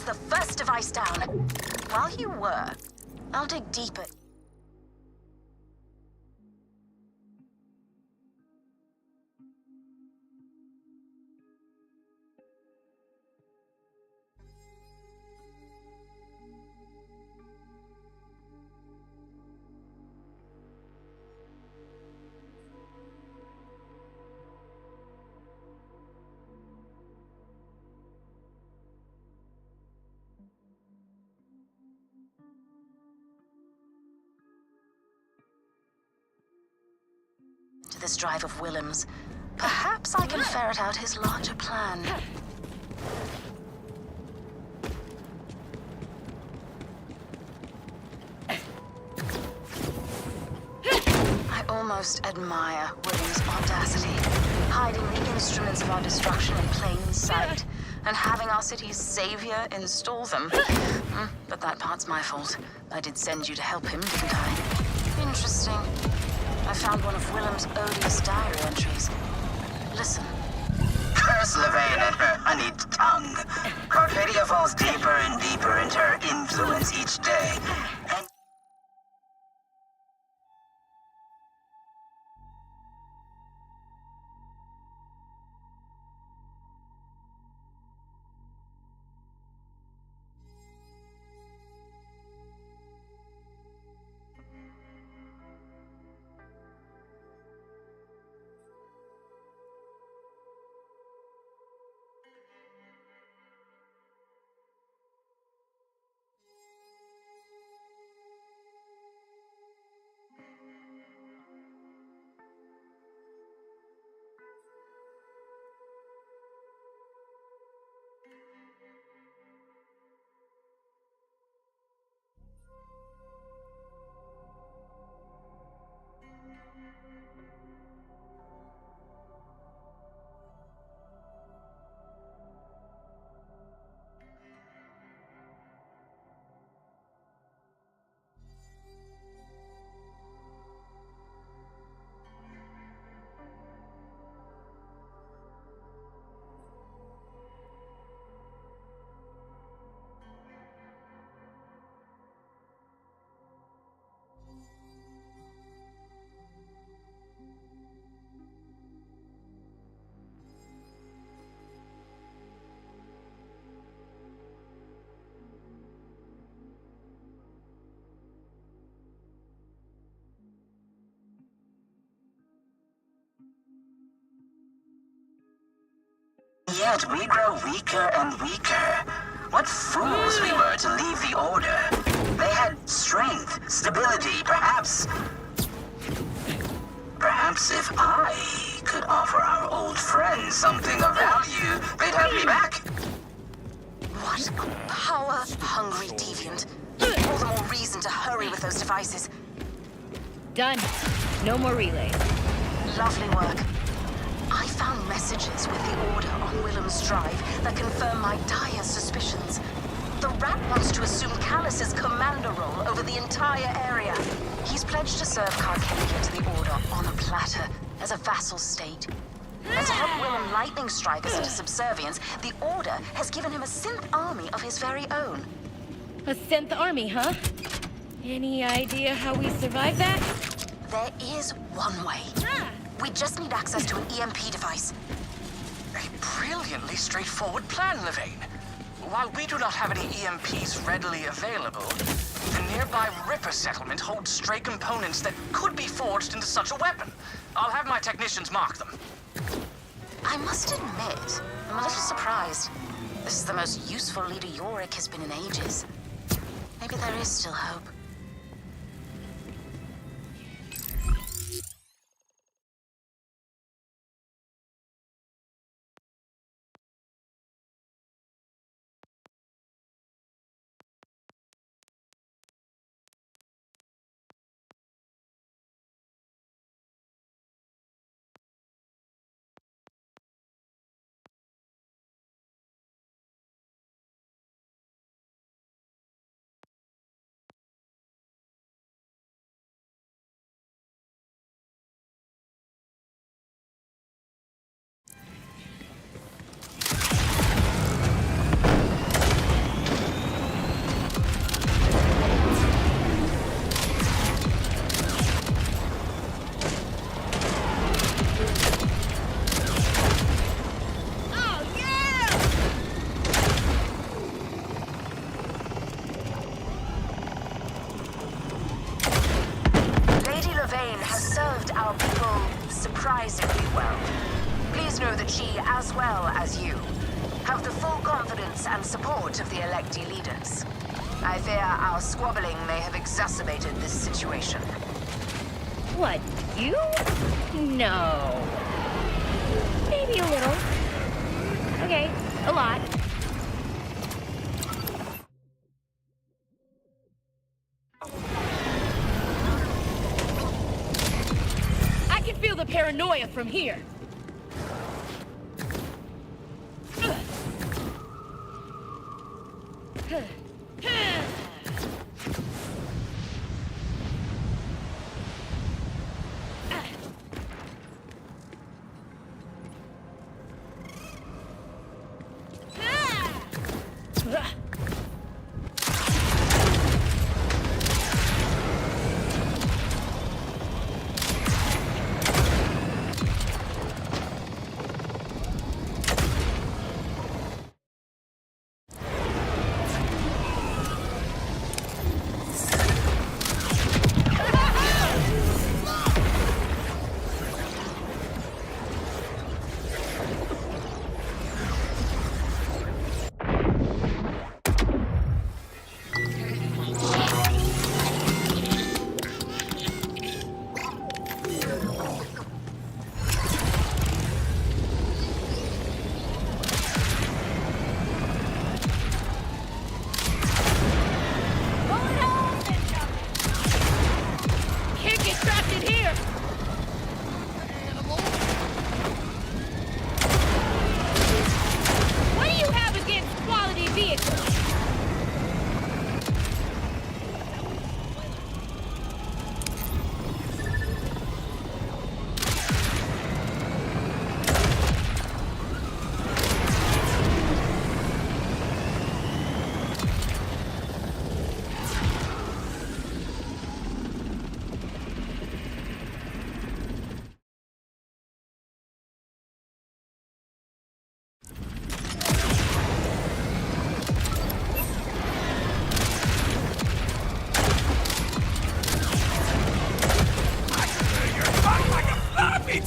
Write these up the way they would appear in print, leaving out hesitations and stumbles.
The first device down. While you work, I'll dig deeper. To this drive of Willem's. Perhaps I can ferret out his larger plan. I almost admire Willem's audacity, hiding the instruments of our destruction in plain sight, and having our city's savior install them. But that part's my fault. I did send you to help him, didn't I? Interesting. I found one of Willem's odious diary entries. Listen. Curse Levain and her honeyed tongue. Cordelia falls deeper and deeper into her influence each day. And yet we grow weaker and weaker. What fools we were to leave the Order. They had strength, stability, perhaps Perhaps if I could offer our old friends something of value, they'd have me back. What a power-hungry deviant. All the more reason to hurry with those devices. Done. No more relays. Lovely work. I found messages with the Order on Willem's drive that confirm my dire suspicions. The Rat wants to assume Callus's commander role over the entire area. He's pledged to serve Carcadia to the Order on a platter as a vassal state. And to help Willem lightning strike us into subservience, the Order has given him a synth army of his very own. A synth army, huh? Any idea how we survive that? There is one way. We just need access to an EMP device. A brilliantly straightforward plan, Levane. While we do not have any EMPs readily available, the nearby Ripper settlement holds stray components that could be forged into such a weapon. I'll have my technicians mark them. I must admit, I'm a little surprised. This is the most useful leader Yorick has been in ages. Maybe there is still hope. Our people surprisingly well. Please know that she, as well as you, have the full confidence and support of the electee leaders. I fear our squabbling may have exacerbated this situation. What, you? No. Maybe a little. Okay, a lot. Feel the paranoia from here.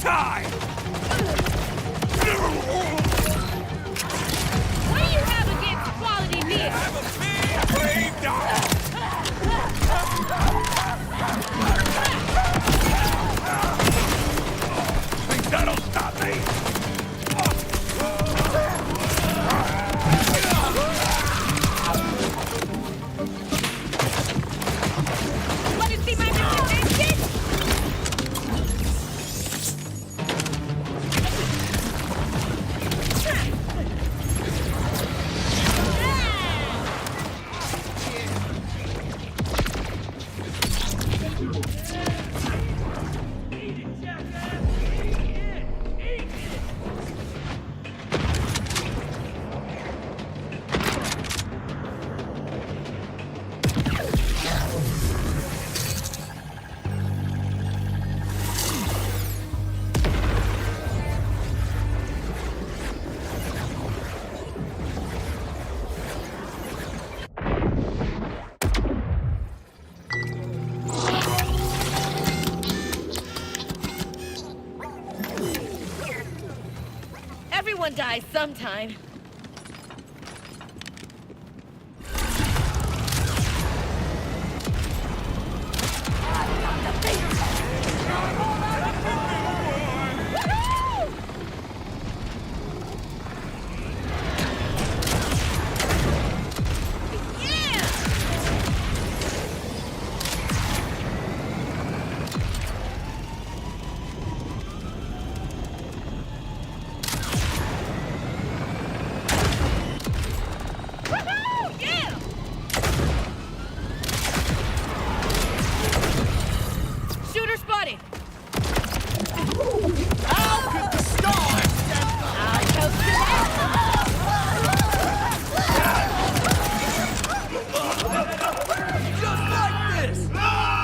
time! What do you have against quality vehicles? I'm a big brave dog! Everyone dies sometime. Shooter spotted! How could the sky stand up? I'll toast to Just like this! that!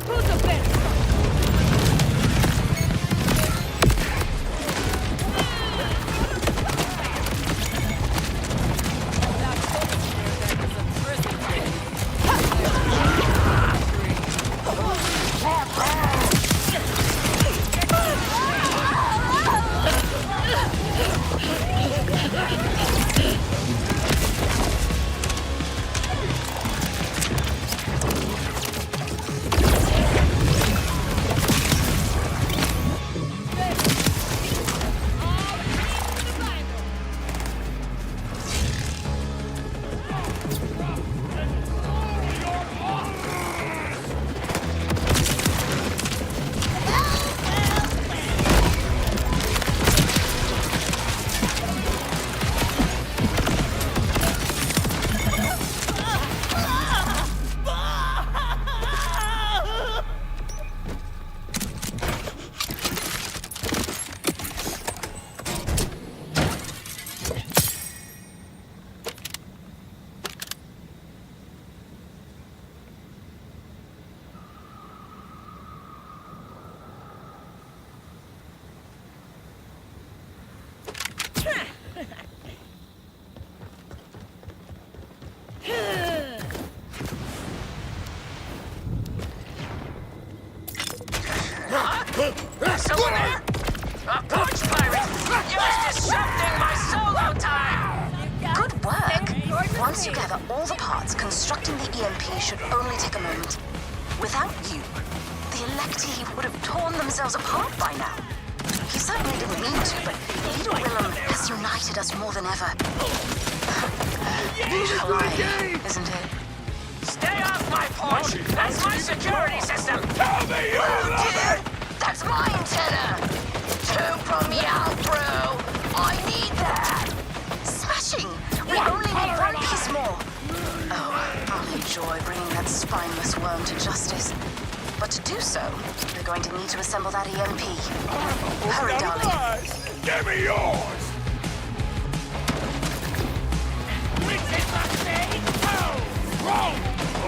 Who's the best? Someone there? A punch pirate! You're disrupting my solo time! Good work. Once you gather all the parts, constructing the EMP should only take a moment. Without you, the Electi would have torn themselves apart by now. He certainly didn't mean to, but Leader Willem has united us more than ever. Beautiful eye, isn't it? Stay off my porch! That's my security system! Tell me you love Dear, that's my antenna. Two from me out, bro. I need that. Smashing. We only need one piece more. Oh, I'll enjoy bringing that spineless worm to justice. But to do so, we're going to need to assemble that EMP. Hurry, darling. Give me yours! Which is my thing? Oh! Roll!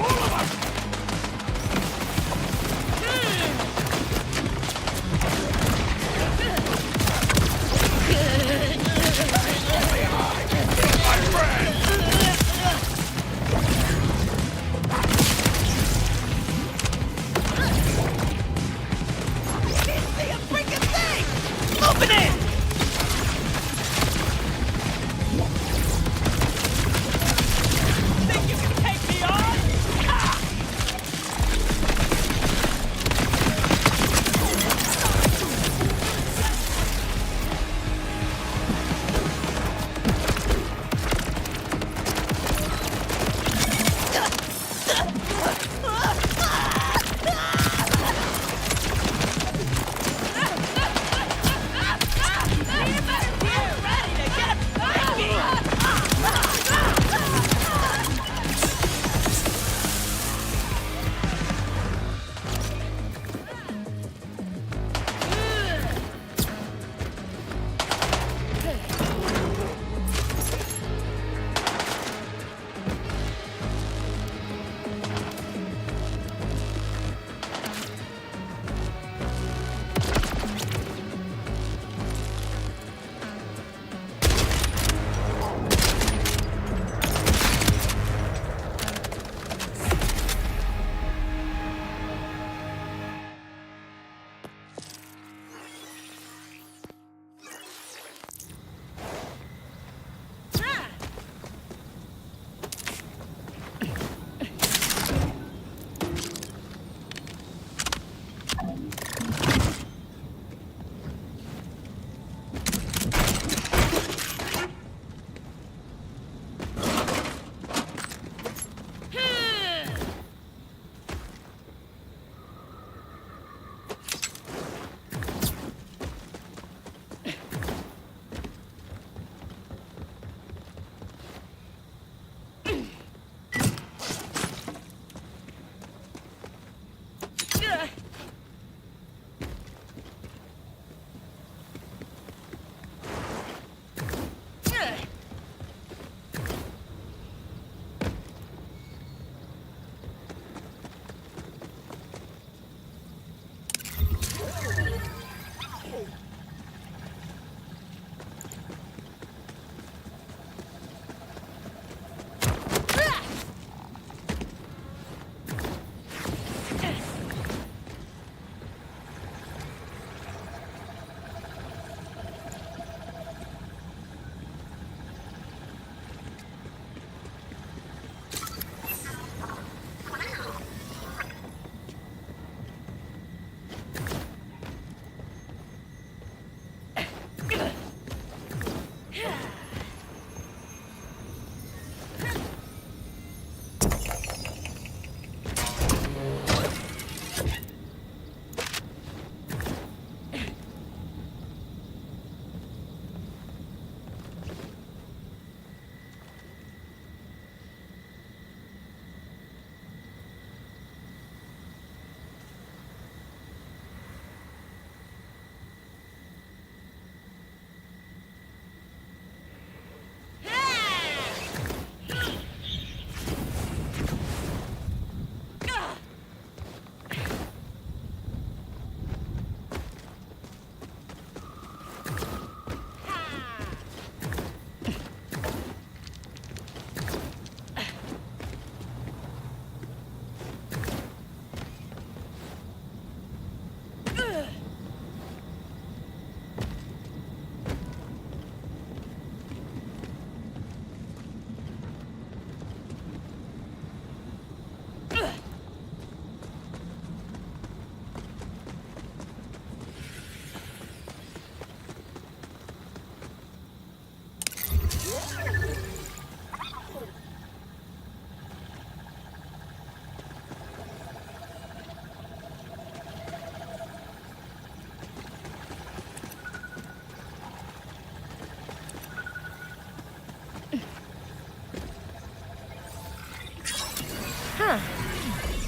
All of us! My friend! Open it!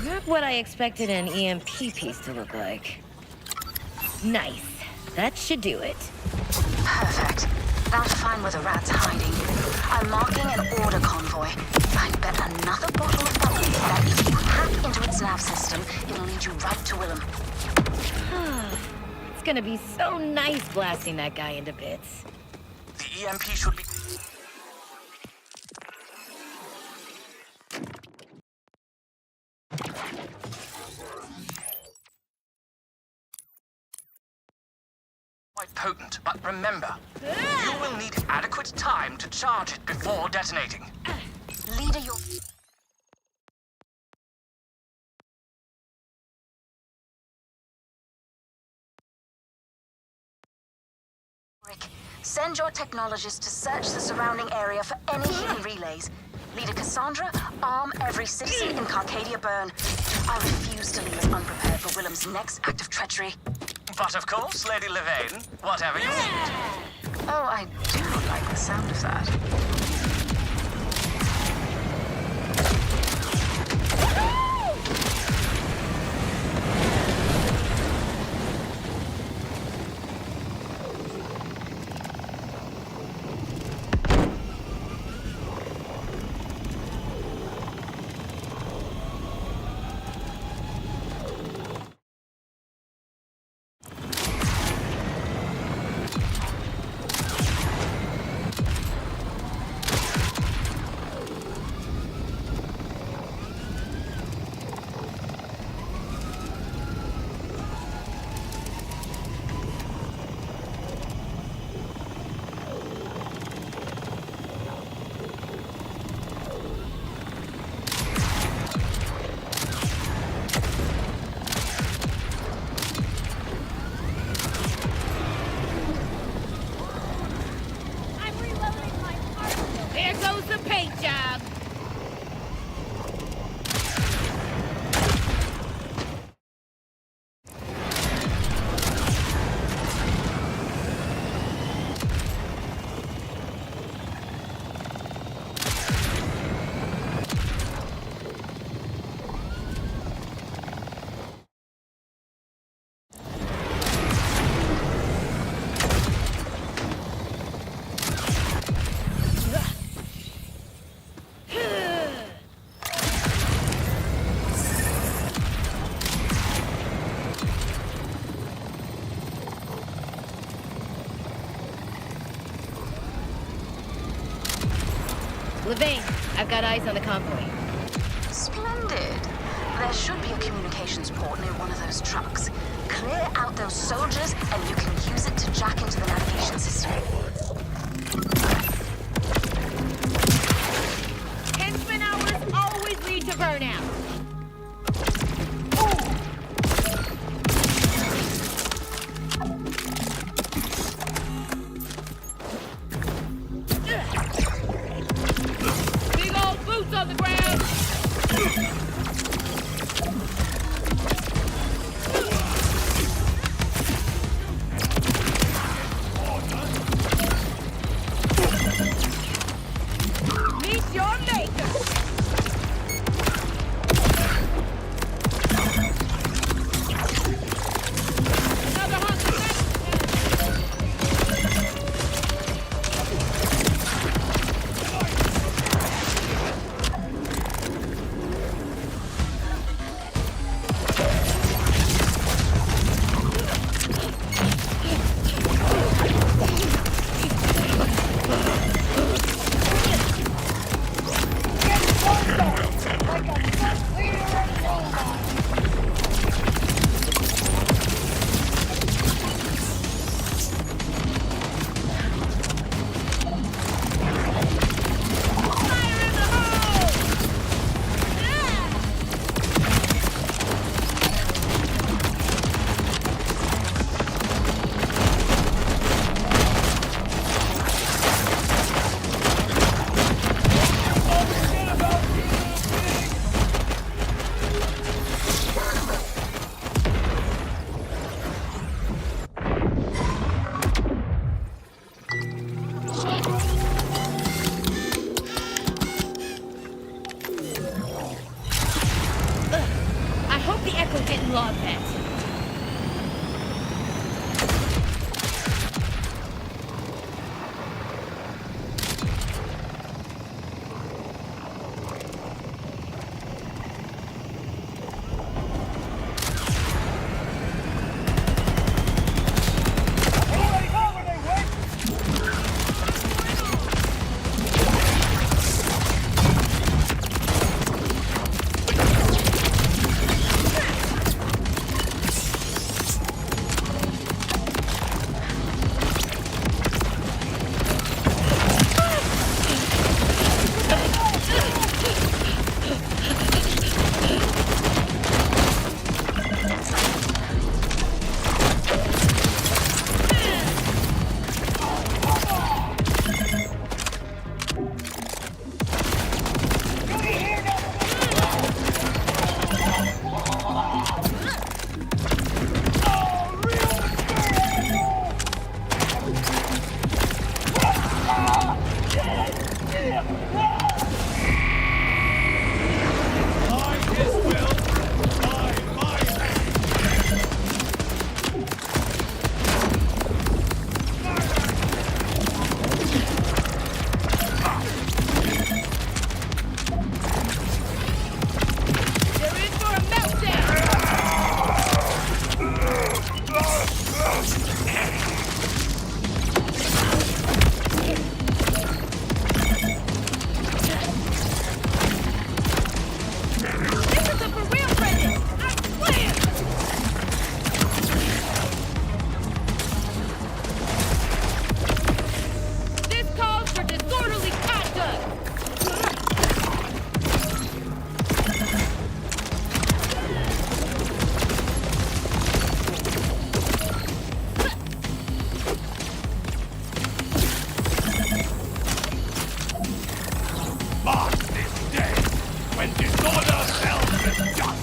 Not what I expected an EMP piece to look like. Nice. That should do it. Perfect. Now to find where the rat's hiding. I'm marking an order convoy. I bet another bottle of bubbly that if you hack into its nav system, it'll lead you right to Willem. It's gonna be so nice blasting that guy into bits. The EMP should be... quite potent, but remember, you will need adequate time to charge it before detonating. Leader, your... Rick, send your technologists to search the surrounding area for any hidden relays. Leader Cassandra, arm every citizen in Carcadia Burn. I refuse to leave us unprepared for Willem's next act of treachery. But of course, Lady Levain, whatever you need. Oh, I do like the sound of that. There goes the paint job! Levain, I've got eyes on the convoy. Splendid. There should be a communications port near one of those trucks. Clear out those soldiers, and you can use it to jack into the navigation system. Henchman hours always lead to burnout. Big old boots on the ground! Meet your maker! go get in log pet. Mark this day when disorder sells the dust.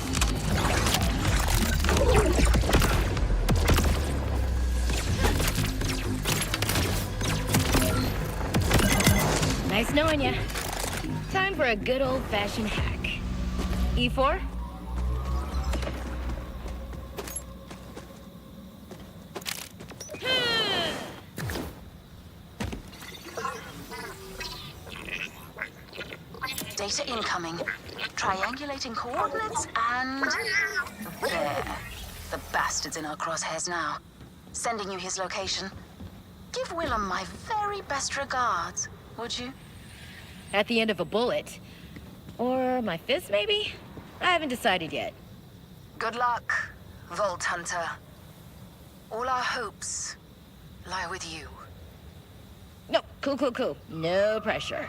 Nice knowing ya. Time for a good old-fashioned hack. E4? Data incoming. Triangulating coordinates and... there. The bastard's in our crosshairs now. Sending you his location. Give Willem my very best regards, would you? At the end of a bullet. Or my fist, maybe? I haven't decided yet. Good luck, Vault Hunter. All our hopes lie with you. No, cool. No pressure.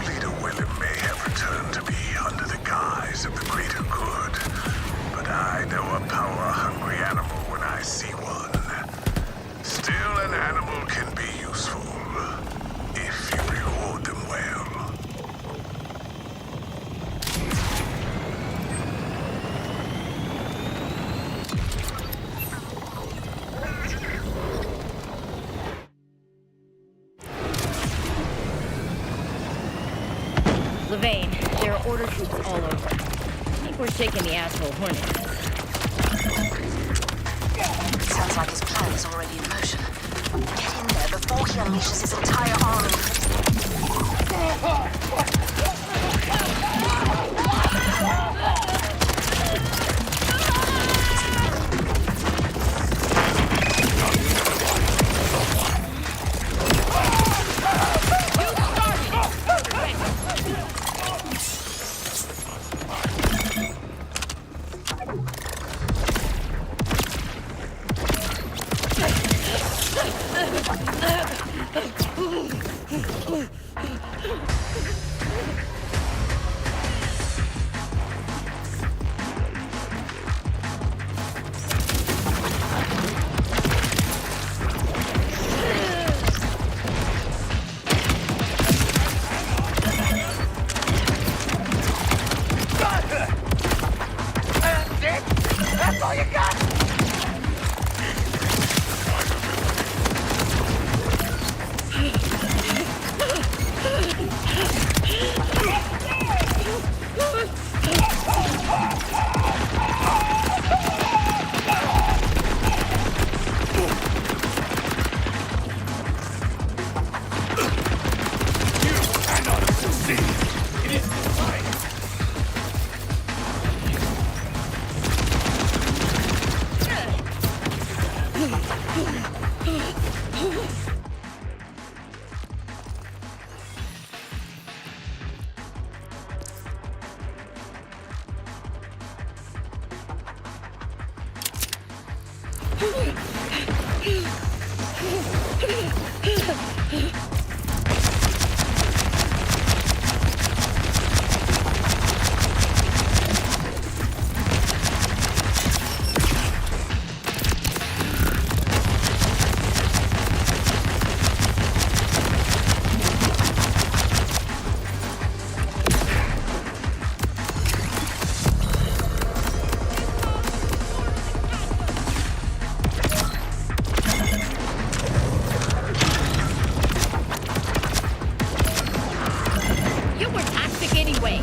Leader Willem may have returned to me under the guise of the greater good, but I know a power-hungry animal when I see one. Still, an animal can be useful, if you reward them well. Levane, there are order troops all over. I think we're shaking the asshole hornet. Sounds like his plan is already in motion. Get in there before he unleashes his entire army. That's all you got? You were toxic anyway.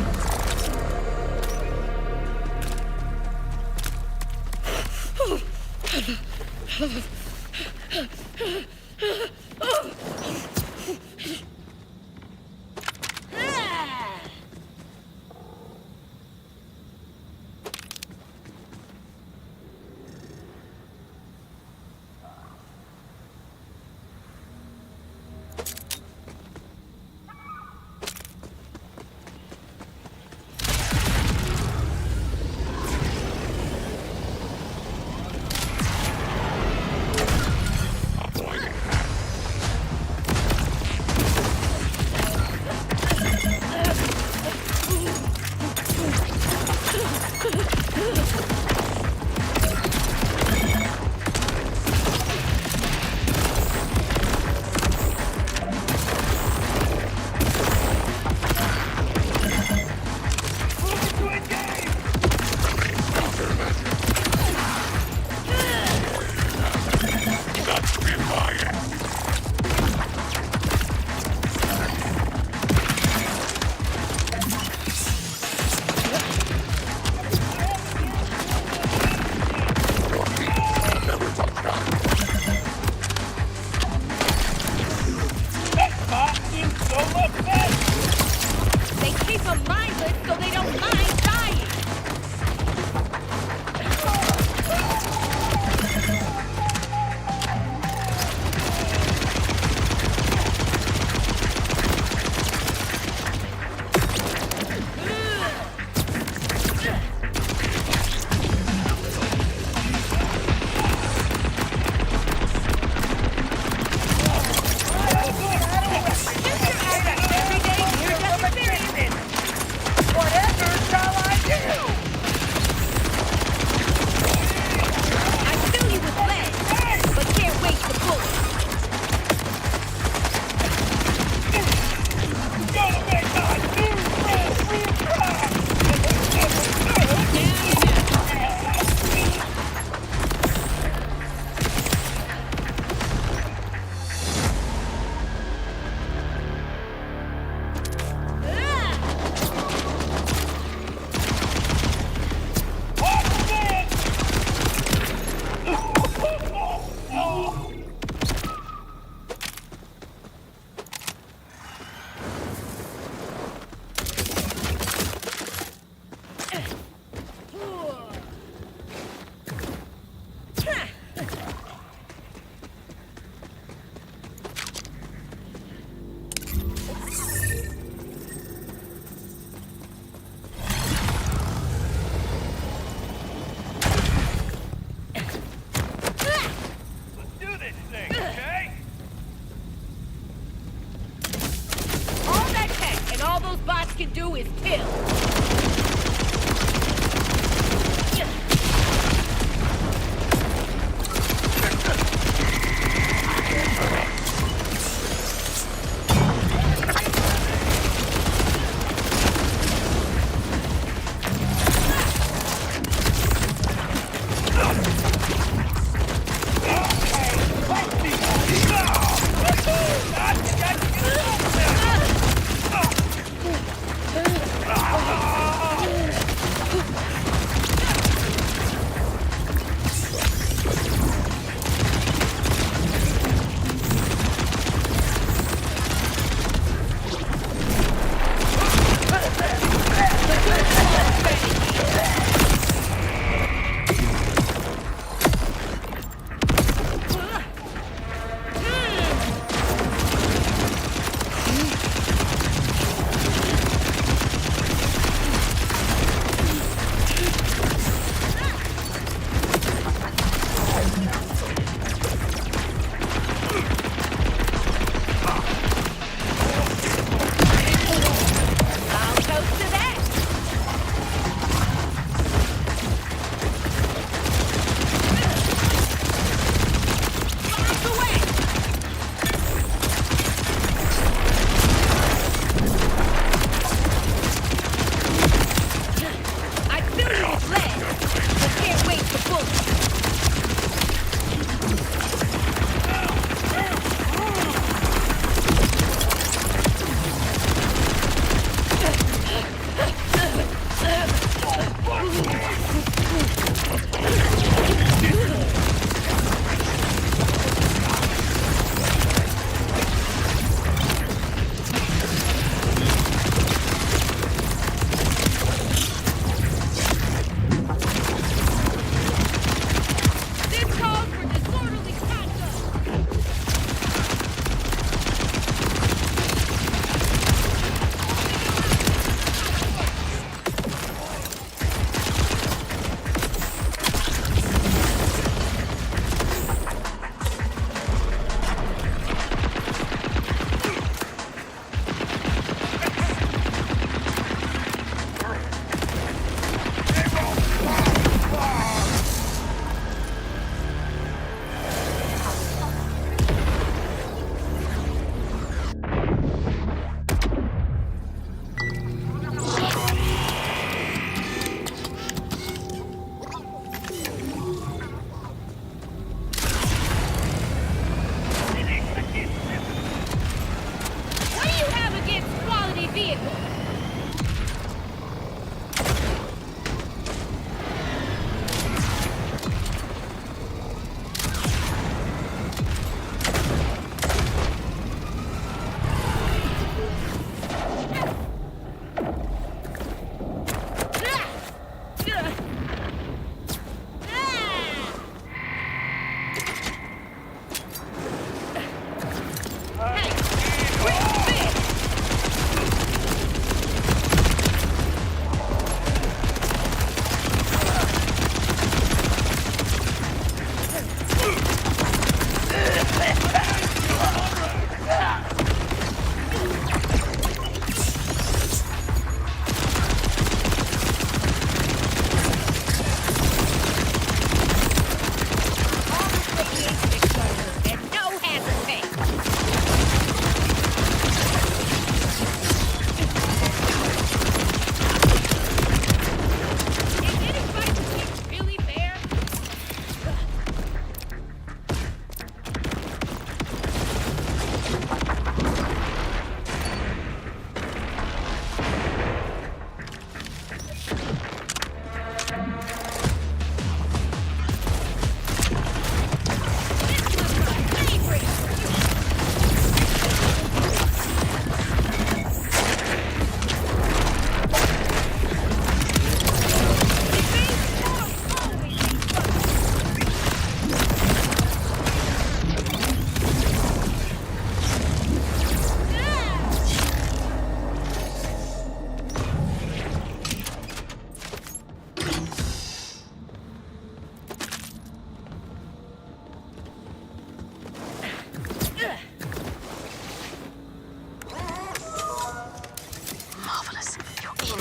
Marvelous. You're in.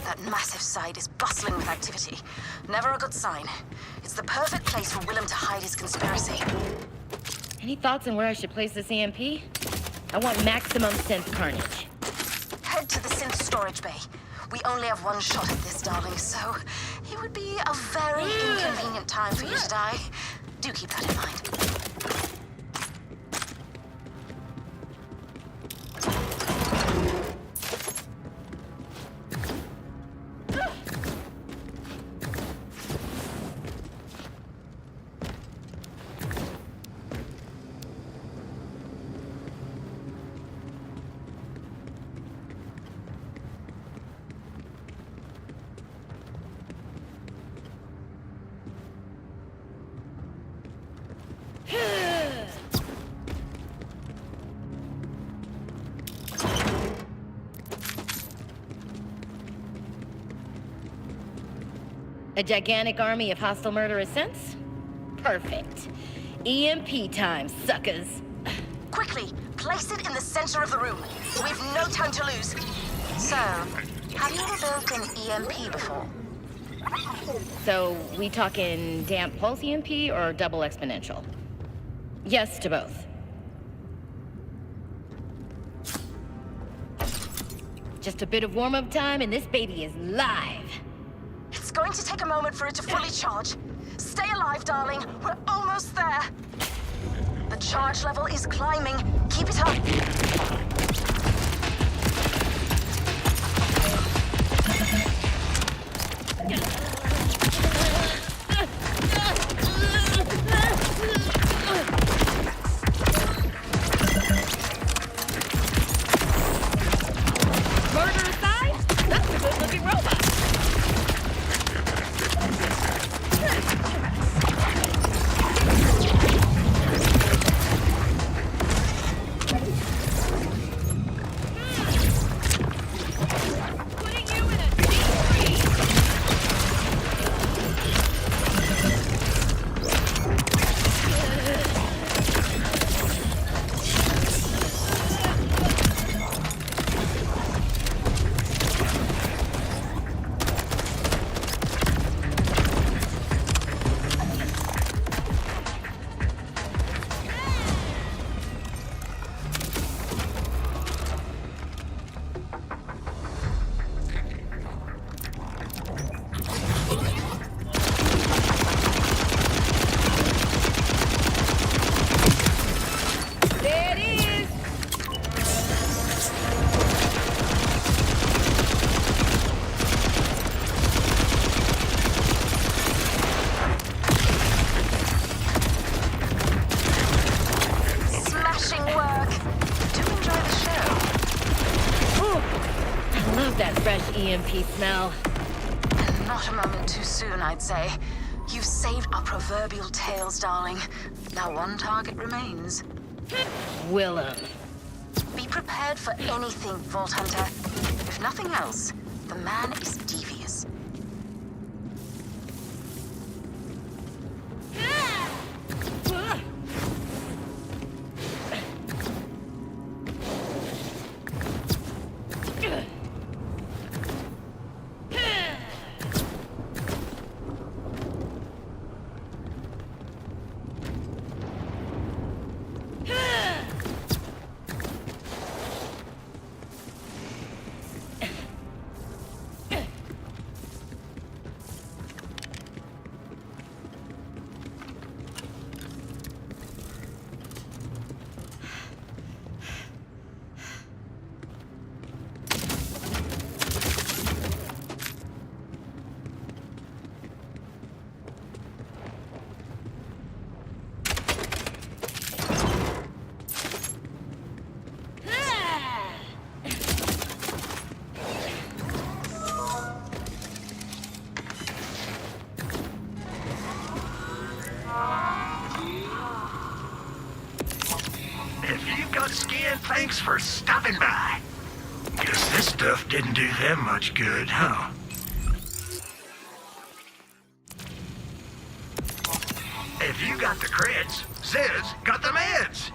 That massive site is bustling with activity. Never a good sign. It's the perfect place for Willem to hide his conspiracy. Any thoughts on where I should place this EMP? I want maximum synth carnage. Head to the synth storage bay. We only have one shot at this, darling, so it would be a very inconvenient time for you to die. Do keep that in mind. A gigantic army of hostile murderous synths? Perfect. EMP time, suckers. Quickly, place it in the center of the room. We've no time to lose. So, have you ever built an EMP before? So, we talking damp pulse EMP or double exponential? Yes to both. Just a bit of warm-up time and this baby is live. It's going to take a moment for it to fully charge. Stay alive, darling. We're almost there. The charge level is climbing. Keep it up. Murder aside, that's a good-looking robot. Putting you in a deep freeze. There it is. Smashing work. Do enjoy the show. Ooh, I love that fresh EMP smell. Not a moment too soon, I'd say. You You've saved our proverbial tails, darling. Now one target remains. Willem. Be prepared for anything, Vault Hunter. If nothing else, the man is devious. If you've got skin, thanks for stopping by. Guess this stuff didn't do them much good, huh? If you got the creds, Zed's got the meds.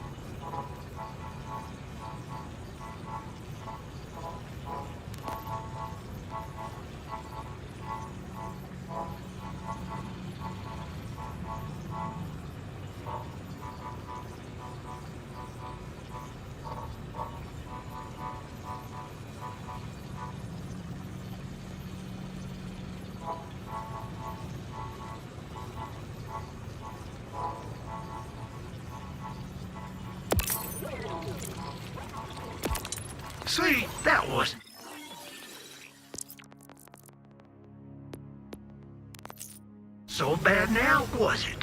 See, that wasn't so bad now, was it?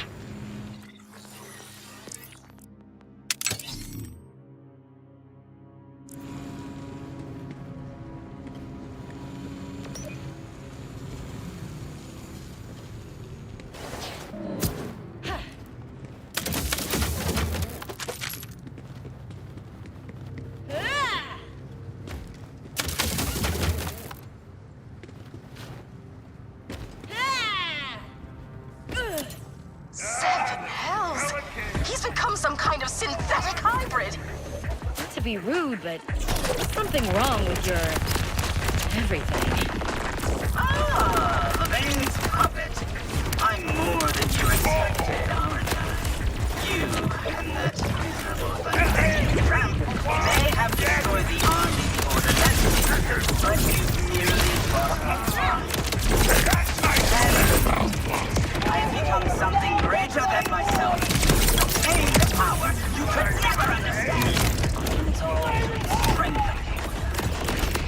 Seven hells! He's become some kind of synthetic hybrid! Not to be rude, but there's something wrong with your everything. Ah, Levain's puppet. I'm more than you expected, aren't I? You and that miserable Levain tramp may have destroyed the army borderlands, but you've merely fought me wrong. I have become something greater than myself. Obtain the power you could never understand. It's all strength of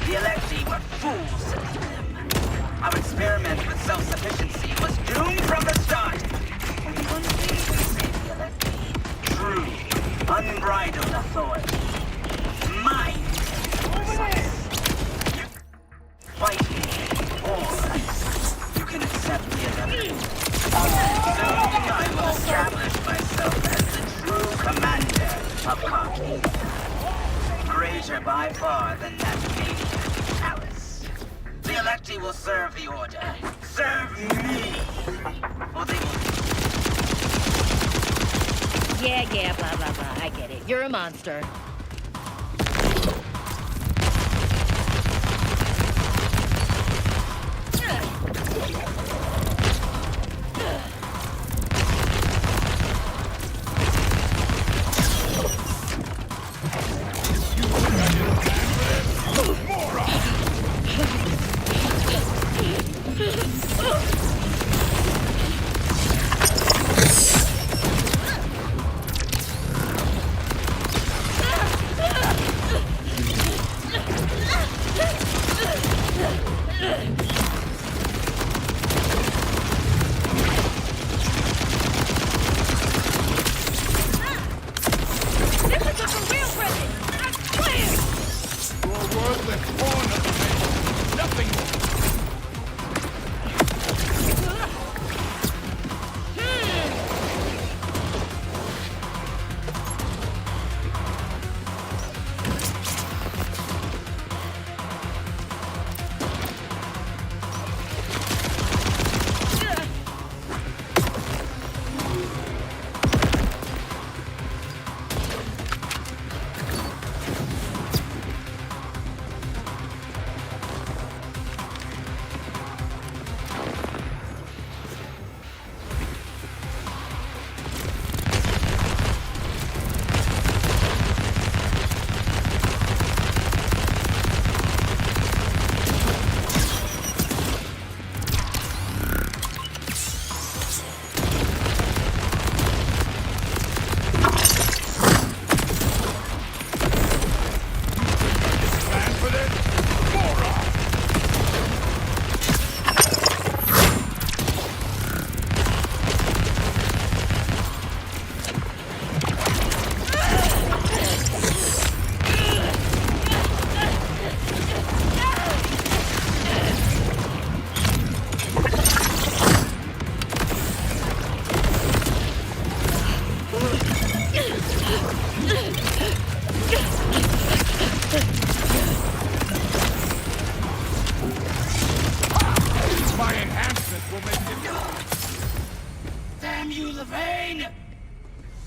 the Electi were fools to lead them. Our experiment with self-sufficiency was doomed from the start. Only one thing can save the Electi. True, unbridled authority. Mind control. You fight me, or you can accept the Electi. Soon I will establish myself as the true commander of Khaki. Greater by far than that major Alice. The Electi will serve the Order. Serve me! Or they will... Yeah, blah, blah, blah. I get it. You're a monster.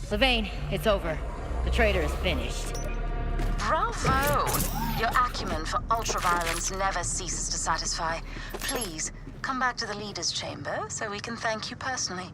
Levane, it's over. The traitor is finished. Bravo! Your acumen for ultraviolence never ceases to satisfy. Please, come back to the leader's chamber so we can thank you personally.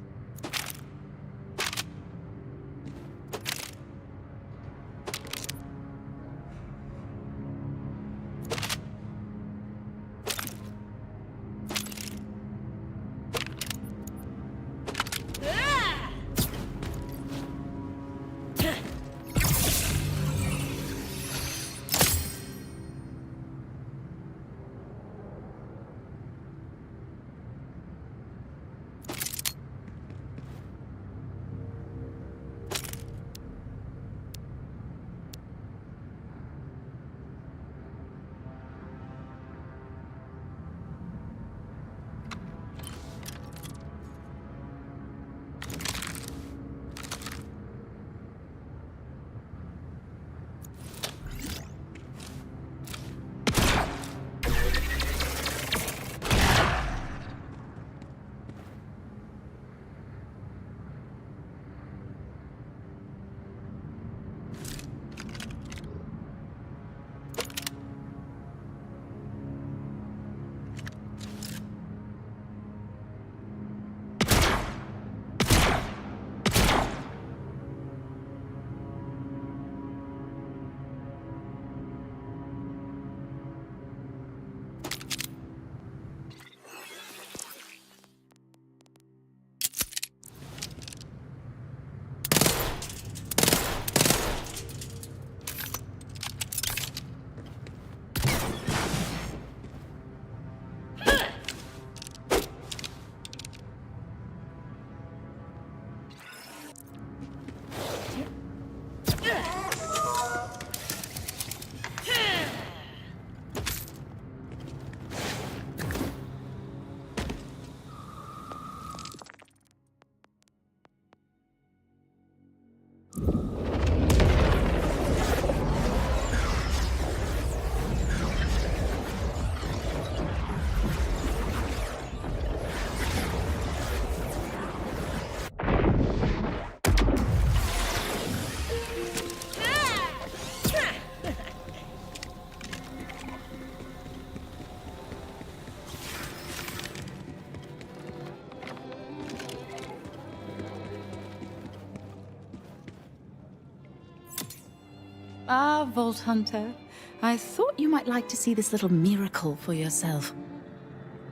Ah, Vault Hunter. I thought you might like to see this little miracle for yourself.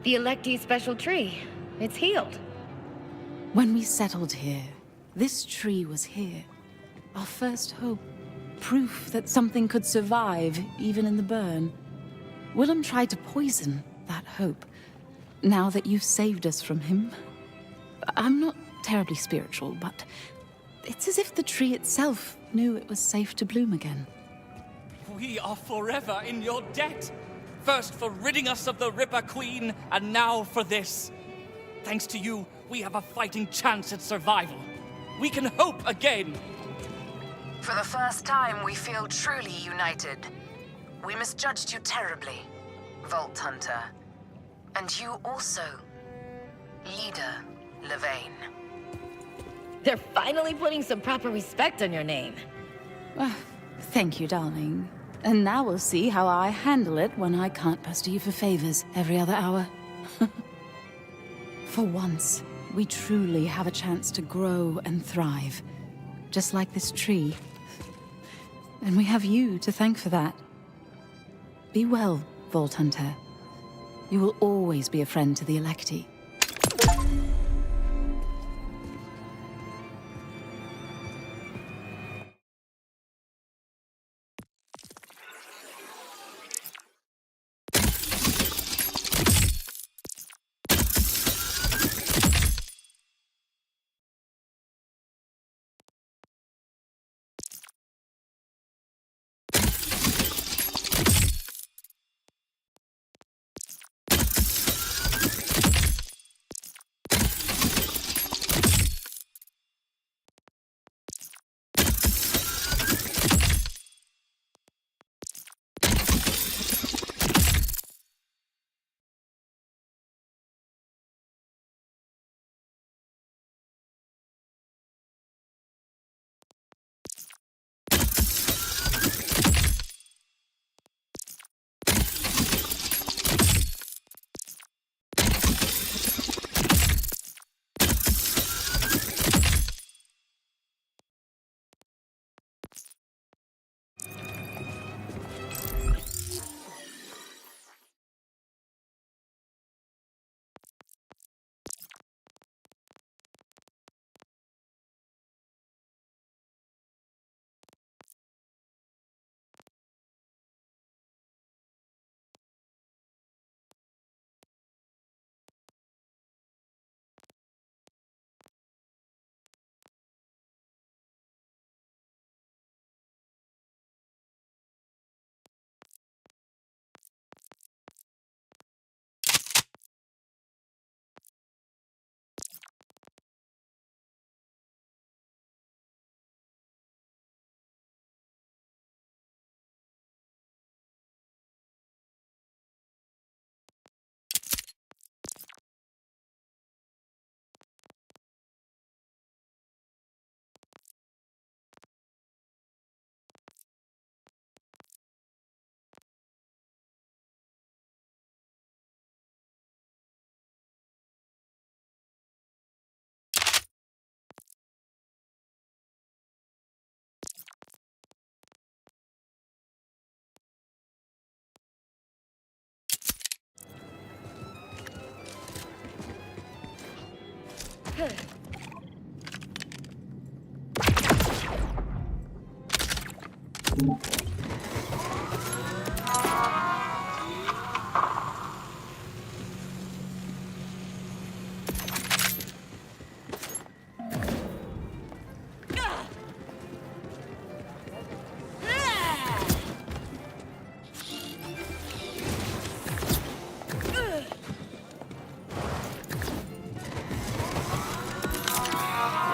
The Electi special tree. It's healed. When we settled here, this tree was here. Our first hope. Proof that something could survive, even in the burn. Willem tried to poison that hope. Now that you've saved us from him, I'm not terribly spiritual, but it's as if the tree itself knew it was safe to bloom again. We are forever in your debt. First for ridding us of the Ripper Queen, and now for this. Thanks to you, we have a fighting chance at survival. We can hope again. For the first time, we feel truly united. We misjudged you terribly, Vault Hunter. And you also, Leader Levane. They're finally putting some proper respect on your name. Thank you, darling. And now we'll see how I handle it when I can't pester you for favors every other hour. For once, we truly have a chance to grow and thrive. Just like this tree. And we have you to thank for that. Be well, Vault Hunter. You will always be a friend to the Electi.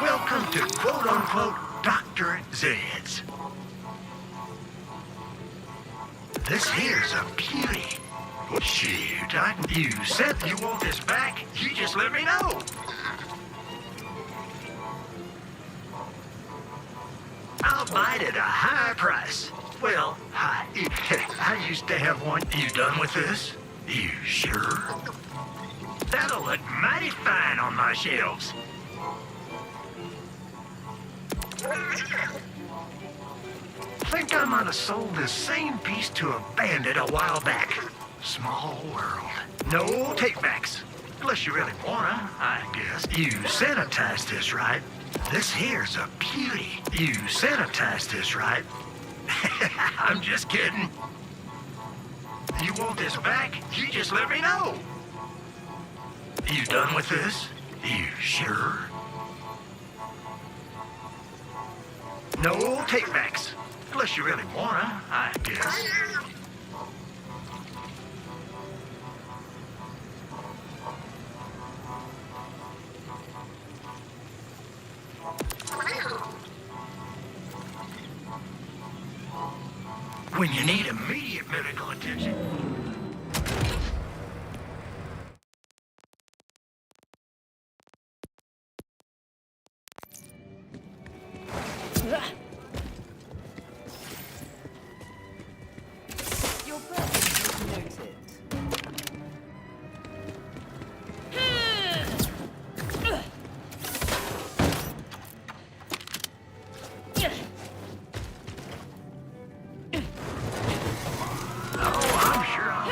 Welcome to quote-unquote Dr. Zed's. This here's a beauty. Shoot, you said you want this back. You just let me know. I'll buy it at a high price. Well, I used to have one. You done with this? You sure? That'll look mighty fine on my shelves. Think I might have sold this same piece to a bandit a while back. Small world. No takebacks. Unless you really wanna, I guess. You sanitized this, right? This here's a beauty. You sanitized this, right? I'm just kidding. You want this back? You just let me know. You done with this? You sure? No takebacks. Unless you really wanna, I guess. When you need immediate medical attention. Your presence is noted. Oh, I'm sure I'll...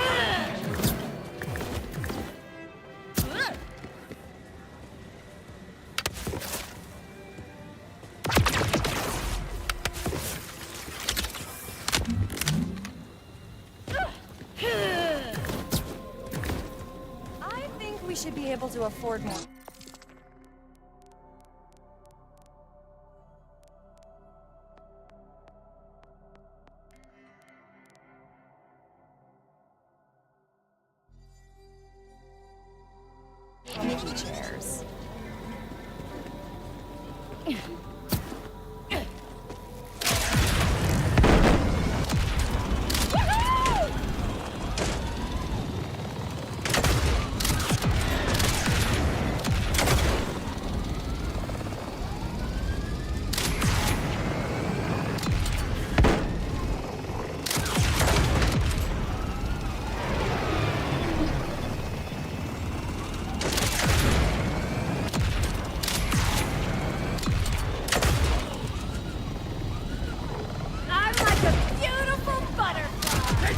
I think we should be able to afford more. Energy chairs. I'm like a beautiful butterfly.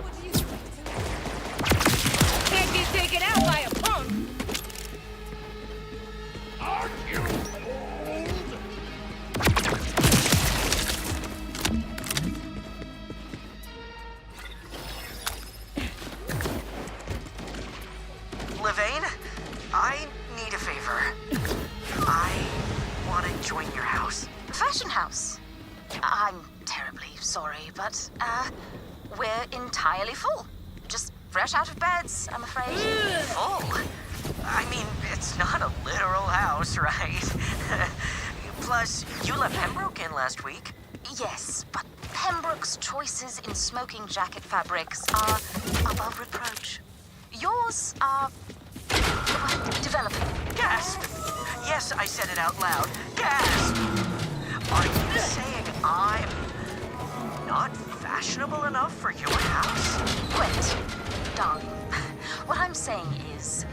What do you think? Can't get taken out by a punk. Aren't you old? Levain, I need a favor. I want to join your house. Fashion house. I'm terribly sorry, but, we're entirely full. Just fresh out of beds, I'm afraid. Full? I mean, it's not a literal house, right? Plus, you let Pembroke in last week. Yes, but Pembroke's choices in smoking jacket fabrics are above reproach. Yours are developing. Gasp! Yes, I said it out loud. Gasp! Are you saying I'm not fashionable enough for your house? Wait, darling. What I'm saying is,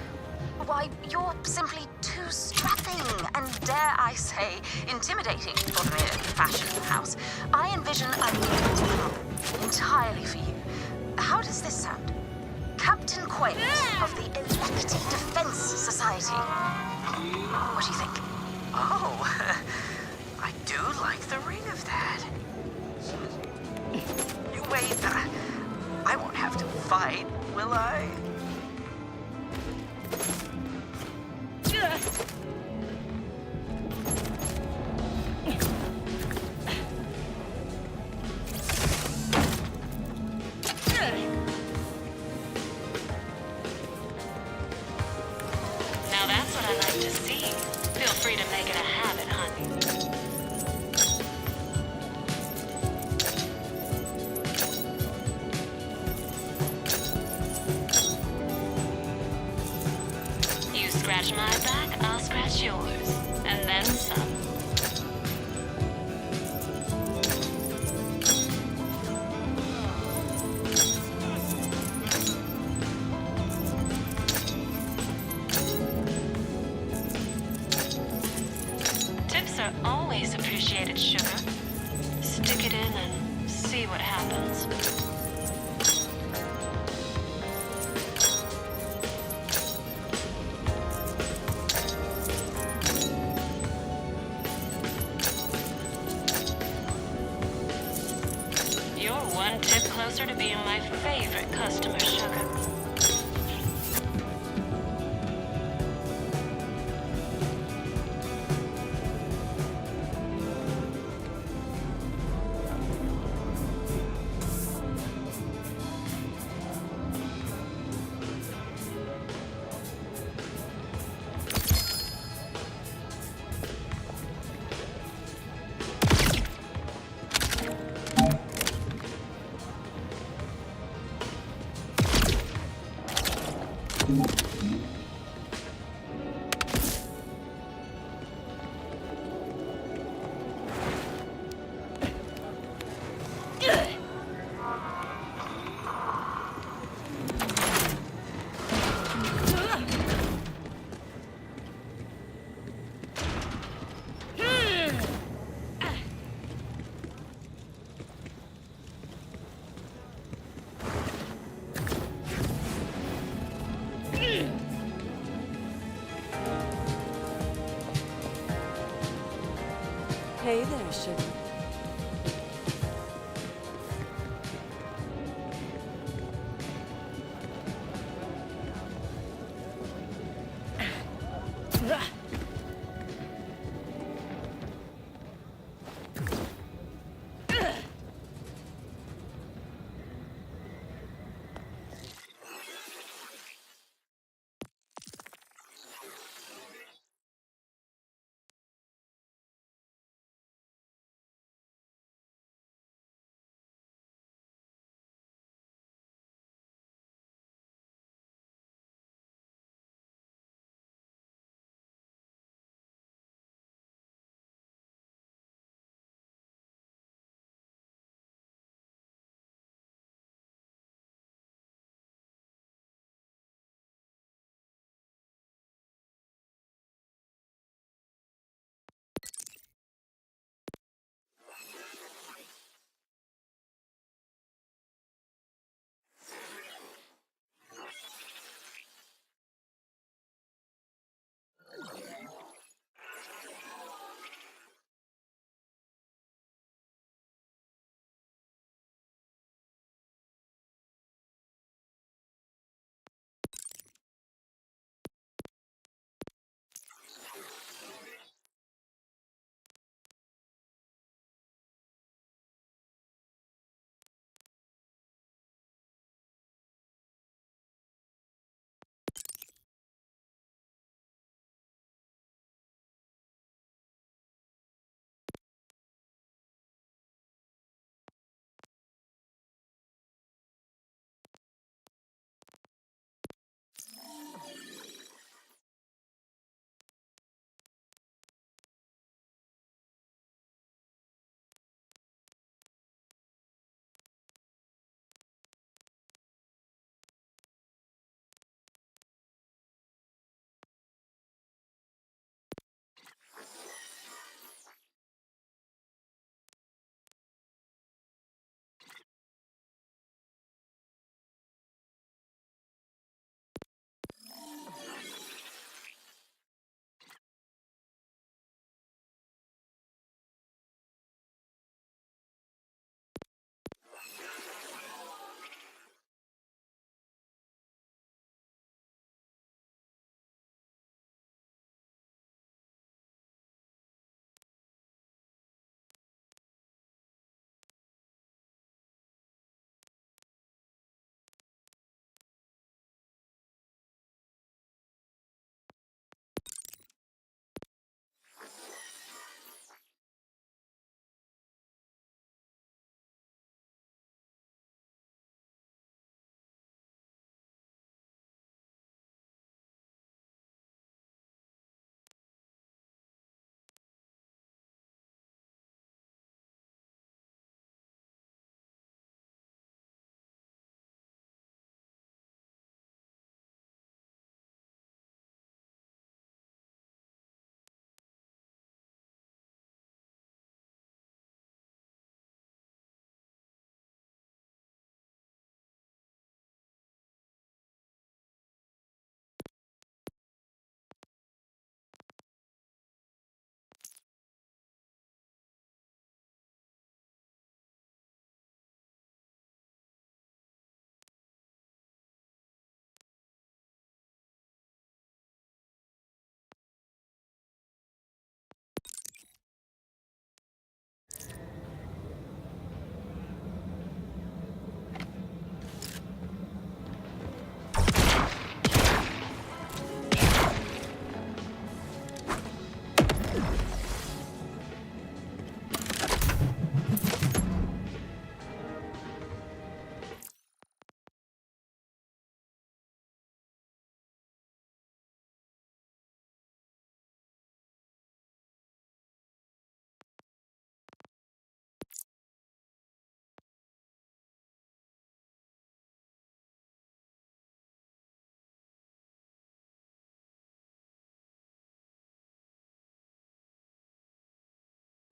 why, you're simply too strapping and, dare I say, intimidating for the mere fashion house. I envision a new home entirely for you. How does this sound? Captain Quaid of the Electi Defense Society. What do you think? Oh, I do like the ring of that. Wait, I won't have to fight, will I? Now that's what I like to see. Feel free to make it a habit, honey. You scratch my back, I'll scratch yours. And then some. Tips are always appreciated, sugar. Stick it in and see what happens. You're one tip closer to being my favorite customer, sugar. Hey there, sugar.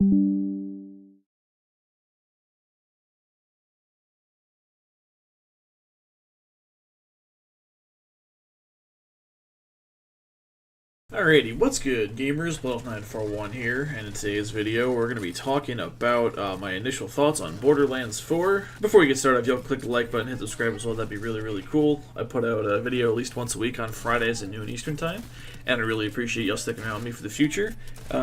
Alrighty, what's good, gamers? Blow941 here, and in today's video we're going to be talking about my initial thoughts on Borderlands 4. Before we get started, if y'all click the like button, hit subscribe as well, that'd be really cool. I put out a video at least once a week on Fridays at noon Eastern Time, and I really appreciate y'all sticking around with me for the future.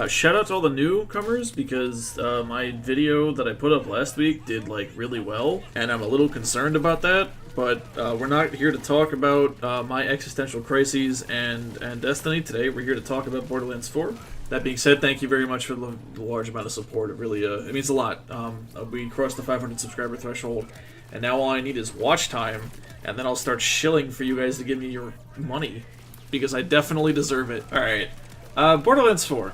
Shout out to all the newcomers, because my video that I put up last week did like really well, and I'm a little concerned about that. But we're not here to talk about my existential crises and Destiny today. We're here to talk about Borderlands 4. That being said, thank you very much for the large amount of support. It really it means a lot. We crossed the 500 subscriber threshold, and now all I need is watch time, and then I'll start shilling for you guys to give me your money, because I definitely deserve it. Alright, Borderlands 4.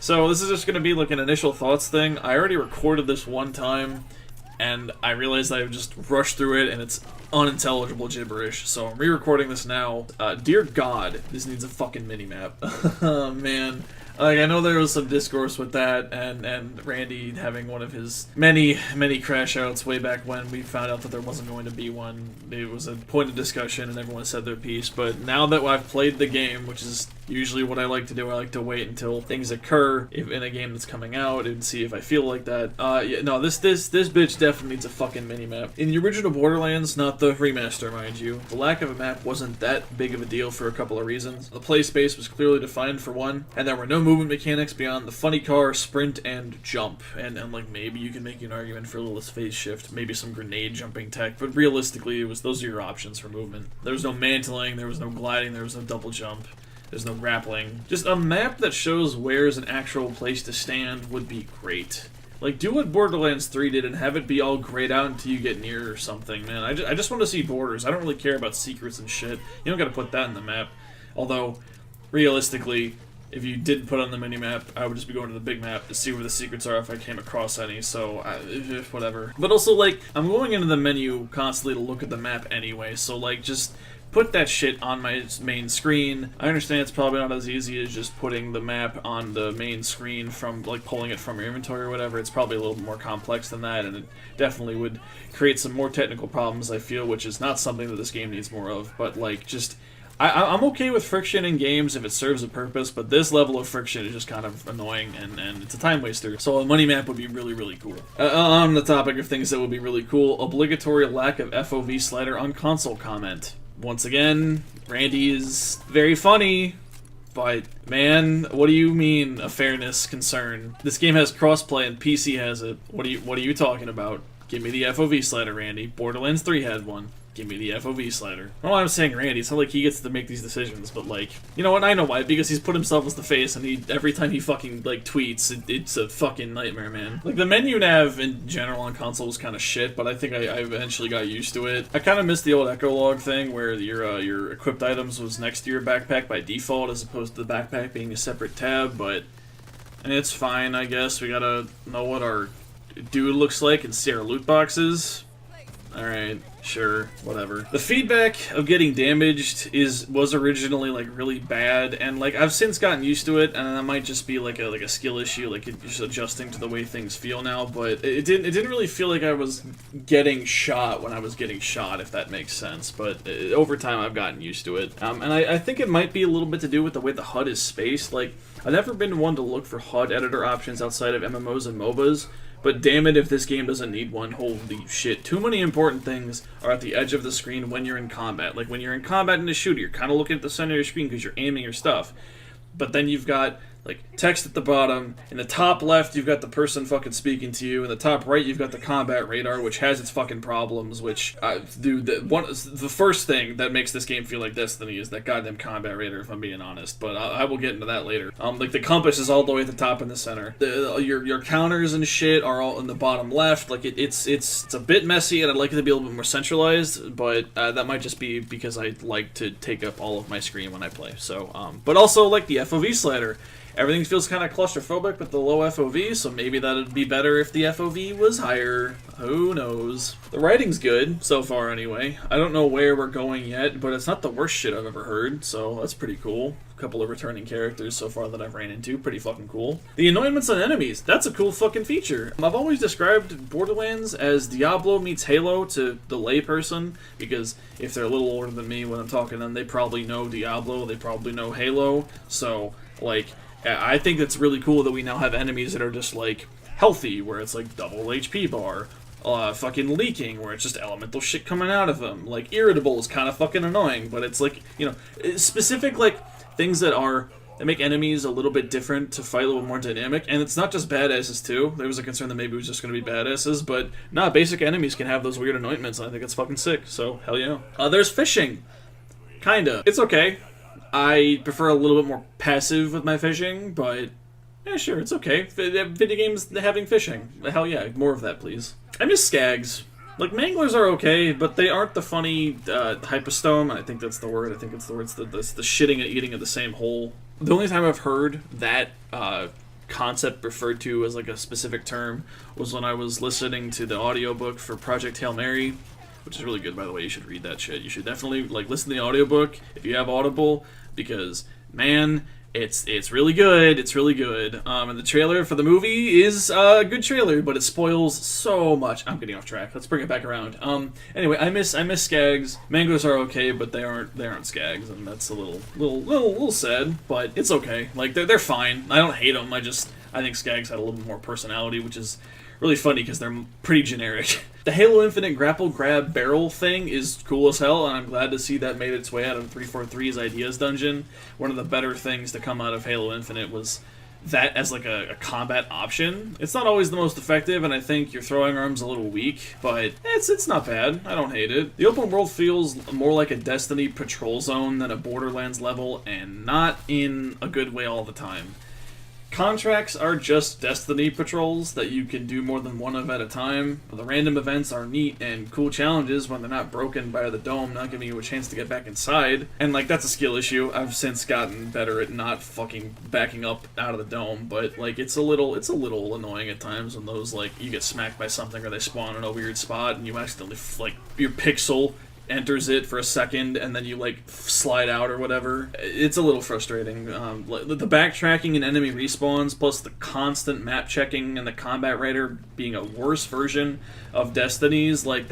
So this is just going to be like an initial thoughts thing. I already recorded this one time, and I realized I just rushed through it, and it's unintelligible gibberish, so I'm re-recording this now. Dear God, this needs a fucking mini-map. Oh, man. Like, I know there was some discourse with that, and Randy having one of his many crash outs way back when we found out that there wasn't going to be one. It was a point of discussion, and everyone said their piece, but now that I've played the game, which is usually what I like to do, I like to wait until things occur in a game that's coming out and see if I feel like that. Yeah, no, this bitch definitely needs a fucking mini-map. In the original Borderlands, not the remaster, mind you, the lack of a map wasn't that big of a deal for a couple of reasons. The play space was clearly defined for one, and there were no movement mechanics beyond the funny car, sprint, and jump. And like, maybe you can make an argument for a little phase shift, maybe some grenade jumping tech, but realistically, those are your options for movement. There was no mantling, there was no gliding, there was no double jump. There's no grappling. Just a map that shows where's an actual place to stand would be great. Like, do what Borderlands 3 did and have it be all grayed out until you get near or something, man. I just want to see borders. I don't really care about secrets and shit. You don't gotta put that in the map. Although, realistically, if you didn't put on the mini-map, I would just be going to the big map to see where the secrets are if I came across any, so whatever. But also, like, I'm going into the menu constantly to look at the map anyway, so, like, just put that shit on my main screen. I understand it's probably not as easy as just putting the map on the main screen from, like, pulling it from your inventory or whatever. It's probably a little more complex than that, and it definitely would create some more technical problems, I feel, which is not something that this game needs more of, but, like, just I'm okay with friction in games if it serves a purpose, but this level of friction is just kind of annoying, and it's a time waster. So a money map would be really cool. On the topic of things that would be really cool, obligatory lack of FOV slider on console comment. Once again, Randy is very funny, but man, what do you mean a fairness concern? This game has crossplay and PC has it. What are you talking about? Give me the FOV slider, Randy. Borderlands 3 had one. Give me the FOV slider. I don't know why I'm saying Randy, it's not like he gets to make these decisions, but like, you know what, I know why, because he's put himself as the face, and every time he fucking, like, tweets, it's a fucking nightmare, man. Like, the menu nav in general on console was kind of shit, but I think I eventually got used to it. I kind of missed the old Echolog thing, where your equipped items was next to your backpack by default, as opposed to the backpack being a separate tab, but it's fine, I guess. We gotta know what our dude looks like and see our loot boxes. Alright, sure, whatever. The feedback of getting damaged was originally like really bad, and like I've since gotten used to it, and that might just be like a skill issue, like just adjusting to the way things feel now. But it didn't really feel like I was getting shot when I was getting shot, if that makes sense. But over time, I've gotten used to it, and I think it might be a little bit to do with the way the HUD is spaced. Like, I've never been one to look for HUD editor options outside of MMOs and MOBAs. But damn it if this game doesn't need one. Holy shit. Too many important things are at the edge of the screen when you're in combat. Like, when you're in combat in a shooter, you're kind of looking at the center of your screen because you're aiming your stuff. But then you've got, like, text at the bottom. In the top left, you've got the person fucking speaking to you. In the top right, you've got the combat radar, which has its fucking problems, which, dude, the first thing that makes this game feel like Destiny is that goddamn combat radar, if I'm being honest. But I will get into that later. Like, the compass is all the way at the top in the center. Your counters and shit are all in the bottom left. Like, it's a bit messy, and I'd like it to be a little bit more centralized, but that might just be because I like to take up all of my screen when I play. So, but also, like, the FOV slider. everything feels kind of claustrophobic with the low FOV, so maybe that'd be better if the FOV was higher. Who knows? The writing's good, so far anyway. I don't know where we're going yet, but it's not the worst shit I've ever heard, so that's pretty cool. A couple of returning characters so far that I've ran into, pretty fucking cool. The anointments on enemies, that's a cool fucking feature. I've always described Borderlands as Diablo meets Halo to the layperson, because if they're a little older than me when I'm talking to them, they probably know Diablo, they probably know Halo, so, like, I think it's really cool that we now have enemies that are just, like, healthy, where it's, like, double HP bar. Fucking leaking, where it's just elemental shit coming out of them. Like, irritable is kind of fucking annoying, but it's like, you know, specific, like, things that make enemies a little bit different to fight a little more dynamic, and it's not just badasses too. There was a concern that maybe it was just going to be badasses, but nah, basic enemies can have those weird anointments, and I think it's fucking sick, so hell yeah. There's fishing. Kinda. It's okay. I prefer a little bit more passive with my fishing, but yeah, sure, it's okay. Video games having fishing. Hell yeah, more of that, please. I miss skags. Like, manglers are okay, but they aren't the funny hypostome. I think that's the word. I think it's the word. It's the shitting and eating of the same hole. The only time I've heard that concept referred to as, like, a specific term was when I was listening to the audiobook for Project Hail Mary, which is really good, by the way. You should read that shit. You should definitely, like, listen to the audiobook if you have Audible, because, man, it's really good. It's really good. And the trailer for the movie is a good trailer, but it spoils so much. I'm getting off track. Let's bring it back around. Anyway, I miss skags. Mangoes are okay, but they aren't skags, and that's a little sad. But it's okay. Like, they're fine. I don't hate them. I think skags had a little bit more personality, which is really funny because they're pretty generic. The Halo Infinite grapple grab barrel thing is cool as hell, and I'm glad to see that made its way out of 343's Ideas Dungeon. One of the better things to come out of Halo Infinite was that as, like, a combat option. It's not always the most effective, and I think your throwing arm's a little weak, but it's not bad. I don't hate it. The open world feels more like a Destiny patrol zone than a Borderlands level, and not in a good way all the time. Contracts are just Destiny patrols that you can do more than one of at a time. The random events are neat and cool challenges when they're not broken by the dome, not giving you a chance to get back inside. And, like, that's a skill issue. I've since gotten better at not fucking backing up out of the dome, but, like, it's a little annoying at times when those, like, you get smacked by something or they spawn in a weird spot and you accidentally, like, your pixel enters it for a second and then you, like, slide out or whatever. It's a little frustrating. The backtracking and enemy respawns, plus the constant map checking and the combat writer being a worse version of Destiny's, like,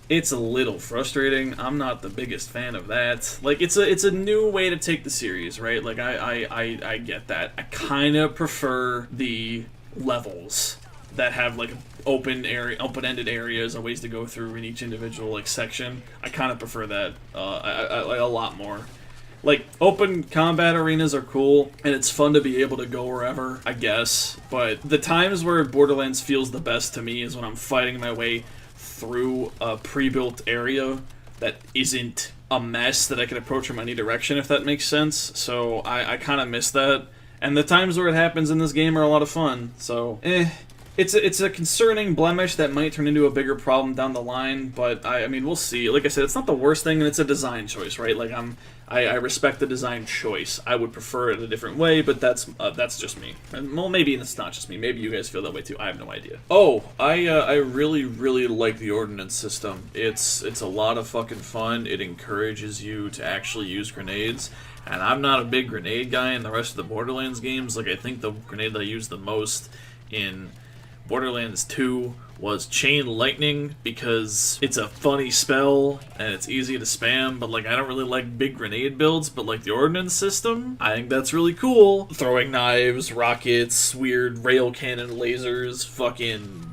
it's a little frustrating. I'm not the biggest fan of that. Like, it's a new way to take the series, right? Like, I get that. I kind of prefer the levels that have, like, open-ended areas and ways to go through in each individual, like, section. I kind of prefer that a lot more. Like, open combat arenas are cool, and it's fun to be able to go wherever, I guess. But the times where Borderlands feels the best to me is when I'm fighting my way through a pre-built area that isn't a mess that I can approach from any direction, if that makes sense. So I kind of miss that. And the times where it happens in this game are a lot of fun, so It's a concerning blemish that might turn into a bigger problem down the line, but I mean, we'll see. Like I said, it's not the worst thing, and it's a design choice, right? Like, I respect the design choice. I would prefer it a different way, but that's just me. And, well, maybe it's not just me. Maybe you guys feel that way too. I have no idea. Oh, I really like the ordnance system. It's a lot of fucking fun. It encourages you to actually use grenades. And I'm not a big grenade guy in the rest of the Borderlands games. Like, I think the grenade that I used the most in Borderlands 2 was Chain Lightning, because it's a funny spell and it's easy to spam, but, like, I don't really like big grenade builds, but, like, the ordnance system, I think that's really cool. Throwing knives, rockets, weird rail cannon lasers, fucking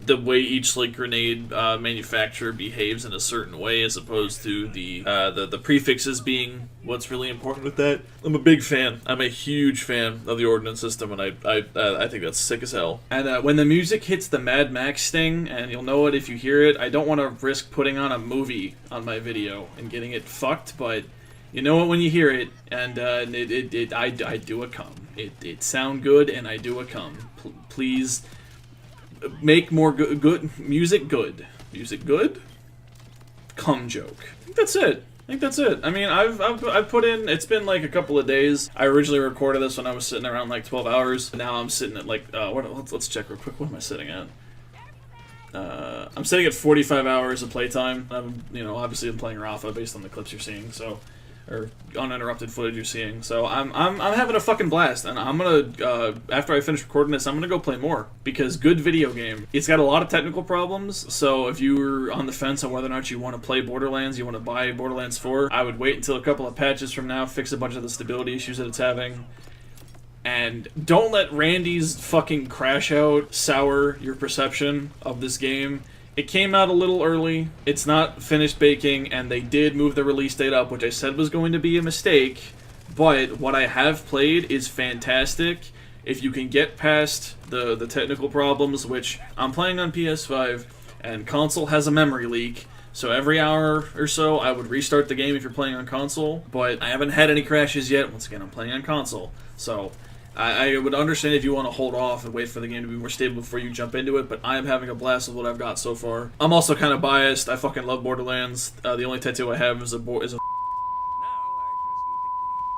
the way each, like, grenade manufacturer behaves in a certain way, as opposed to the prefixes being what's really important with that. I'm a big fan. I'm a huge fan of the ordnance system, and I think that's sick as hell. And when the music hits the Mad Max sting, and you'll know it if you hear it, I don't want to risk putting on a movie on my video and getting it fucked, but you know it when you hear it, and I do a cum. It sound good, and I do a cum. Please make more good music. Good music. Good cum joke. I think that's it. think that's it. I mean, I've put in. It's been like a couple of days. I originally recorded this when I was sitting around like 12 hours. Now I'm sitting at like let's check real quick. What am I sitting at? I'm sitting at 45 hours of playtime. Obviously I'm playing Rafa based on the clips you're seeing, or uninterrupted footage you're seeing. So I'm having a fucking blast, and I'm gonna after I finish recording this, I'm gonna go play more, because good video game. It's got a lot of technical problems. So if you were on the fence on whether or not you want to play Borderlands, you want to buy Borderlands 4, I would wait until a couple of patches from now, fix a bunch of the stability issues that it's having. And don't let Randy's fucking crash out sour your perception of this game. It came out a little early, it's not finished baking, and they did move the release date up, which I said was going to be a mistake, but what I have played is fantastic. If you can get past the technical problems, which I'm playing on PS5, and console has a memory leak, so every hour or so I would restart the game if you're playing on console, but I haven't had any crashes yet. Once again, I'm playing on console, so I would understand if you want to hold off and wait for the game to be more stable before you jump into it, but I am having a blast with what I've got so far. I'm also kind of biased. I fucking love Borderlands. The only tattoo I have is a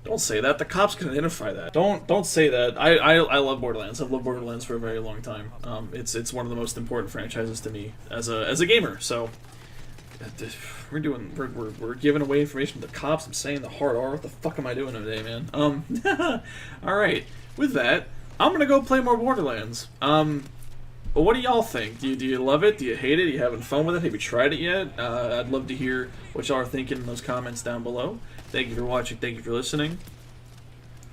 Don't say that. The cops can identify that. Don't say that. I love Borderlands. I've loved Borderlands for a very long time. It's one of the most important franchises to me as a gamer. So we're giving away information to the cops. I'm saying the hard R. What the fuck am I doing today, man? All right. With that, I'm gonna go play more Borderlands. What do y'all think? Do you love it? Do you hate it? Are you having fun with it? Have you tried it yet? I'd love to hear what y'all are thinking in those comments down below. Thank you for watching. Thank you for listening.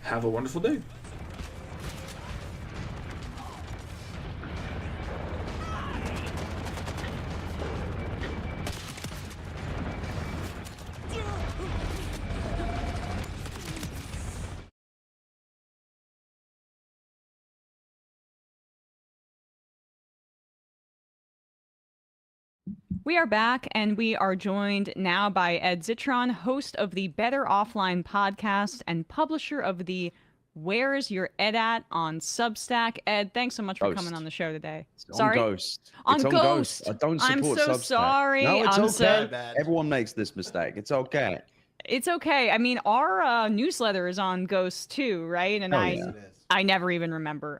Have a wonderful day. We are back, and we are joined now by Ed Zitron, host of the Better Offline podcast and publisher of the Where's Your Ed At on Substack. Ed, thanks so much for coming on the show today. Sorry? On Ghost. On Ghost. I don't support Substack. I'm so sorry. No, it's I'm okay. Everyone makes this mistake. It's okay. It's okay. I mean, our newsletter is on Ghost too, right? And I never even remember.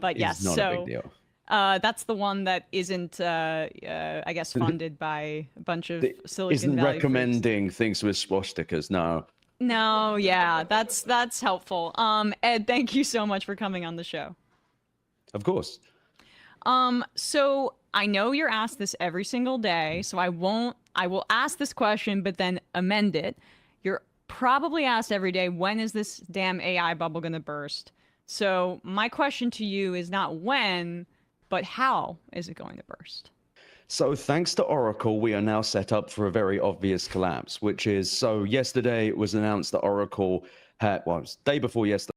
But yes, it's not a big deal. That's the one that isn't, I guess, funded by a bunch of Silicon Isn't Valley recommending things with swastikas, no. No, yeah, that's helpful. Ed, thank you so much for coming on the show. Of course. So I know you're asked this every single day, so I will ask this question, but then amend it. You're probably asked every day, when is this damn AI bubble gonna burst? So my question to you is not when, but how is it going to burst? So thanks to Oracle, we are now set up for a very obvious collapse, which is, so yesterday it was announced that Oracle had, well, it was day before yesterday,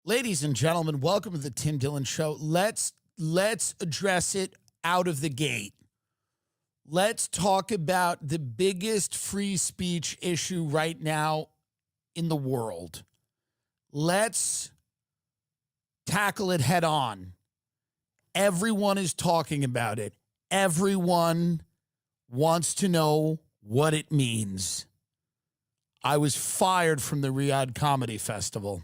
Ladies and gentlemen, welcome to the Tim Dillon Show. Let's address it out of the gate. Let's talk about the biggest free speech issue right now in the world. Let's tackle it head on. Everyone is talking about it. Everyone wants to know what it means. I was fired from the Riyadh Comedy Festival.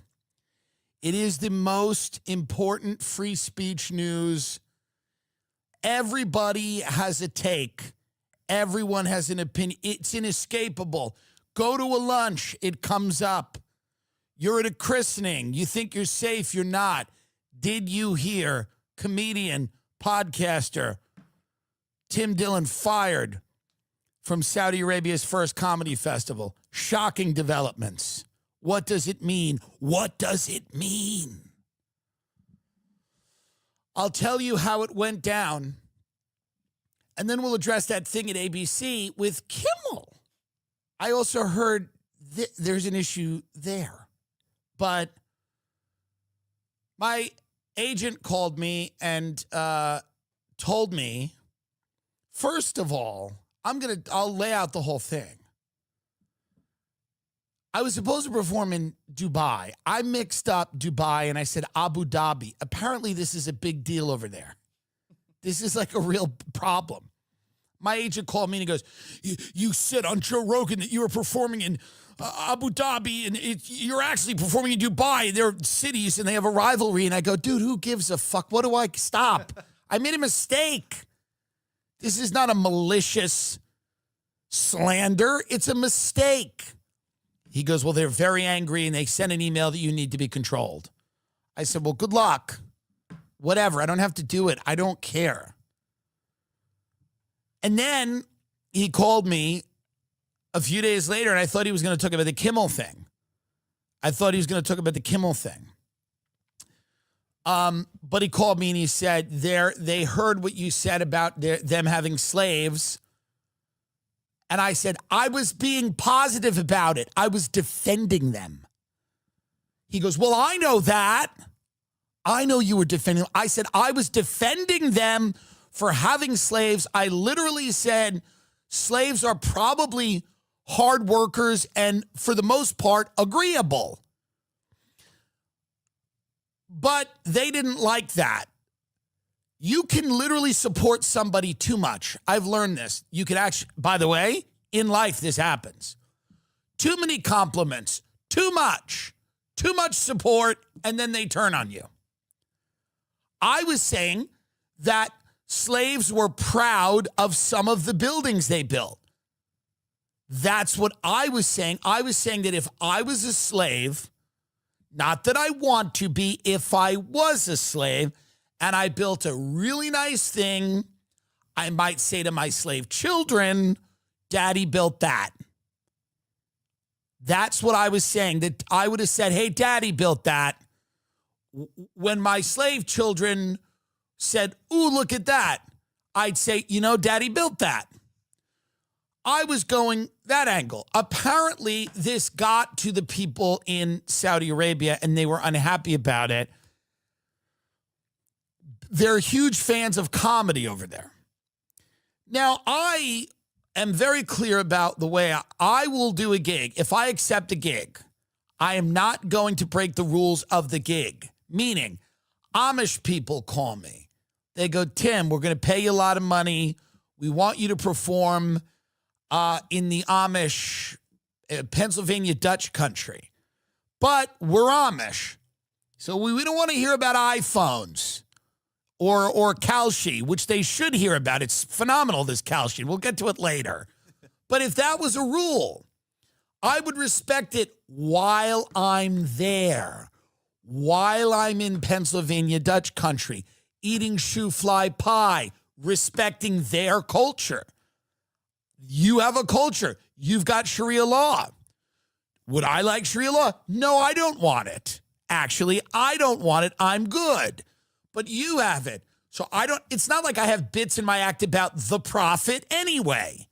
It is the most important free speech news. Everybody has a take. Everyone has an opinion. It's inescapable. Go to a lunch, it comes up. You're at a christening. You think you're safe, you're not. Did you hear? Comedian, podcaster, Tim Dillon fired from Saudi Arabia's first comedy festival. Shocking developments. What does it mean? What does it mean? I'll tell you how it went down, and then we'll address that thing at ABC with Kimmel. I also heard there's an issue there. But my agent called me and told me First of all, I'll lay out the whole thing. I was supposed to perform in Dubai. I mixed up Dubai and I said Abu Dhabi. Apparently, this is a big deal over there. This is like a real problem. My agent called me and he goes, you said on Joe Rogan that you were performing in Abu Dhabi and you're actually performing in Dubai. They're cities and they have a rivalry. And I go, dude, who gives a fuck? What do I stop? I made a mistake. This is not a malicious slander. It's a mistake. He goes, well, they're very angry and they sent an email that you need to be controlled. I said, well, good luck. Whatever. I don't have to do it. I don't care. And then he called me a few days later and I thought he was going to talk about the Kimmel thing. But he called me and he said they heard what you said about them having slaves. And I said, I was being positive about it. I was defending them. He goes, well, I know that. I know you were defending them. I said, I was defending them for having slaves. I literally said slaves are probably hard workers and for the most part agreeable. But they didn't like that. You can literally support somebody too much. I've learned this. You can actually, by the way, in life, this happens. Too many compliments, too much support, and then they turn on you. I was saying that slaves were proud of some of the buildings they built. That's what I was saying. I was saying that if I was a slave, not that I want to be, if I was a slave and I built a really nice thing, I might say to my slave children, Daddy built that. That's what I was saying, that I would have said, hey, Daddy built that. When my slave children said, ooh, look at that, I'd say, Daddy built that. I was going that angle. Apparently, this got to the people in Saudi Arabia, and they were unhappy about it. They're huge fans of comedy over there. Now, I am very clear about the way I will do a gig. If I accept a gig, I am not going to break the rules of the gig. Meaning, Amish people call me. They go, Tim, we're going to pay you a lot of money. We want you to perform in the Amish, Pennsylvania Dutch country. But we're Amish. So we don't want to hear about iPhones or Kalshi, which they should hear about. It's phenomenal, this Kalshi. We'll get to it later. But if that was a rule, I would respect it while I'm there, while I'm in Pennsylvania Dutch country, eating shoe fly pie, respecting their culture. You have a culture. You've got Sharia law. Would I like Sharia law? No, I don't want it. Actually, I don't want it. I'm good. But you have it. So it's not like I have bits in my act about the prophet anyway.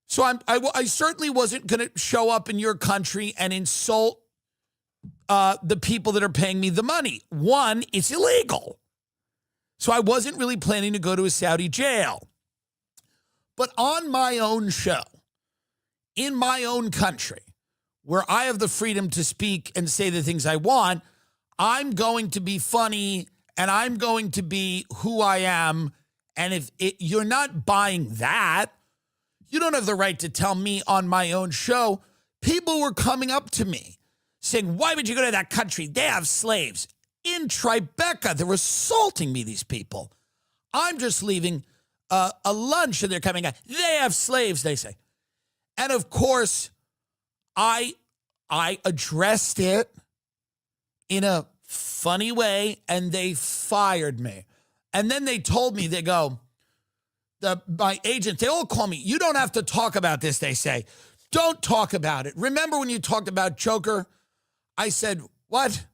So I certainly wasn't going to show up in your country and insult the people that are paying me the money. One, it's illegal. So I wasn't really planning to go to a Saudi jail. But on my own show, in my own country, where I have the freedom to speak and say the things I want, I'm going to be funny and I'm going to be who I am. And if you're not buying that, you don't have the right to tell me on my own show. People were coming up to me saying, why would you go to that country? They have slaves. In Tribeca, they're assaulting me, these people. I'm just leaving a lunch and they're coming out. They have slaves, they say. And of course, I addressed it in a funny way and they fired me. And then they told me, they go, my agents, they all call me. You don't have to talk about this, they say. Don't talk about it. Remember when you talked about Joker? I said, what?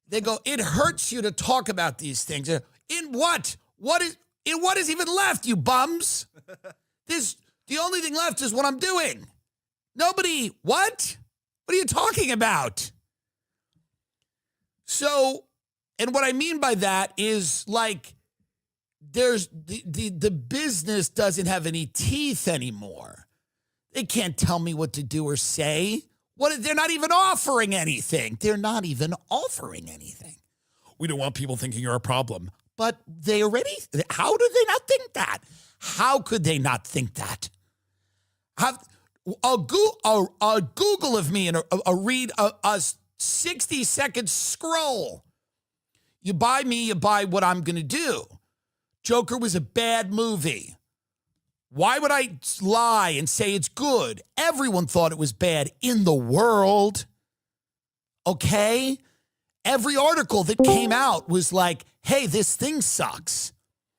They go, it hurts you to talk about these things. In what? What is even left, you bums? The only thing left is what I'm doing. Nobody, what? What are you talking about? So, and what I mean by that is like there's the business doesn't have any teeth anymore. They can't tell me what to do or say. They're not even offering anything. They're not even offering anything. We don't want people thinking you're a problem. But how do they not think that? How could they not think that? A Google of me and a read a 60-second scroll. You buy me, you buy what I'm going to do. Joker was a bad movie. Why would I lie and say it's good? Everyone thought it was bad in the world. Okay? Every article that came out was like, hey, this thing sucks.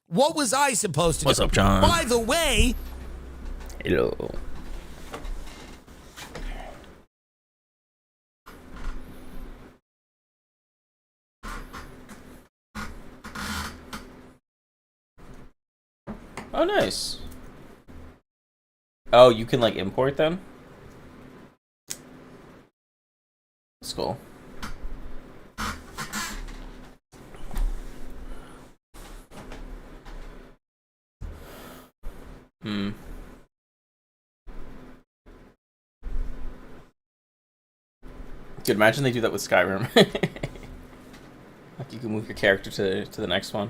What was I supposed to do? What's up, John? By the way... Hello. Oh, nice. Oh, you can, like, import them? That's cool. Dude, imagine they do that with Skyrim. Like, you can move your character to the next one.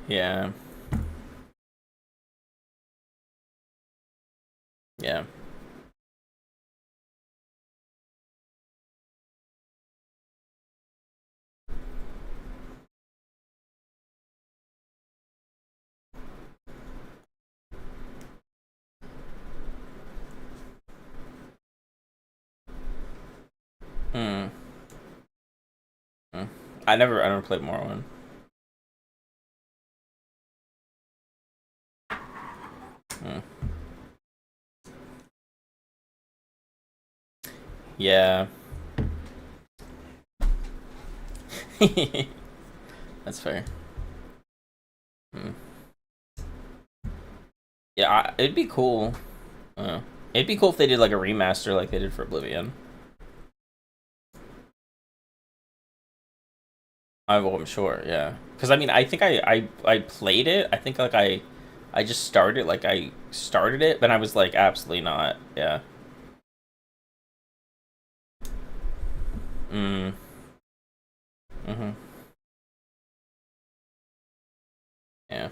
Yeah. Yeah. I never played Morrowind. Yeah. That's fair. Yeah, it'd be cool. It'd be cool if they did like a remaster like they did for Oblivion. I'm sure, yeah. Because I mean, I think I played it. I think like I just started it, then I was like, absolutely not. Yeah. Yeah.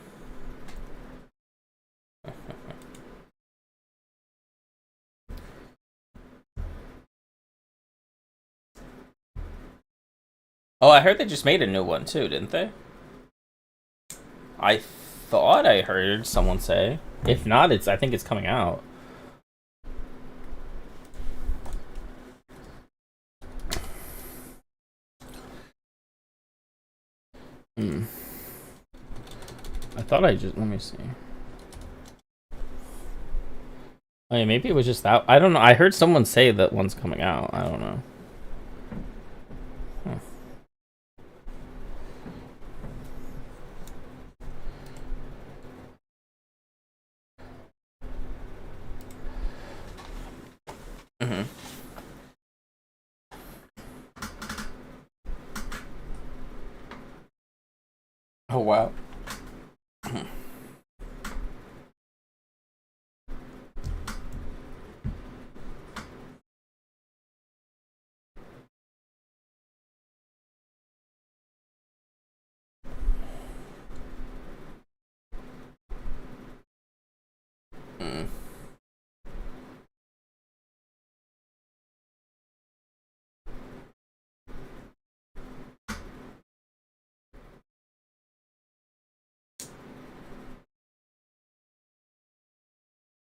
Oh, I heard they just made a new one too, didn't they? I thought I heard someone say. If not, I think it's coming out. I thought let me see. Oh yeah, maybe it was just that. I don't know. I heard someone say that one's coming out. I don't know. Huh. Oh wow.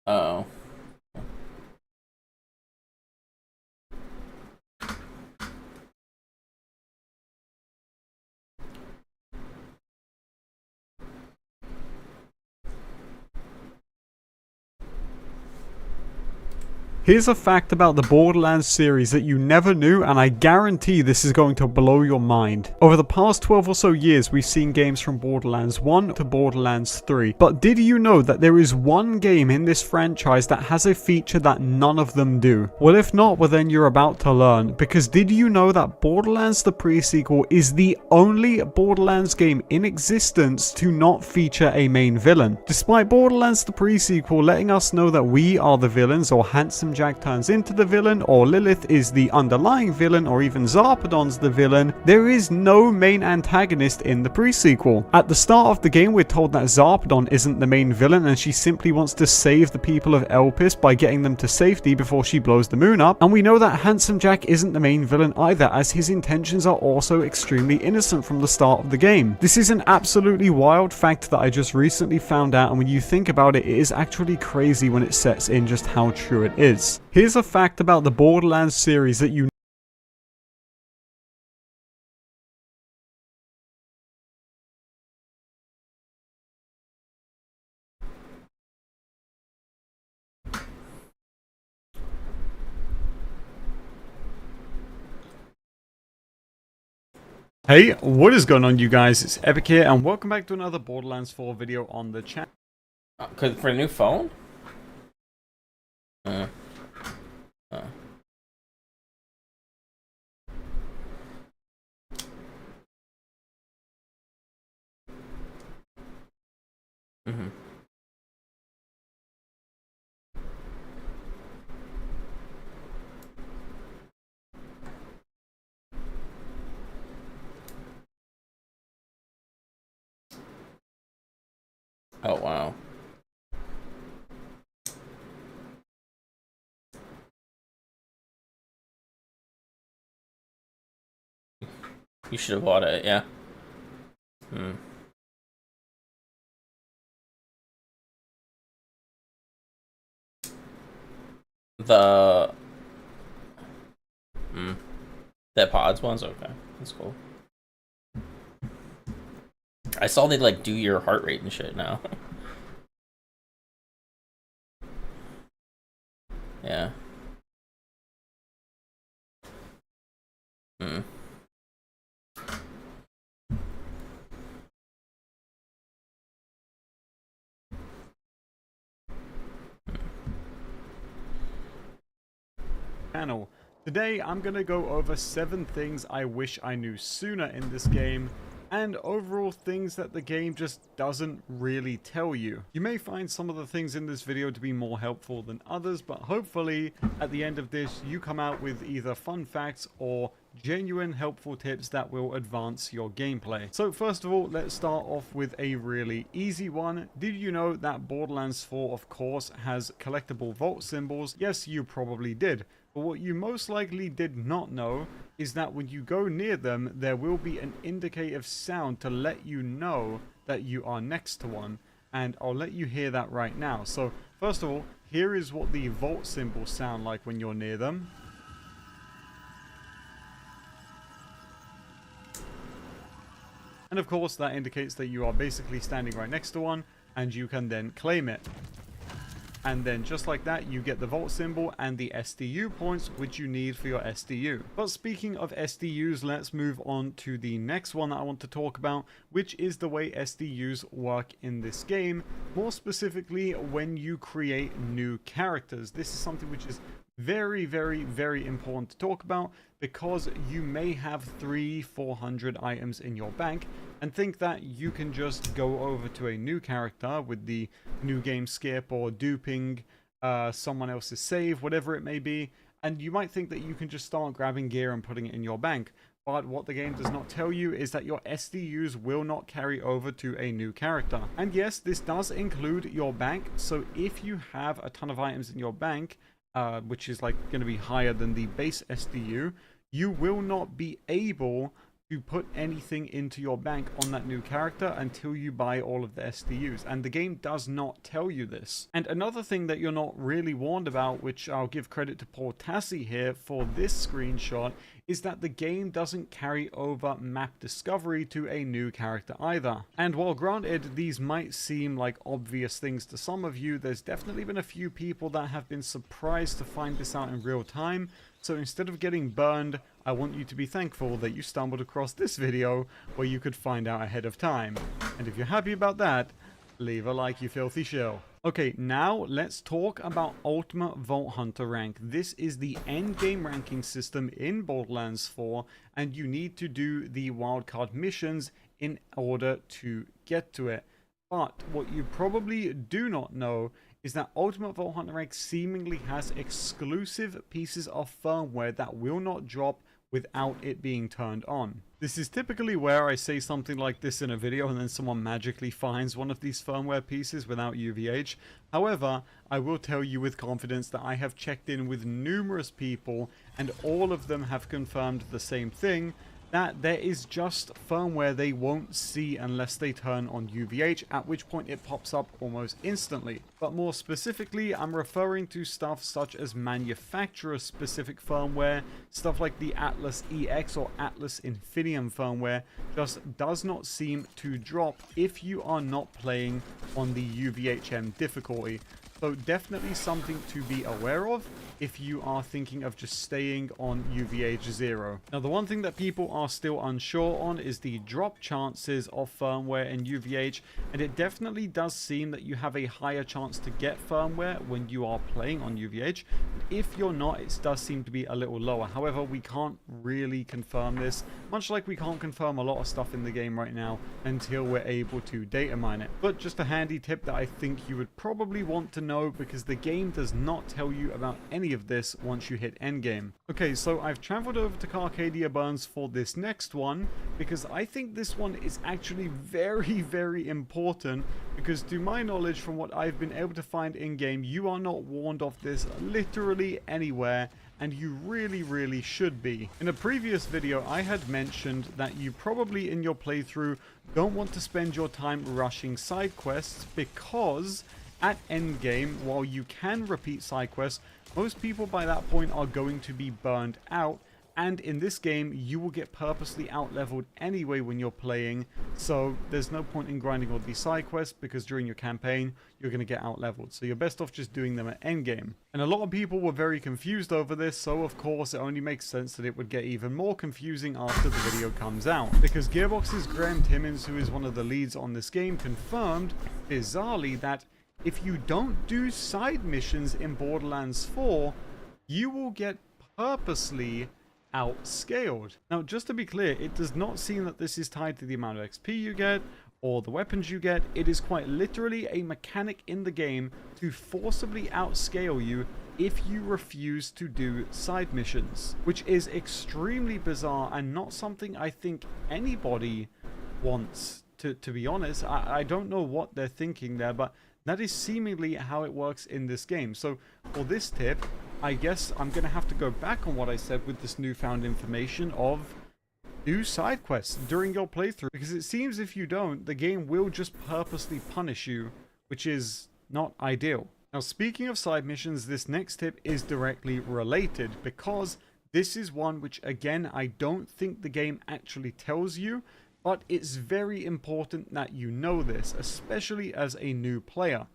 Oh. Here's a fact about the Borderlands series that you never knew, and I guarantee this is going to blow your mind. Over the past 12 or so years, we've seen games from Borderlands 1 to Borderlands 3. But did you know that there is one game in this franchise that has a feature that none of them do? Well, if not, well then you're about to learn. Because did you know that Borderlands the pre-sequel is the only Borderlands game in existence to not feature a main villain? Despite Borderlands the pre-sequel letting us know that we are the villains, or Handsome Jack turns into the villain, or Lilith is the underlying villain, or even Zarpedon's the villain, there is no main antagonist in the pre-sequel. At the start of the game, we're told that Zarpedon isn't the main villain and she simply wants to save the people of Elpis by getting them to safety before she blows the moon up, and we know that Handsome Jack isn't the main villain either, as his intentions are also extremely innocent from the start of the game. This is an absolutely wild fact that I just recently found out, and when you think about it, it is actually crazy when it sets in just how true it is. Here's a fact about the Borderlands series that you Hey, what is going on, you guys? It's Epic here, and welcome back to another Borderlands 4 video on the channel. For a new phone? Oh, wow. You should have bought it, yeah. The pods ones? Okay, that's cool. I saw they like do your heart rate and shit now. Yeah. Channel. Today I'm going to go over 7 things I wish I knew sooner in this game, and overall things that the game just doesn't really tell you. You may find some of the things in this video to be more helpful than others, but hopefully at the end of this you come out with either fun facts or genuine helpful tips that will advance your gameplay. So first of all, let's start off with a really easy one. Did you know that Borderlands 4 of course has collectible vault symbols? Yes, you probably did. But what you most likely did not know is that when you go near them, there will be an indicative sound to let you know that you are next to one. And I'll let you hear that right now. So first of all, here is what the vault symbols sound like when you're near them. And of course, that indicates that you are basically standing right next to one, and you can then claim it. And then just like that, you get the vault symbol and the SDU points, which you need for your SDU. But speaking of SDUs, let's move on to the next one that I want to talk about, which is the way SDUs work in this game. More specifically, when you create new characters. This is something which is very, very, very important to talk about, because you may have 300-400 items in your bank and think that you can just go over to a new character with the new game skip or duping someone else's save, whatever it may be, and you might think that you can just start grabbing gear and putting it in your bank. But what the game does not tell you is that your SDUs will not carry over to a new character. And yes, this does include your bank, so if you have a ton of items in your bank, which is like going to be higher than the base SDU, you will not be able to put anything into your bank on that new character until you buy all of the SDUs, and the game does not tell you this. And another thing that you're not really warned about, which I'll give credit to Paul Tassi here for this screenshot, is that the game doesn't carry over map discovery to a new character either. And while granted these might seem like obvious things to some of you, there's definitely been a few people that have been surprised to find this out in real time. So instead of getting burned, I want you to be thankful that you stumbled across this video where you could find out ahead of time. And if you're happy about that, leave a like, you filthy shill. Okay, now let's talk about Ultimate Vault Hunter rank. This is the endgame ranking system in Borderlands 4, and you need to do the wildcard missions in order to get to it. But what you probably do not know is that Ultimate Vault Hunter rank seemingly has exclusive pieces of firmware that will not drop without it being turned on. This is typically where I say something like this in a video and then someone magically finds one of these firmware pieces without UVH. However, I will tell you with confidence that I have checked in with numerous people and all of them have confirmed the same thing, that there is just firmware they won't see unless they turn on UVH, at which point it pops up almost instantly. But more specifically, I'm referring to stuff such as manufacturer-specific firmware, stuff like the Atlas EX or Atlas Infinium firmware just does not seem to drop if you are not playing on the UVHM difficulty. So definitely something to be aware of if you are thinking of just staying on UVH 0. Now the one thing that people are still unsure on is the drop chances of firmware in UVH, and it definitely does seem that you have a higher chance to get firmware when you are playing on UVH. If you're not, it does seem to be a little lower. However, we can't really confirm this, much like we can't confirm a lot of stuff in the game right now until we're able to data mine it. But just a handy tip that I think you would probably want to know, because the game does not tell you about any of this once you hit endgame. Okay, so I've traveled over to Carcadia Burns for this next one because I think this one is actually very, very important, because to my knowledge, from what I've been able to find in game, you are not warned of this literally anywhere, and you really, really should be. In a previous video, I had mentioned that you probably in your playthrough don't want to spend your time rushing side quests, because at endgame, while you can repeat side quests, most people by that point are going to be burned out, and in this game you will get purposely out leveled anyway when you're playing, so there's no point in grinding all these side quests because during your campaign you're going to get out leveled, so you're best off just doing them at endgame. And a lot of people were very confused over this, so of course it only makes sense that it would get even more confusing after the video comes out, because Gearbox's Graham Timmins, who is one of the leads on this game, confirmed bizarrely that if you don't do side missions in Borderlands 4, you will get purposely outscaled. Now, just to be clear, it does not seem that this is tied to the amount of XP you get or the weapons you get. It is quite literally a mechanic in the game to forcibly outscale you if you refuse to do side missions, which is extremely bizarre and not something I think anybody wants, to be honest. I don't know what they're thinking there, but that is seemingly how it works in this game. So for this tip, I guess I'm going to have to go back on what I said with this newfound information of do side quests during your playthrough, because it seems if you don't, the game will just purposely punish you, which is not ideal. Now, speaking of side missions, this next tip is directly related, because this is one which, again, I don't think the game actually tells you, but it's very important that you know this, especially as a new player.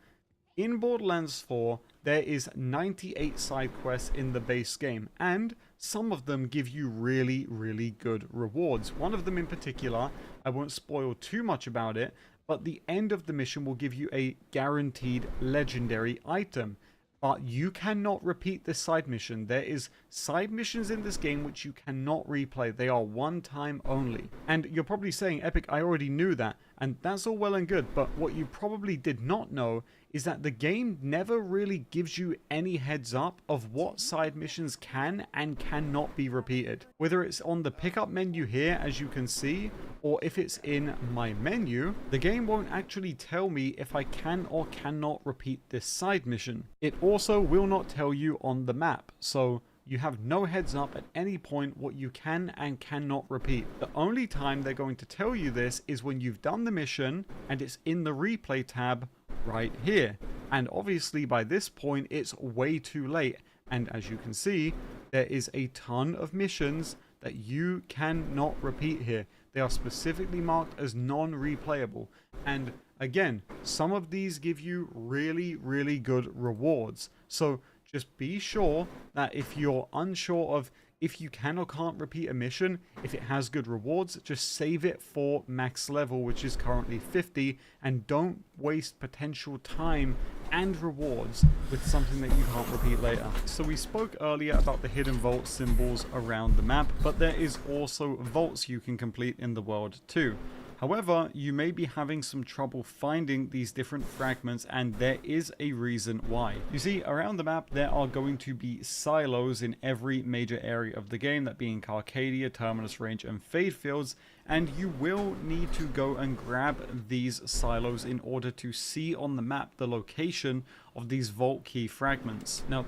In Borderlands 4, there is 98 side quests in the base game, and some of them give you really, really good rewards. One of them in particular, I won't spoil too much about it, but the end of the mission will give you a guaranteed legendary item. But you cannot repeat this side mission. There is side missions in this game which you cannot replay. They are one time only. And you're probably saying, Epic, I already knew that. And that's all well and good, but what you probably did not know is that the game never really gives you any heads up of what side missions can and cannot be repeated. Whether it's on the pickup menu here, as you can see, or if it's in my menu, the game won't actually tell me if I can or cannot repeat this side mission. It also will not tell you on the map. So You have no heads up at any point what you can and cannot repeat. The only time they're going to tell you this is when you've done the mission and it's in the replay tab right here. And obviously by this point it's way too late. And as you can see, there is a ton of missions that you cannot repeat here. They are specifically marked as non-replayable. And again, some of these give you really, really good rewards. So just be sure that if you're unsure of if you can or can't repeat a mission, if it has good rewards, just save it for max level, which is currently 50, and don't waste potential time and rewards with something that you can't repeat later. So we spoke earlier about the hidden vault symbols around the map, but there is also vaults you can complete in the world too. However, you may be having some trouble finding these different fragments, and there is a reason why. You see, around the map there are going to be silos in every major area of the game, that being Carcadia, Terminus Range, and Fade Fields, and you will need to go and grab these silos in order to see on the map the location of these vault key fragments. Now,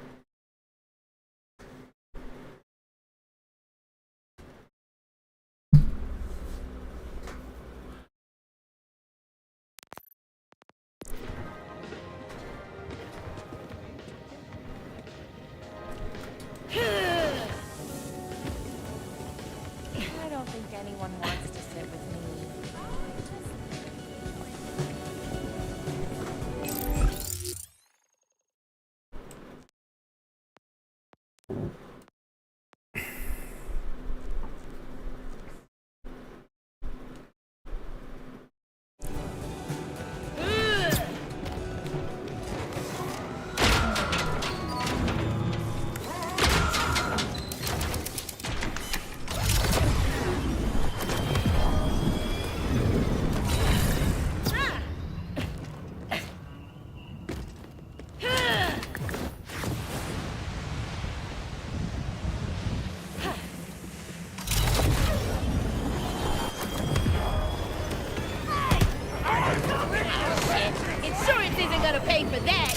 I don't think anyone wants to sit with me. Insurance isn't gonna pay for that!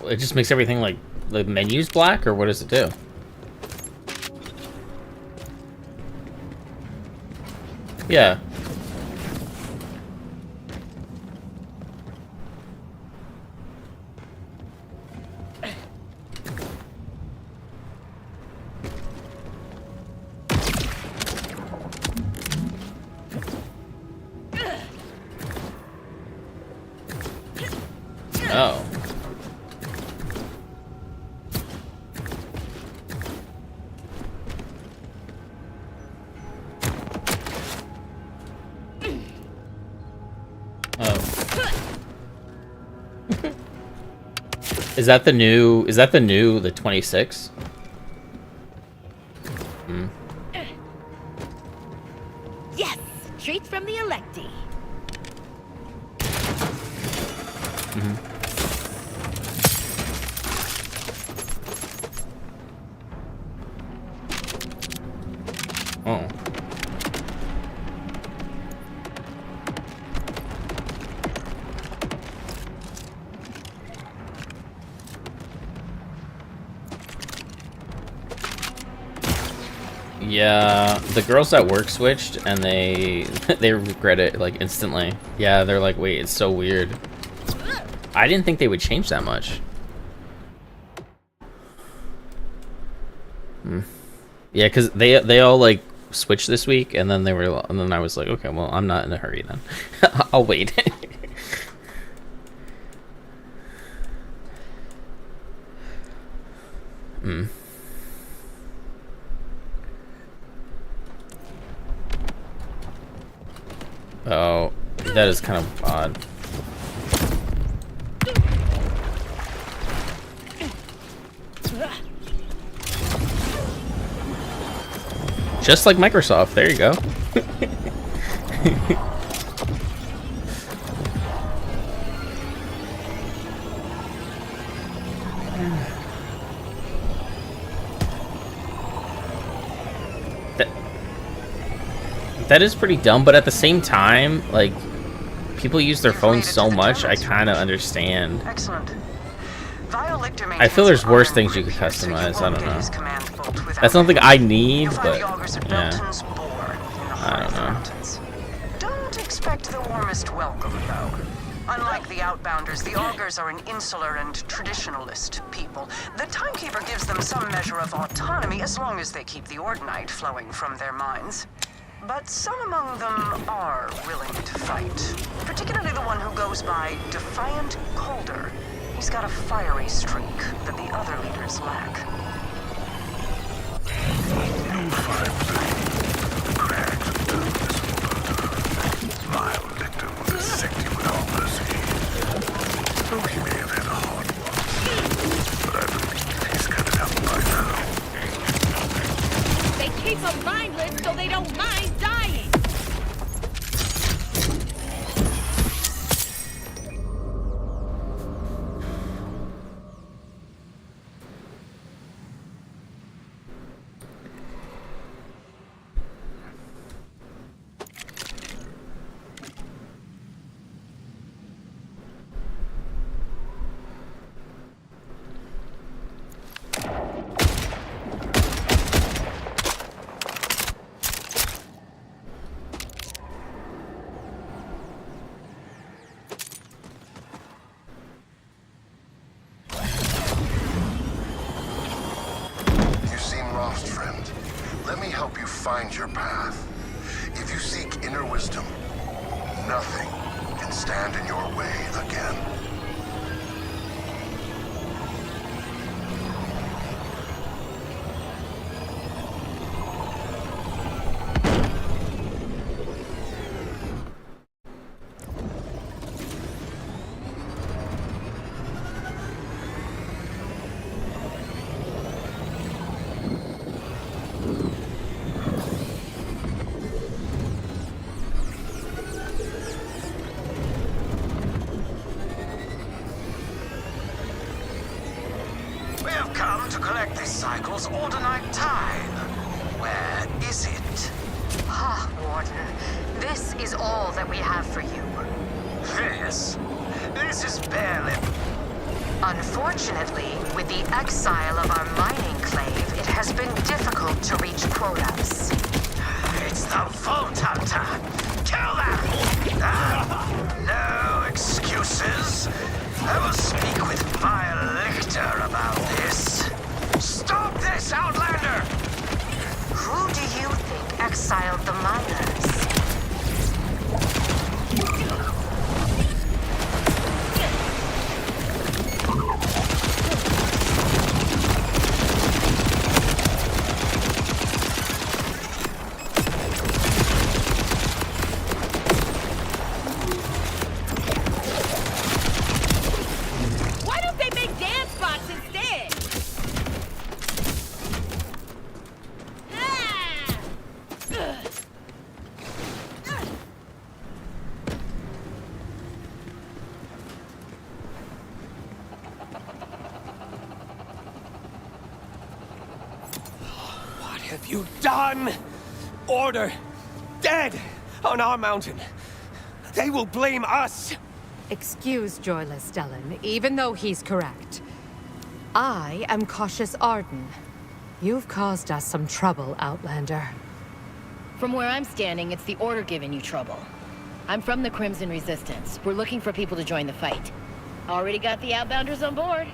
It just makes everything like the menus black, or what does it do? Yeah. Oh. Is that the new, the 26? Hmm. Yes! Treats from the electee. Mm-hmm. Oh. Yeah, the girls at work switched, and they regret it like instantly. Yeah, they're like, wait, it's so weird. I didn't think they would change that much. Yeah, because they all like switched this week, and then I was like, okay, well, I'm not in a hurry then. I'll wait. Hmm. Oh, that is kind of odd. Just like Microsoft, there you go. That is pretty dumb, but at the same time, like, people use their phones so much, I kind of understand. Excellent. I feel there's worse things you could customize, I don't know. That's something I need, but, yeah. I don't know. Don't expect the warmest welcome, though. Unlike the Outbounders, the Augurs are an insular and traditionalist people. The Timekeeper gives them some measure of autonomy as long as they keep the Ordinite flowing from their minds. But some among them are willing to fight, particularly the one who goes by Defiant Calder. He's got a fiery streak that the other leaders lack. You'll find the crags of darkness will my victim will dissect you without mercy. Though he may have had a hard one, but I believe he's cut it out by now. They keep them mindless so they don't mind dying. Find your path. If you seek inner wisdom, nothing can stand in your way again. Cycle's Ordinite tithe. Where is it? Ah, Warden. This is all that we have for you. This is barely... Unfortunately, with the exile of our mining clave, it has been difficult to reach quotas. It's the Vault Hunter! Kill them! No excuses. I will speak with Vile Lichter about this. Stop this, Outlander! Who do you think exiled the miners? Why don't they make dance spots instead? What have you done? Order dead on our mountain. They will blame us. Excuse Joyless Stellan, even though he's correct. I am Cautious Arden. You've caused us some trouble, Outlander. From where I'm standing, it's the Order giving you trouble. I'm from the Crimson Resistance. We're looking for people to join the fight. Already got the Outbounders on board.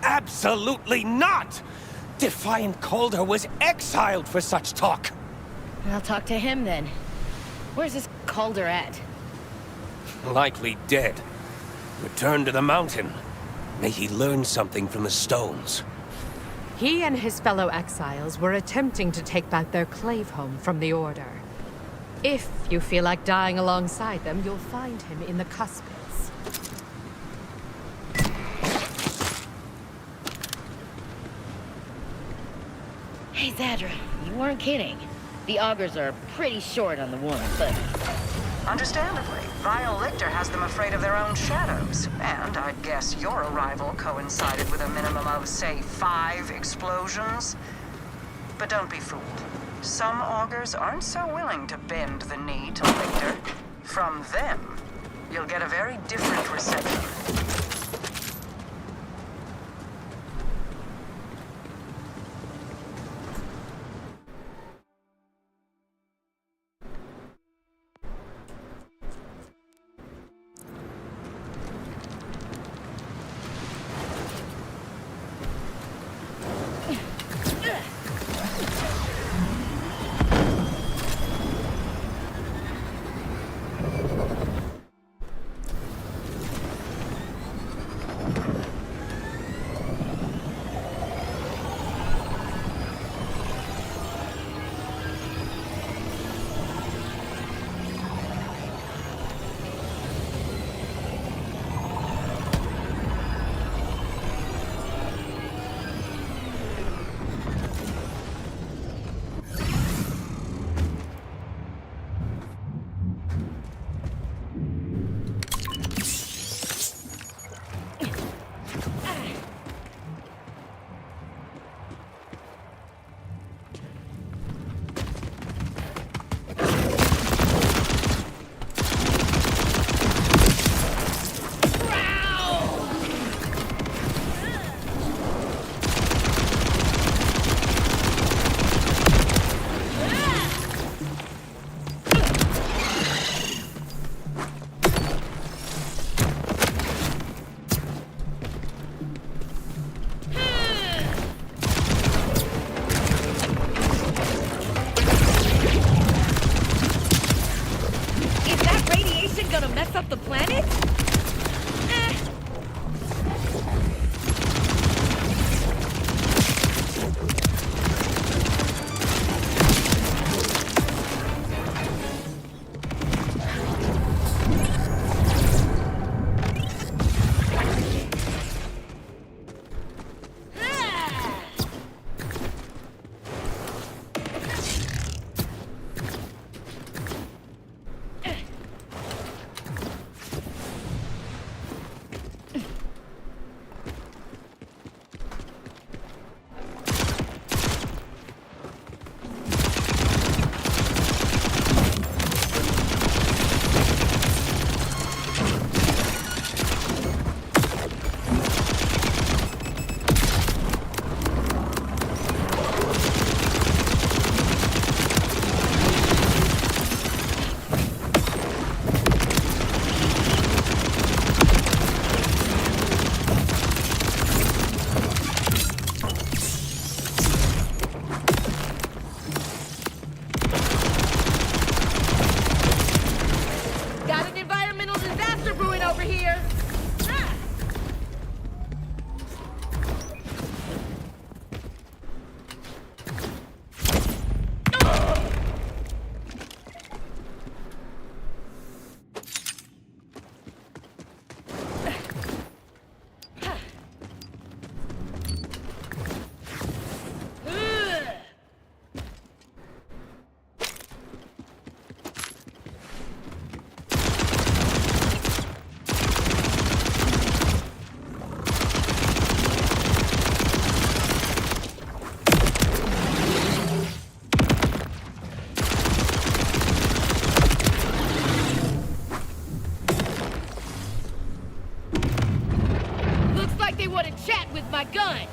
Absolutely not! Defiant Calder was exiled for such talk. I'll talk to him then. Where's this Calder at? Likely dead. Return to the mountain. May he learn something from the stones. He and his fellow exiles were attempting to take back their clave home from the Order. If you feel like dying alongside them, you'll find him in the Cuspids. Hey, Zadra, you weren't kidding. The augurs are pretty short on the warm fuzzies. Understandably, Vile Lichter has them afraid of their own shadows. And I'd guess your arrival coincided with a minimum of, say, 5 explosions. But don't be fooled. Some augurs aren't so willing to bend the knee to Lichter. From them, you'll get a very different reception. over here. Looks like they want to chat with my gun.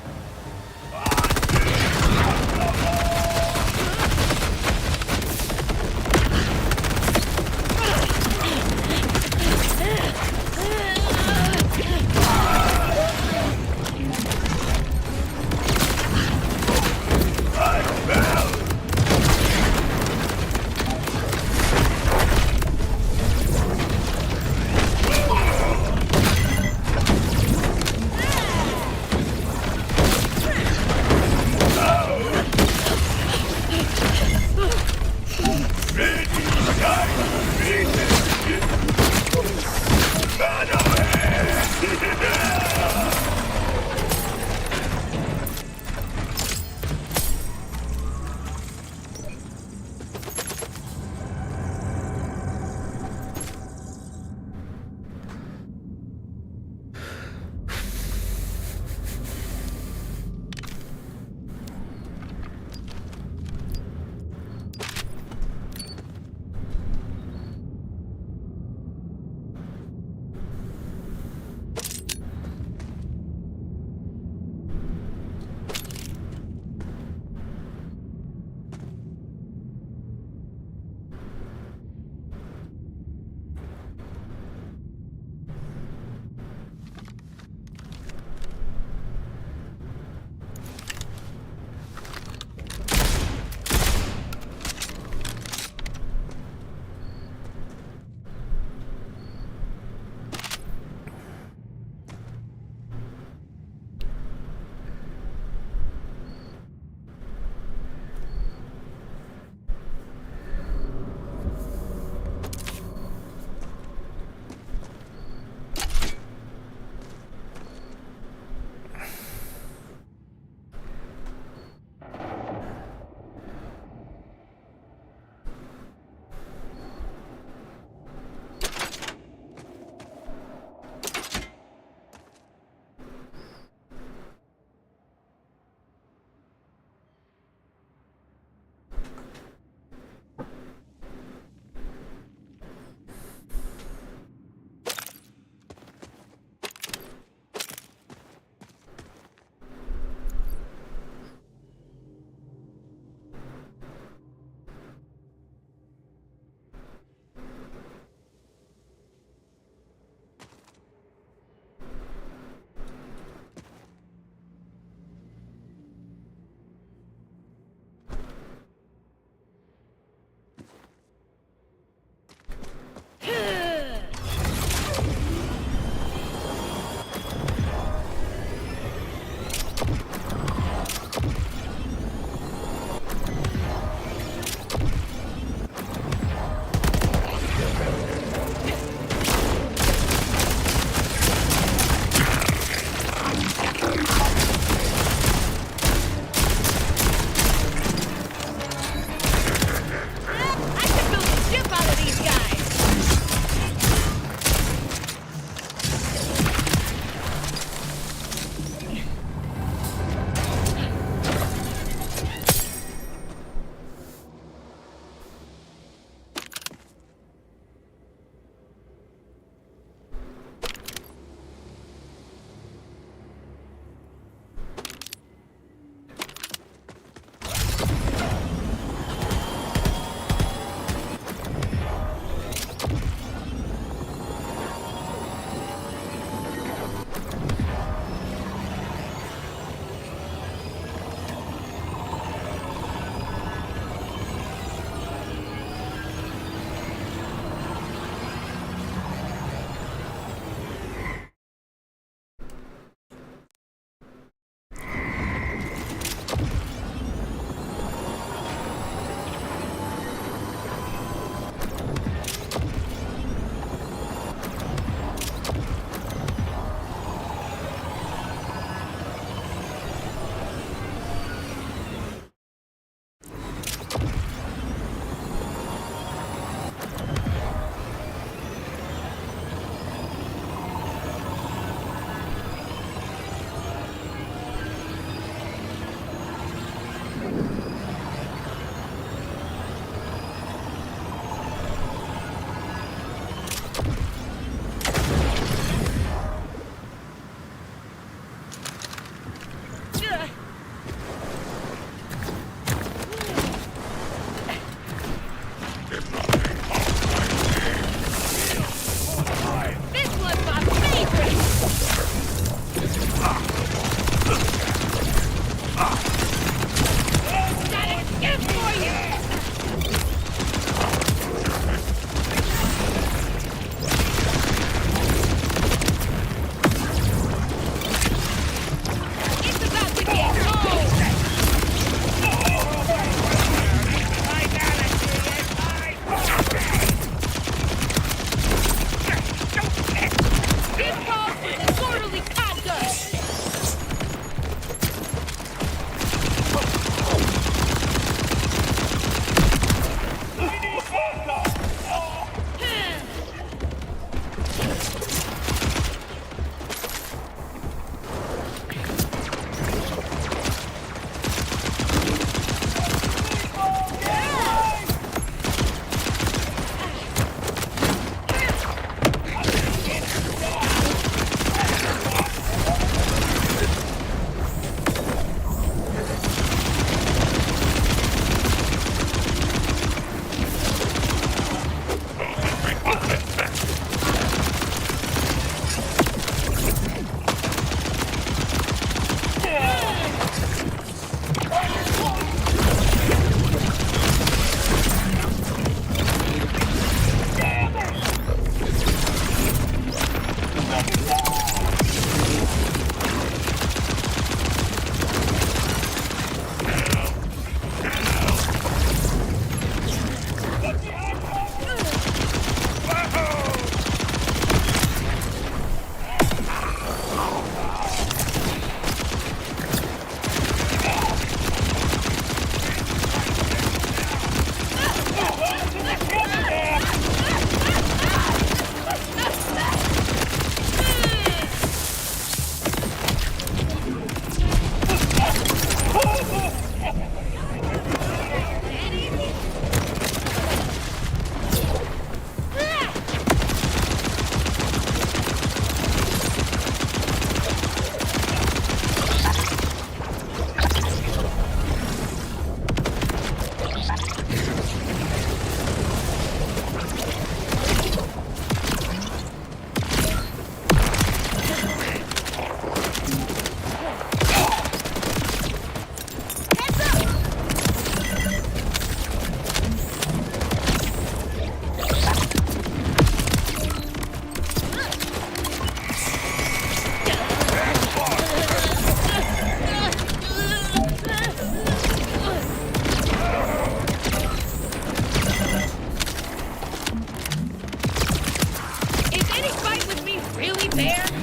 fair?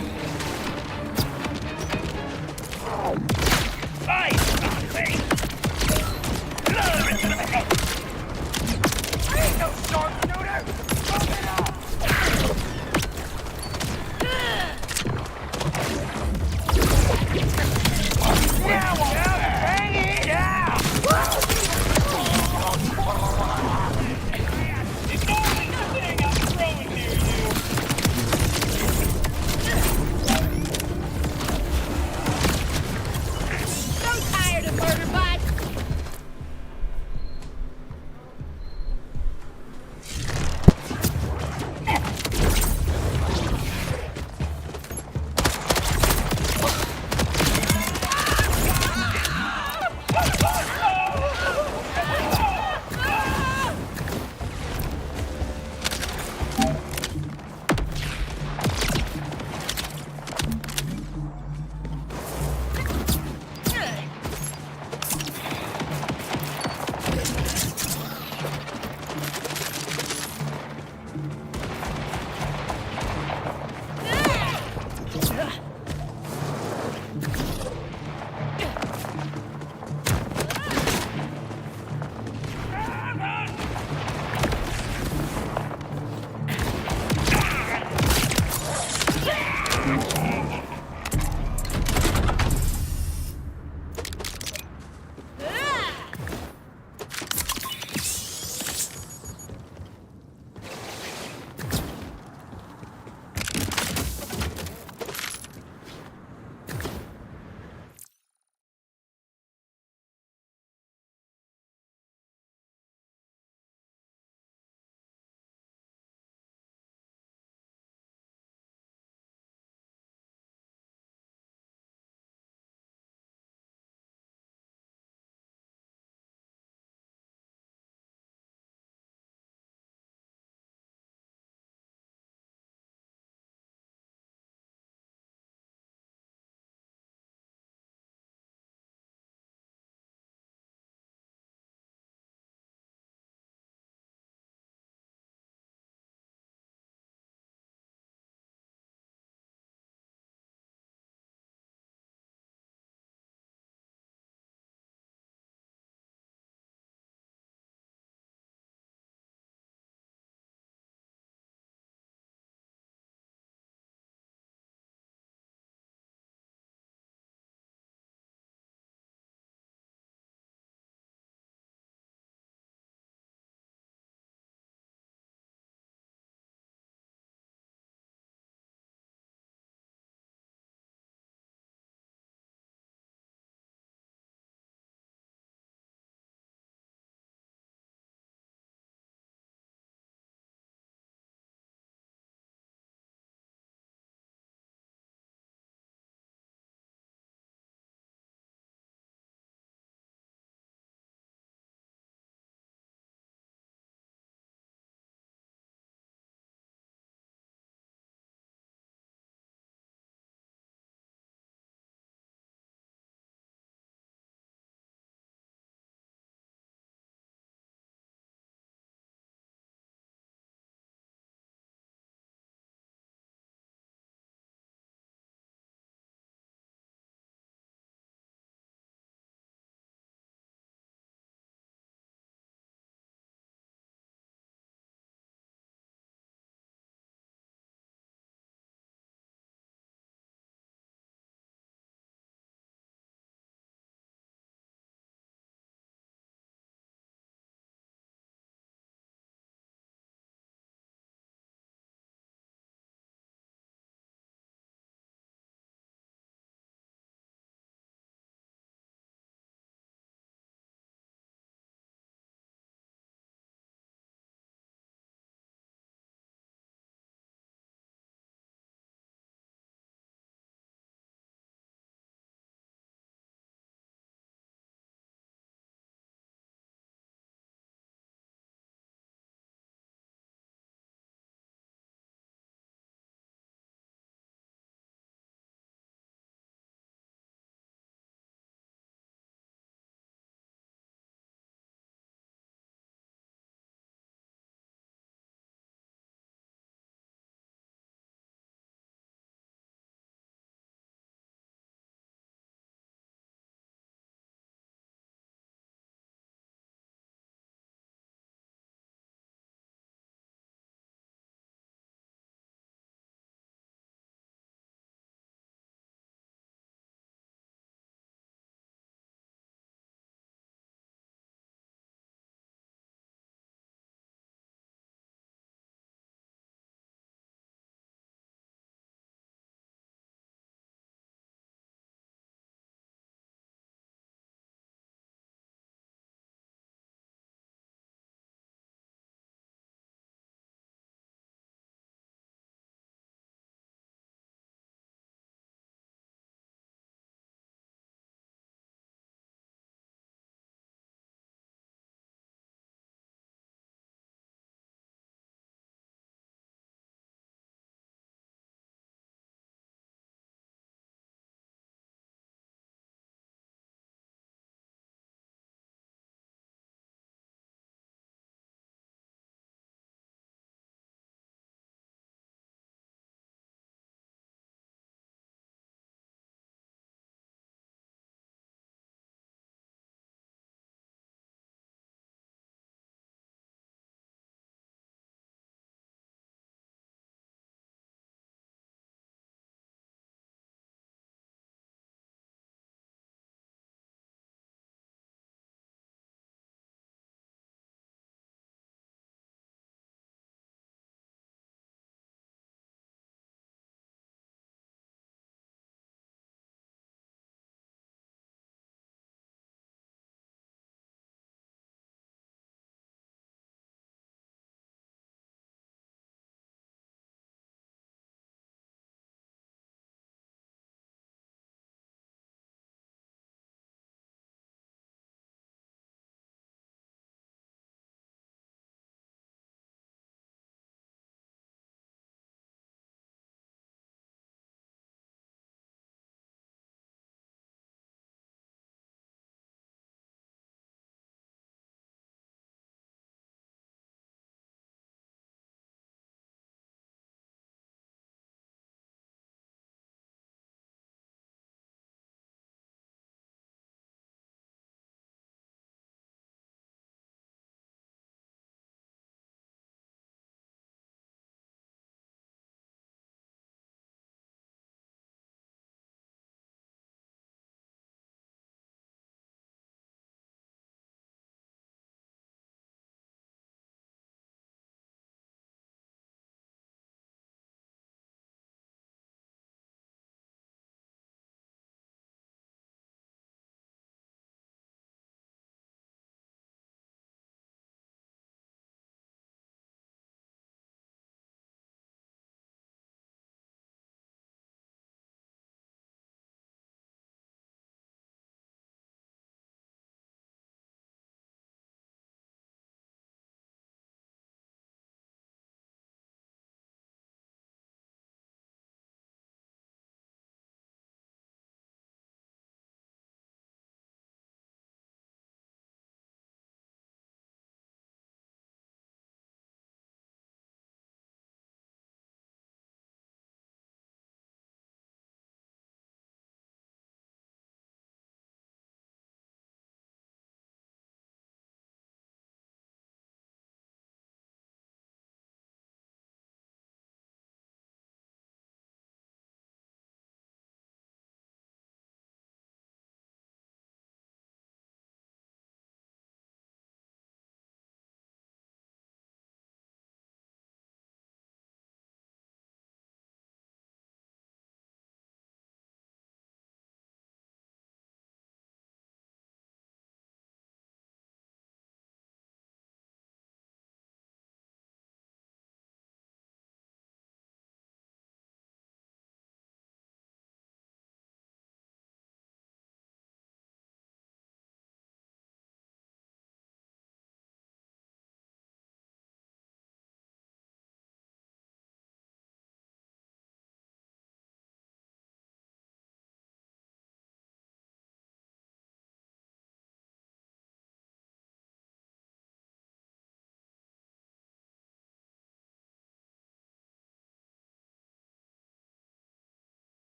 So tired of murder bots!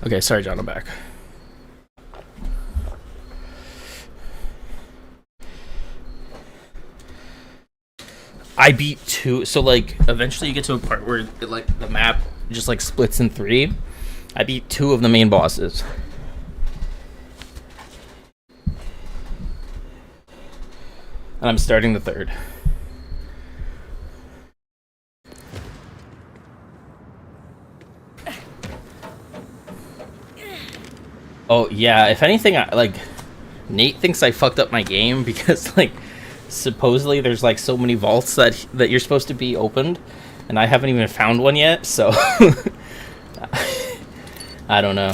Okay, sorry, John, I'm back. I beat 2, so like eventually you get to a part where it, like the map just like splits in 3. I beat 2 of the main bosses. And I'm starting the 3rd. Oh yeah, if anything, like Nate thinks I fucked up my game because like supposedly there's like so many vaults that you're supposed to be opened, and I haven't even found one yet, so I don't know.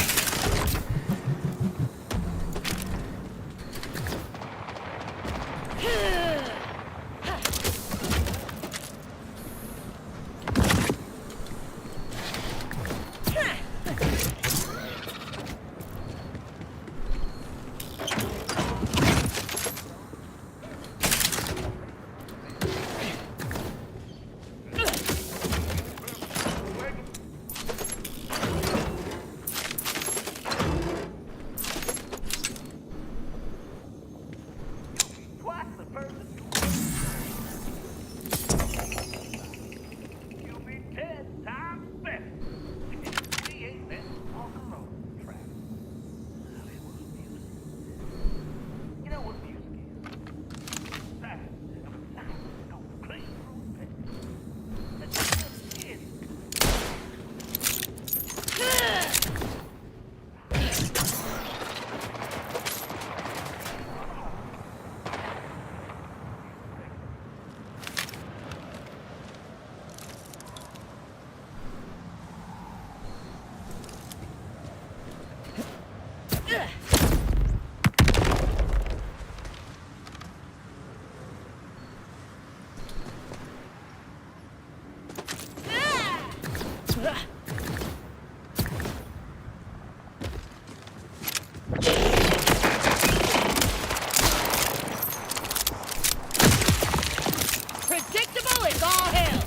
Predictable as all hell.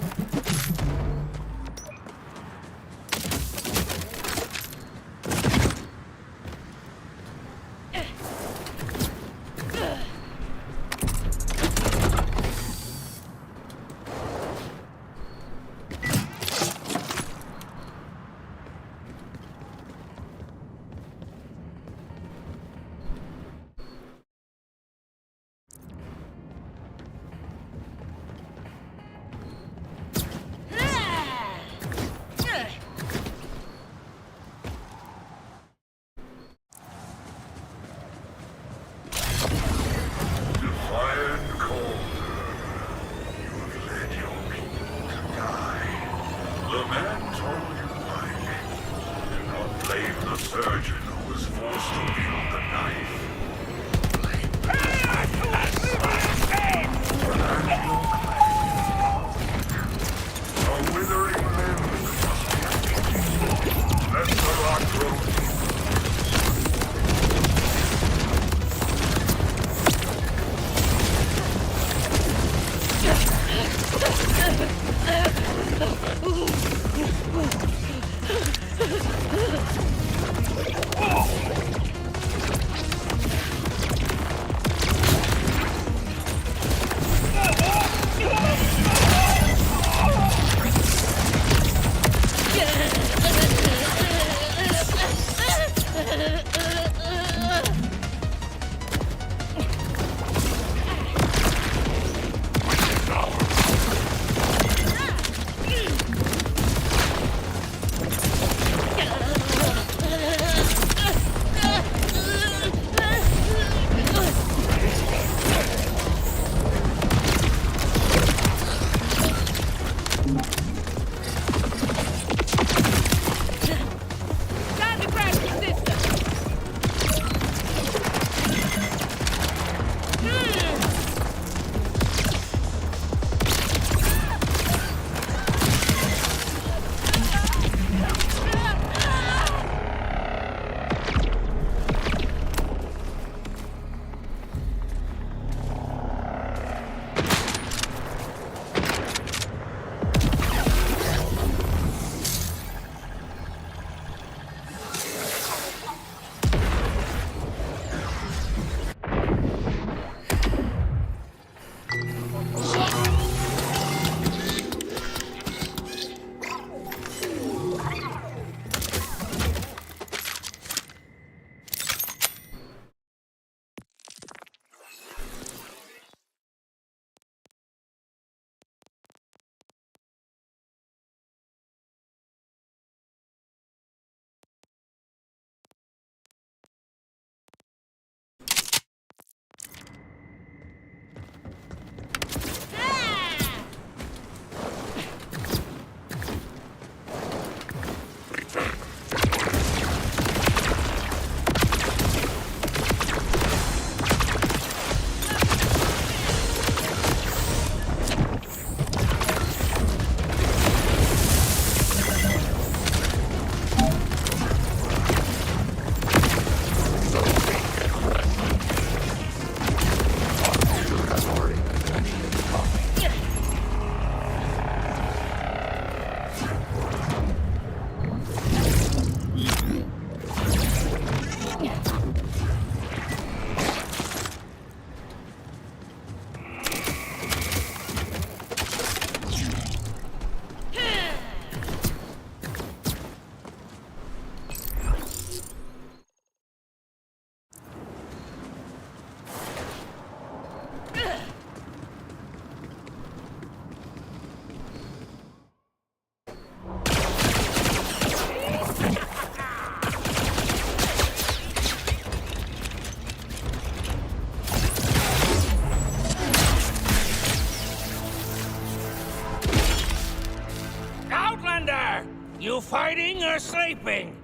You fighting or sleeping?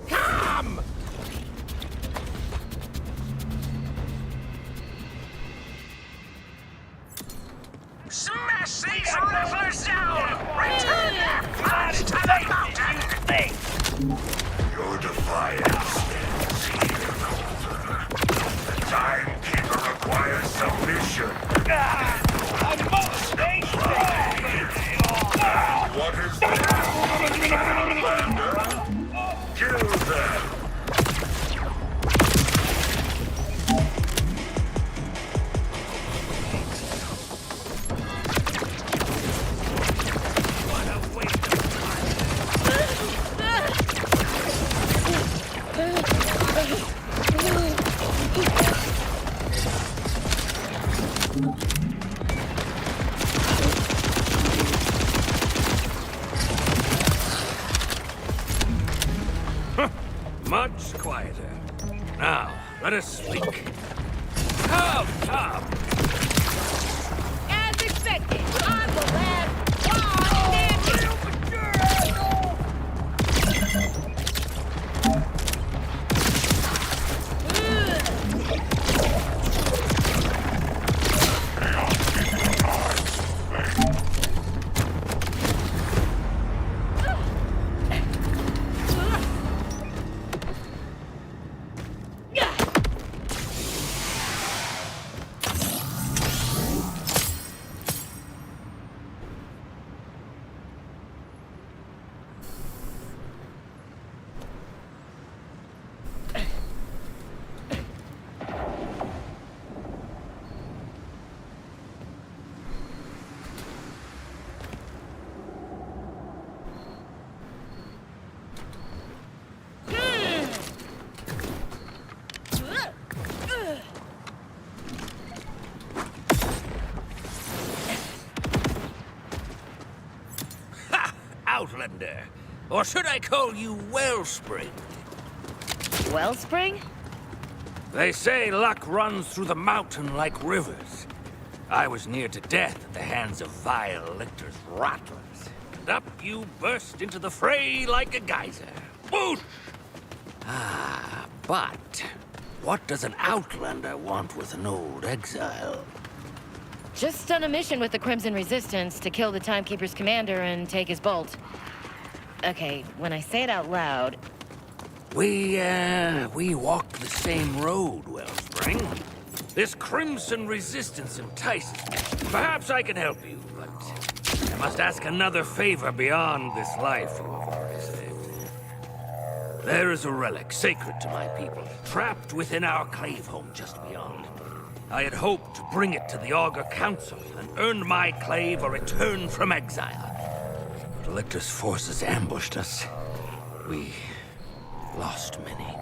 Come! Smash these rifflers down! Return their flesh to the mountain! Your defiance stands here, Colder. The Timekeeper requires submission. I must stay strong! What is this? Outlander? Kill them! Much quieter. Now, let us speak. Come, come! As expected, I'm the last one standing. Outlander. Or should I call you Wellspring? Wellspring? They say luck runs through the mountain like rivers. I was near to death at the hands of vile lictors rattlers. And up you burst into the fray like a geyser. Whoosh! Ah, but what does an Outlander want with an old exile? Just on a mission with the Crimson Resistance to kill the Timekeeper's commander and take his bolt. Okay, when I say it out loud... We walk the same road, Wellspring. This Crimson Resistance entices me. Perhaps I can help you, but I must ask another favor beyond this life you have already lived. There is a relic sacred to my people, trapped within our clave home just beyond. I had hoped to bring it to the Augur Council and earn my clave a return from exile. But Lictor's forces ambushed us. We lost many.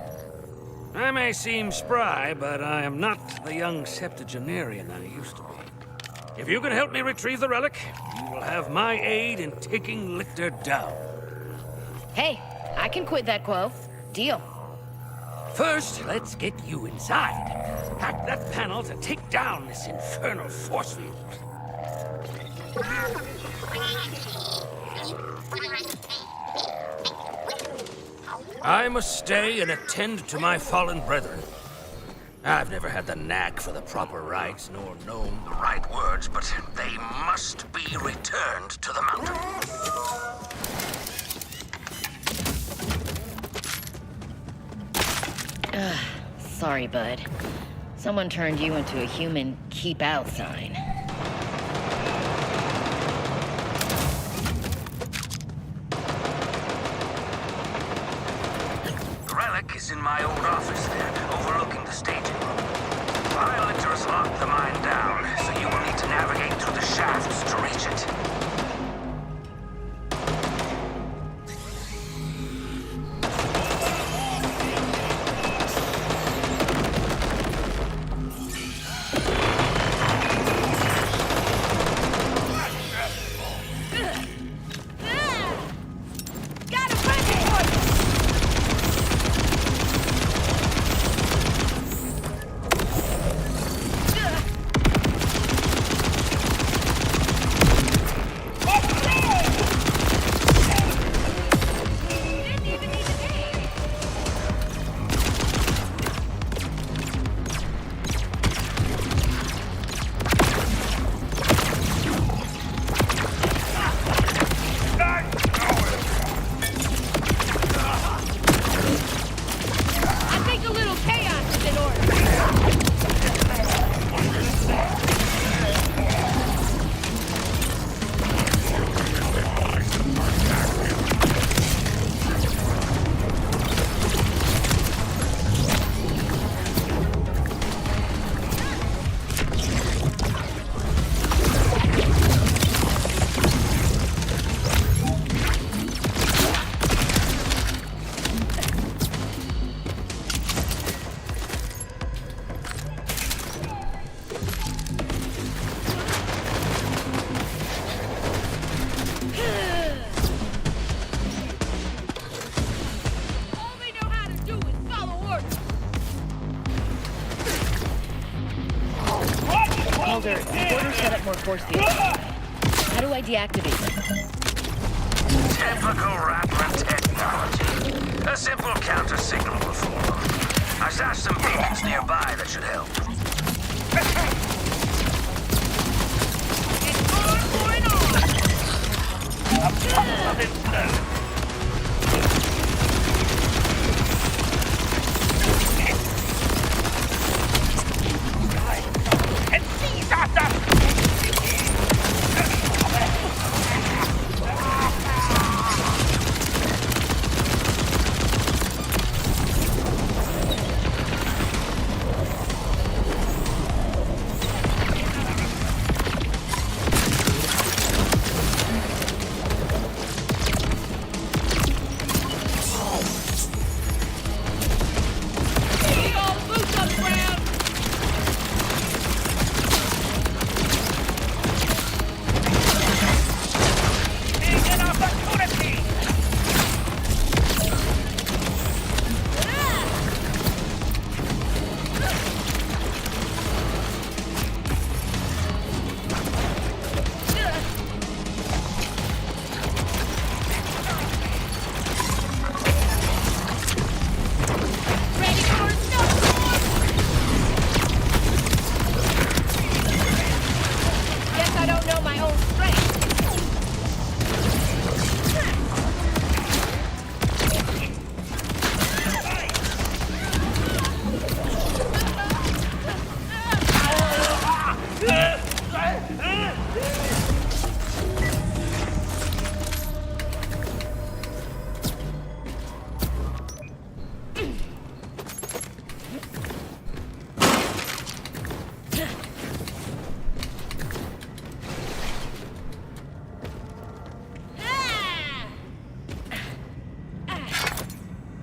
I may seem spry, but I am not the young septuagenarian I used to be. If you can help me retrieve the relic, you will have my aid in taking Lictor down. Hey, I can quit that quo. Deal. First, let's get you inside. Hack that panel to take down this infernal force field. I must stay and attend to my fallen brethren. I've never had the knack for the proper rites, nor known the right words, but they must be returned to the mountain. Sorry, bud. Someone turned you into a human keep out sign. The relic is in my old office there, overlooking the staging room. Violators locked the mine down, so you will need to navigate through the shafts to reach it. force field. How do I deactivate them? Typical Rapper technology. A simple counter signal will form. I stashed some beacons nearby that should help.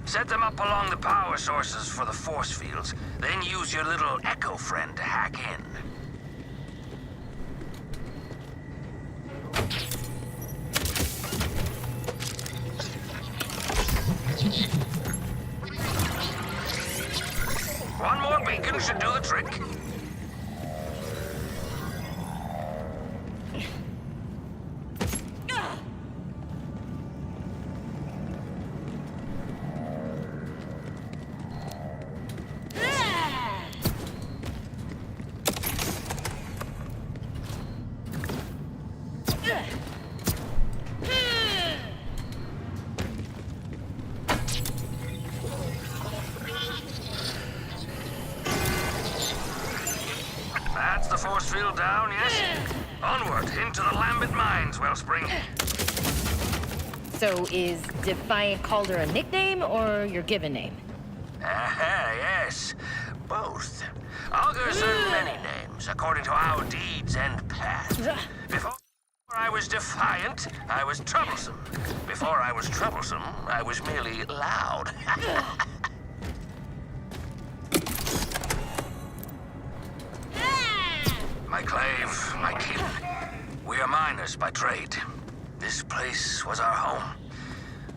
Set them up along the power sources for the force fields, then use your little echo friend to hack in. One more beacon should do the trick. That's the force field down, yes? Onward, into the Lambent Mines, Wellspring. So is Defiant Calder a nickname or your given name? Aha, yes. Both. Augurs earn many names, according to our deeds and path. Before I was defiant, I was troublesome. Before I was troublesome, I was merely loud. My clave, my kin. We are miners by trade. This place was our home.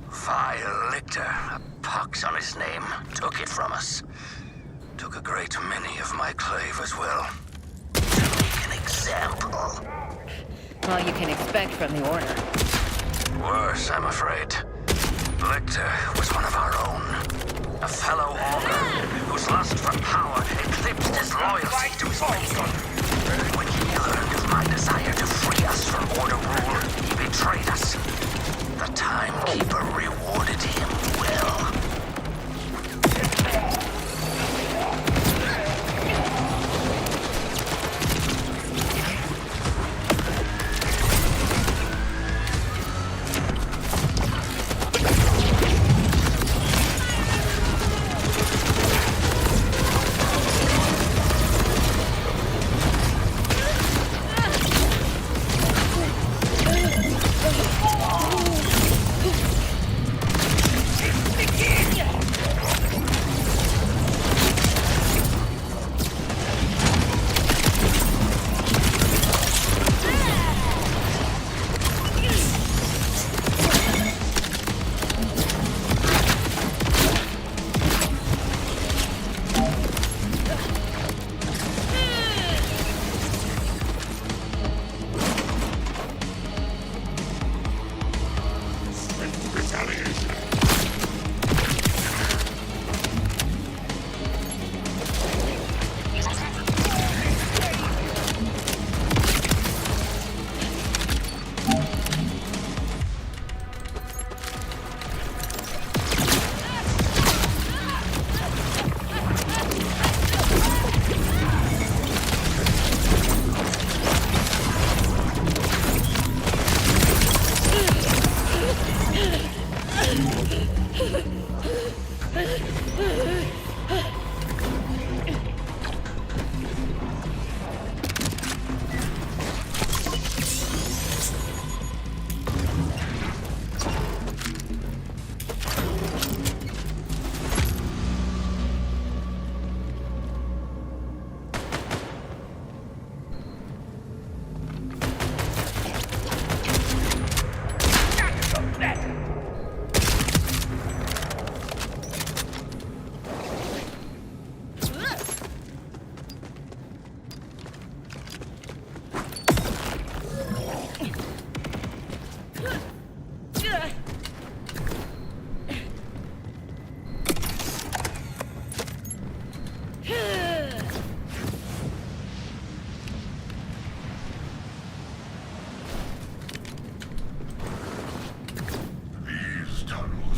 Vile lictor, a pox on his name, took it from us. Took a great many of my clave as well. To make an example. All you can expect from the Order. Worse, I'm afraid. Lictor was one of our own. A fellow augur whose lust for power eclipsed his loyalty to his faith. When he learned of my desire to free us from Order rule, he betrayed us. The Timekeeper rewarded him well.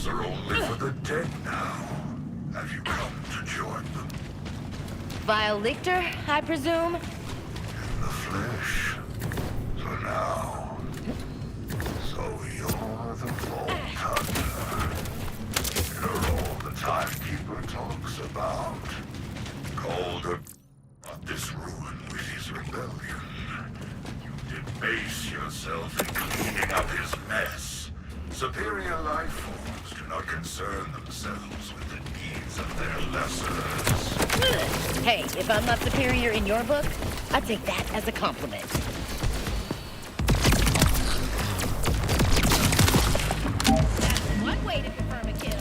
Those are only for the dead now. Have you come to join them? Vile Lictor, I presume? In the flesh. For now. So you're the Vault Hunter. You're all the Timekeeper talks about. Called up this ruin with his rebellion. You debase yourself in cleaning up his mess. Superior life forms do not concern themselves with the needs of their lessers. Hey, if I'm not superior in your book, I take that as a compliment. That's one way to confirm a kill.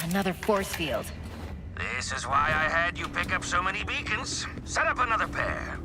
Another force field. This is why I had you pick up so many beacons. Set up another pair.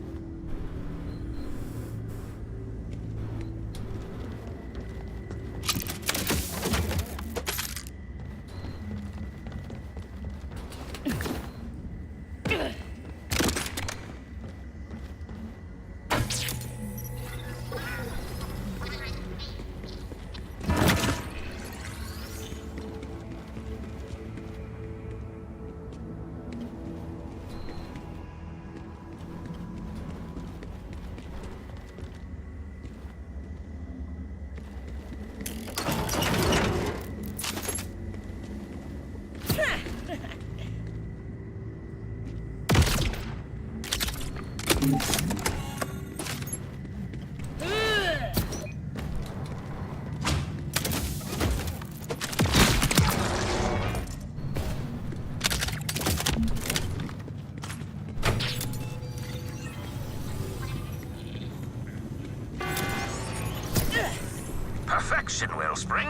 Perfection, Wellspring.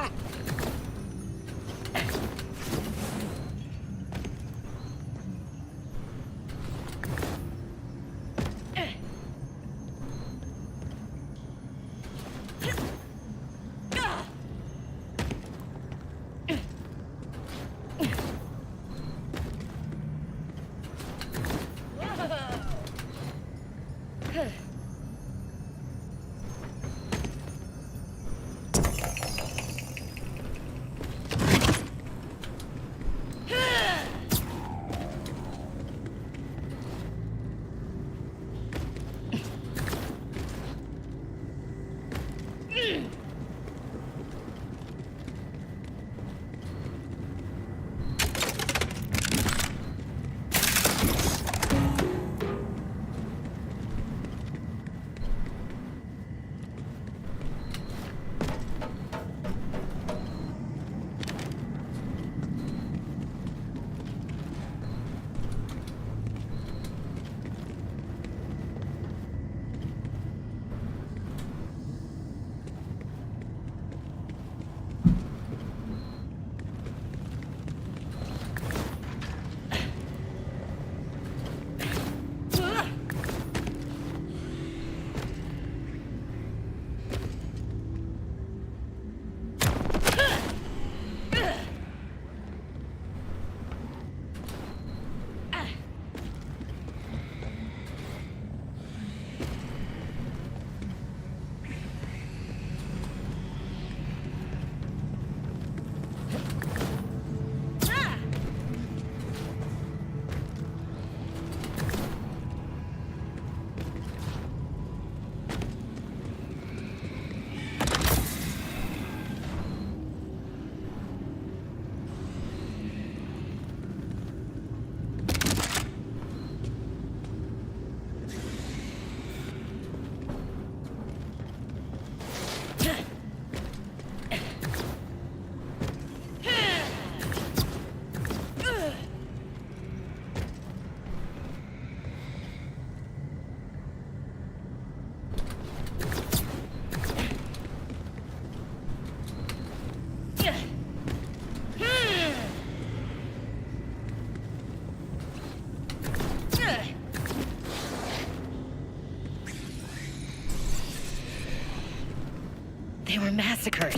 They were massacred.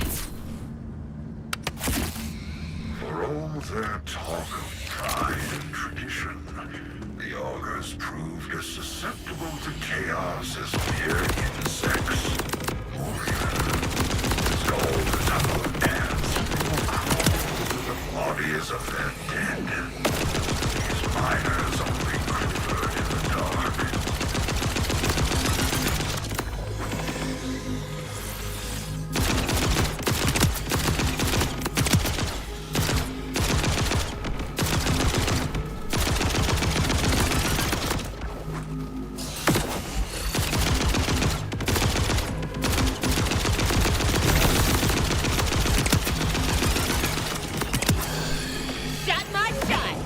For all their talk of pride and tradition, the augurs proved as susceptible to chaos as mere insects. As all the tunnel of dance the bodies of their dead. These miners only quivered in the dark. Shot my shot!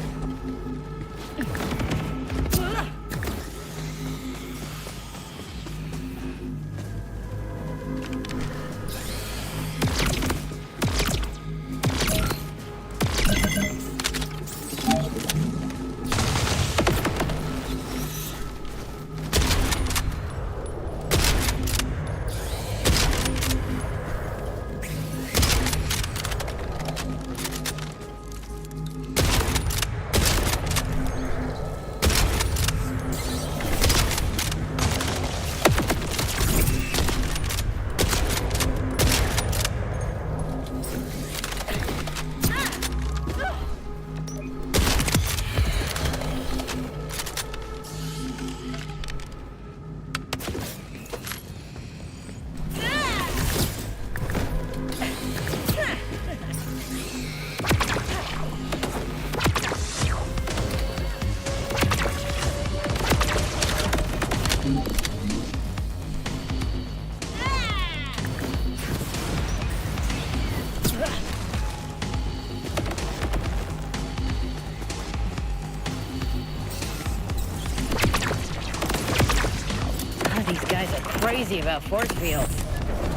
These guys are crazy about force fields.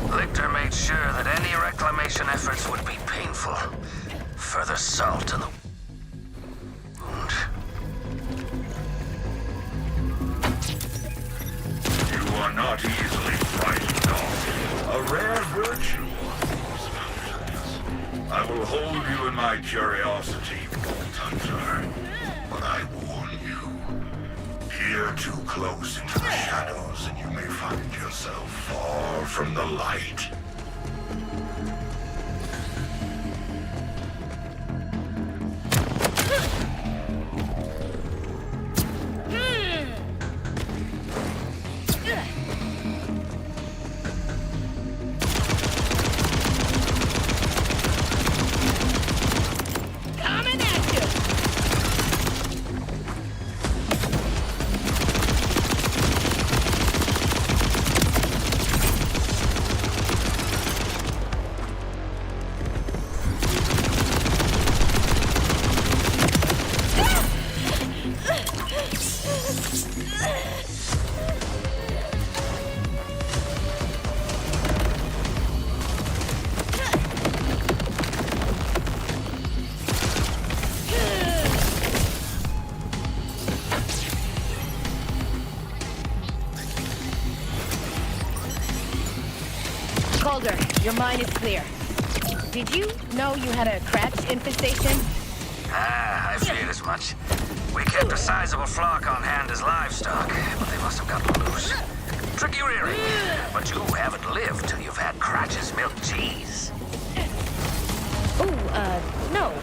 Lictor made sure that any reclamation efforts would be painful. Further salt to the wound. You are not easily frightened off. A rare virtue on these mountains. I will hold you in my curiosity, Vault Hunter. But I warn you, peer too close into the shadows and you may find yourself far from the light. Coming at you! Calder, your mind is clear. Did you know you had a Kratch infestation? Ah, I feared as much. We kept a sizable flock on hand as livestock, but they must have gotten loose. Tricky rearing, but you haven't lived till you've had Kratch's milk cheese. No,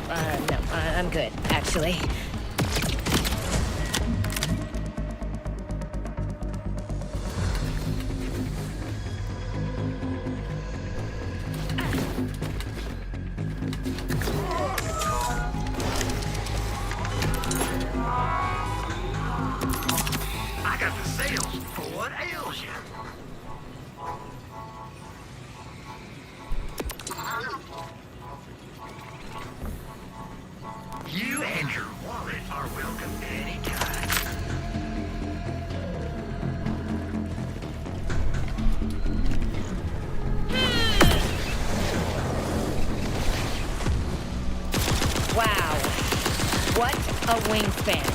I'm good, actually. I got the sales for what ails you. You and your wallet are welcome anytime. Wow. What a wingspan.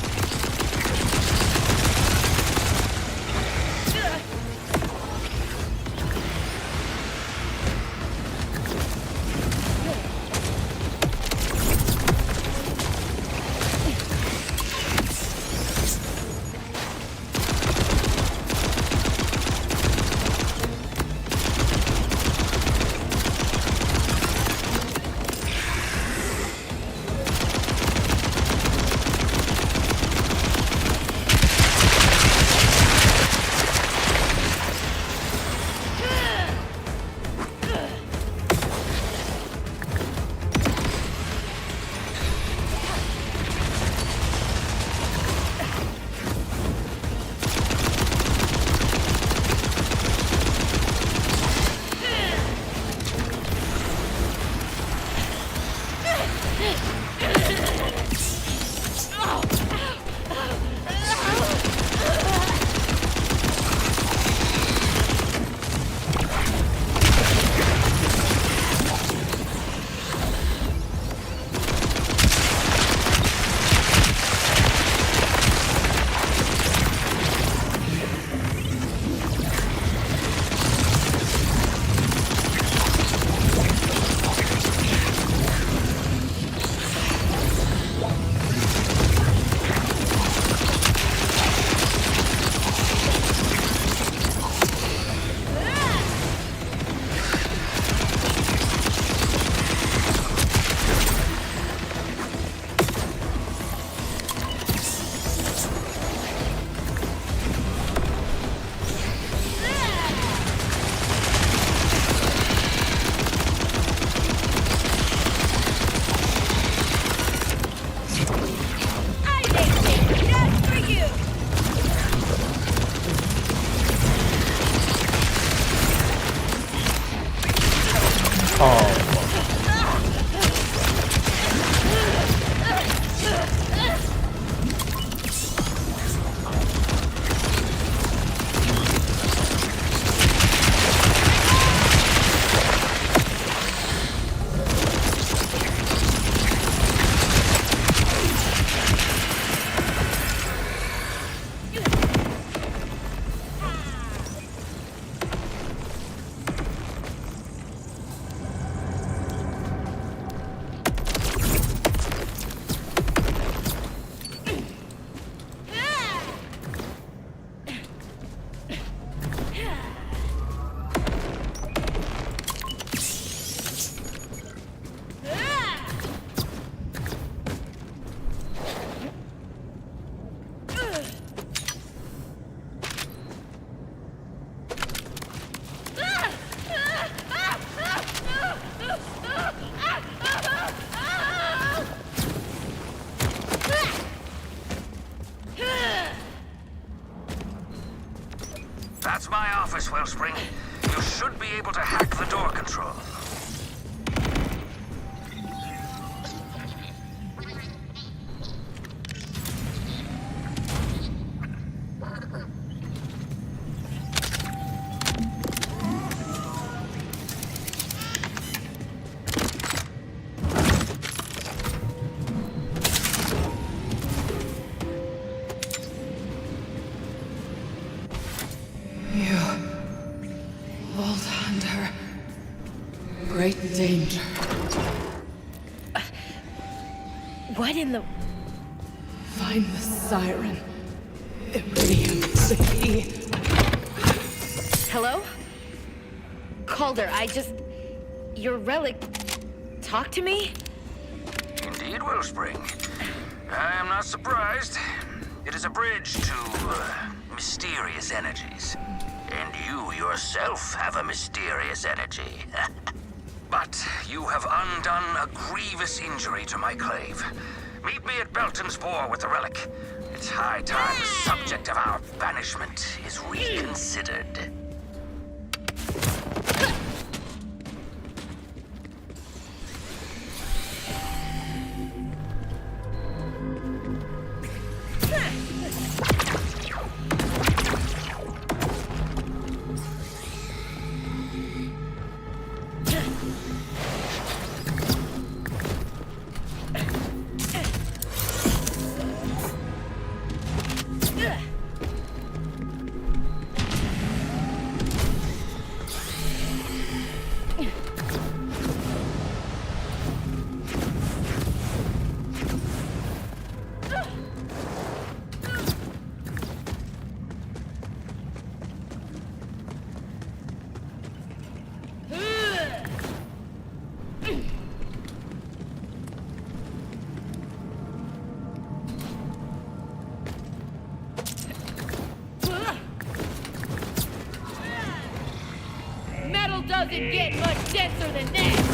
That's my office, Wellspring. You should be able to hack the door control. Great danger. What in the... Find the siren. Iridium City. Hello? Calder, your relic... Talk to me? Indeed, Wellspring. I am not surprised. It is a bridge to mysterious energies. And you yourself have a mysterious energy. But you have undone a grievous injury to my clave. Meet me at Belton's Bore with the relic. It's high time the subject of our banishment is reconsidered. Metal doesn't get much denser than that!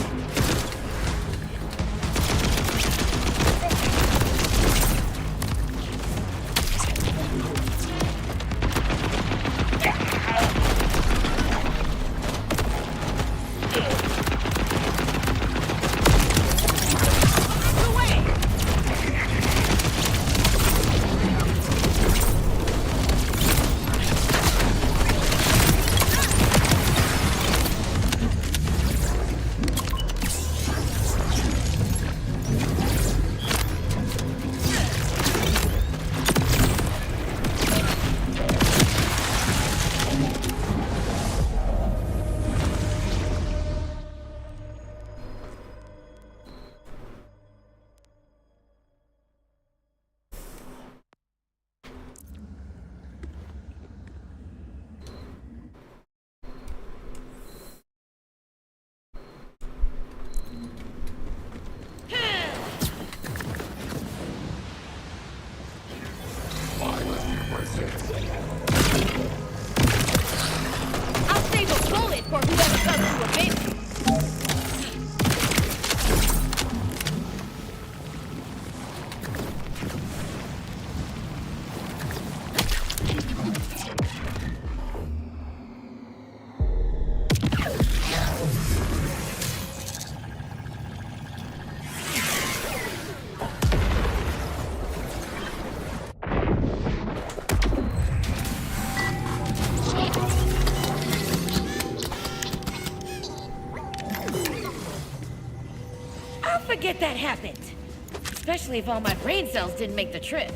I'll save a bullet for whoever comes to avenge me. I'll forget that happened. Especially if all my brain cells didn't make the trip.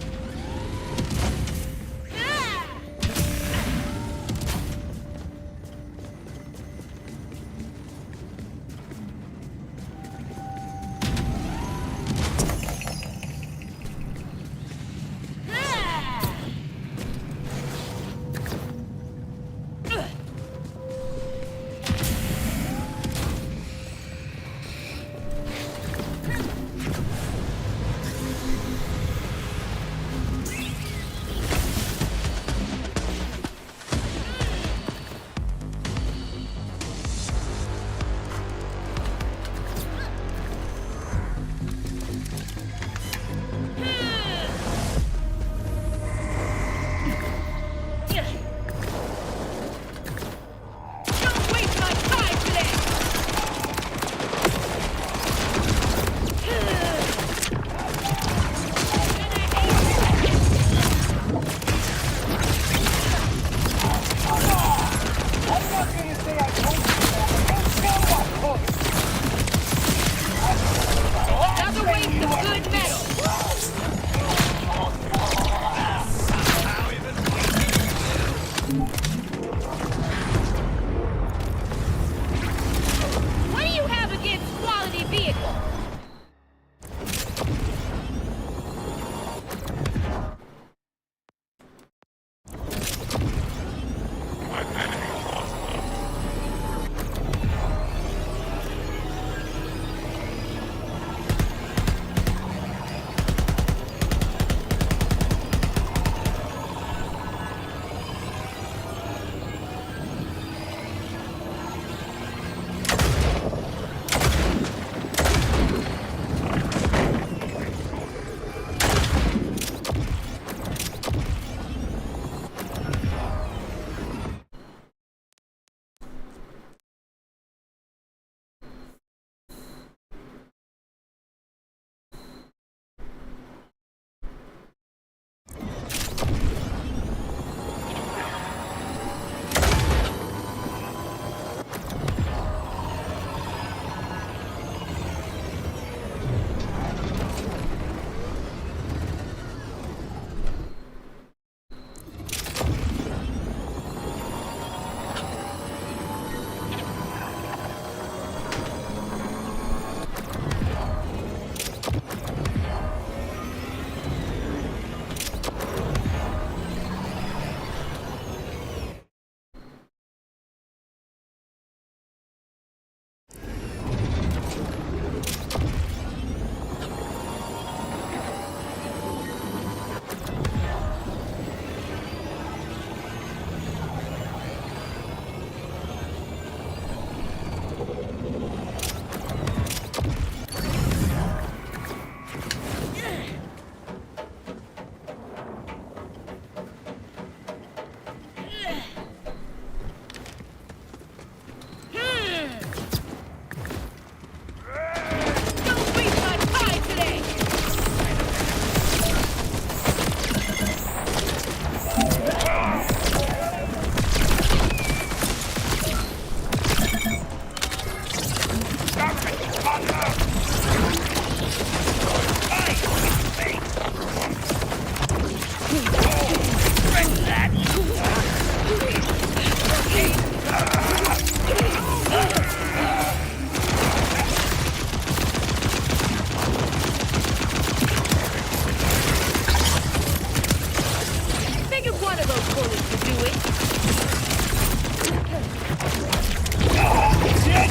those bullets to do it.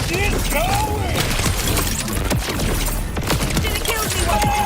Get it going! Should've killed me once.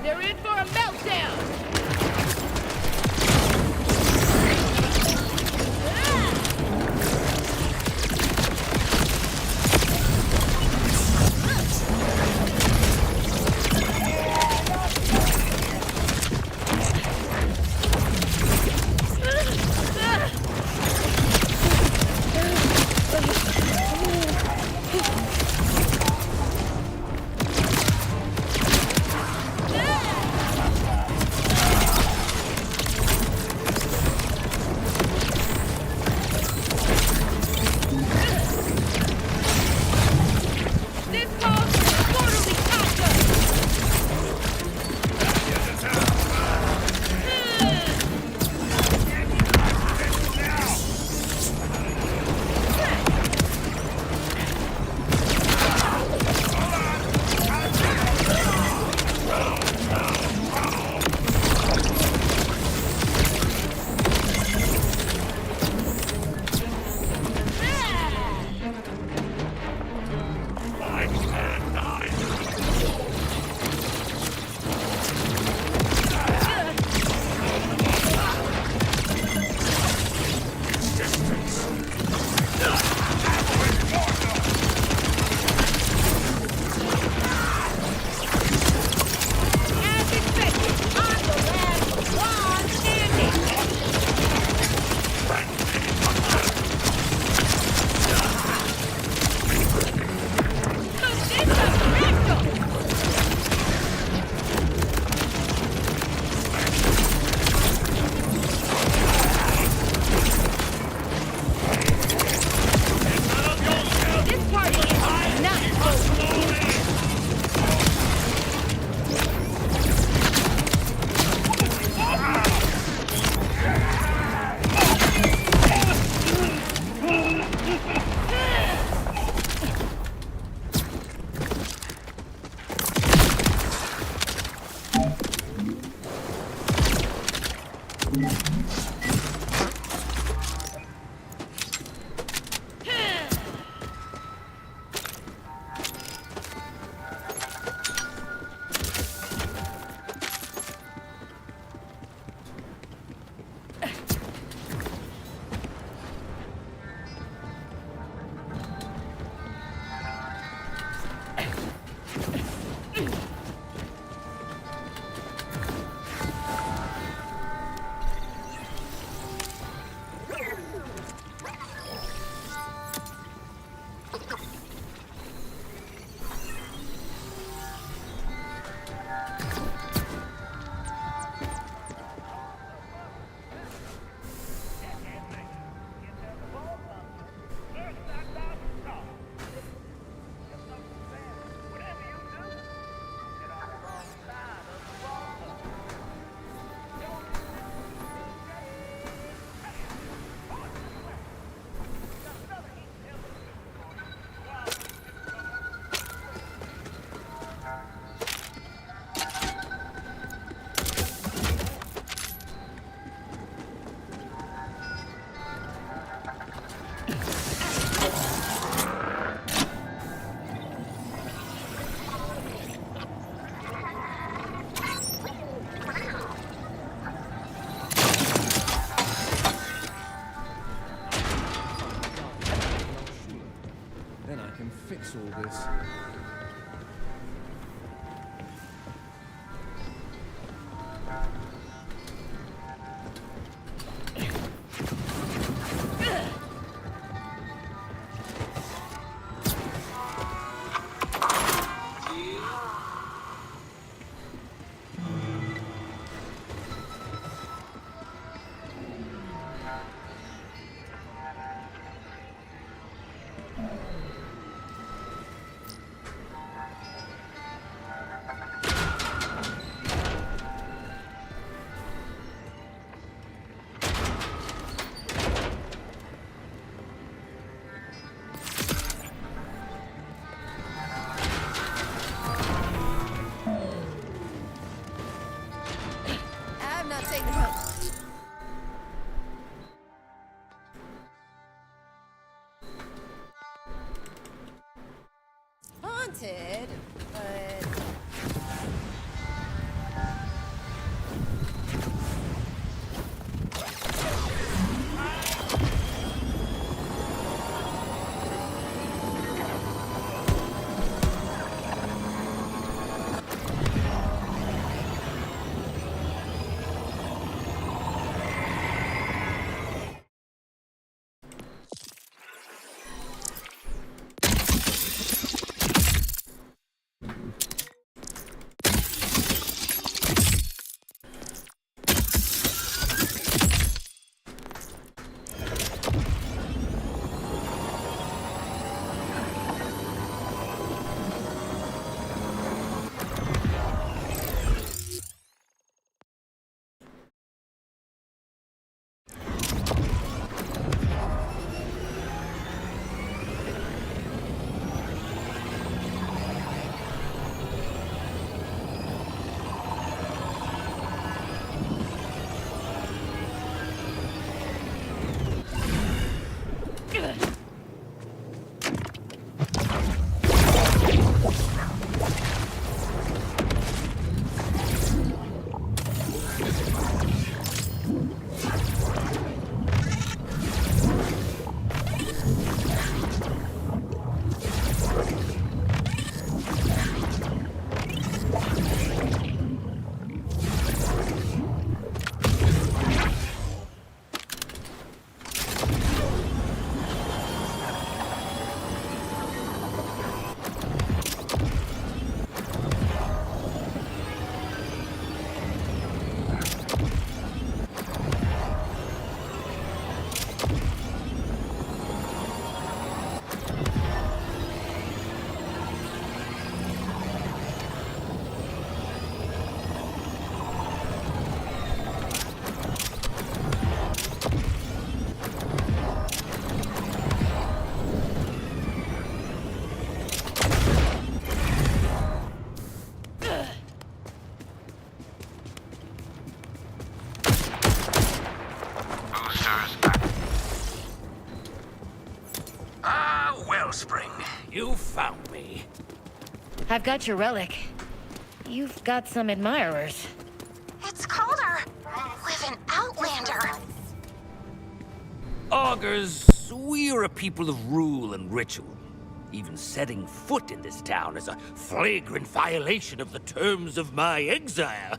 They're in for a meltdown! Then I can fix all this. I'm not saying the help. Haunted, but Wellspring, you found me. I've got your relic. You've got some admirers. It's colder with an outlander. Augurs, we are a people of rule and ritual. Even setting foot in this town is a flagrant violation of the terms of my exile.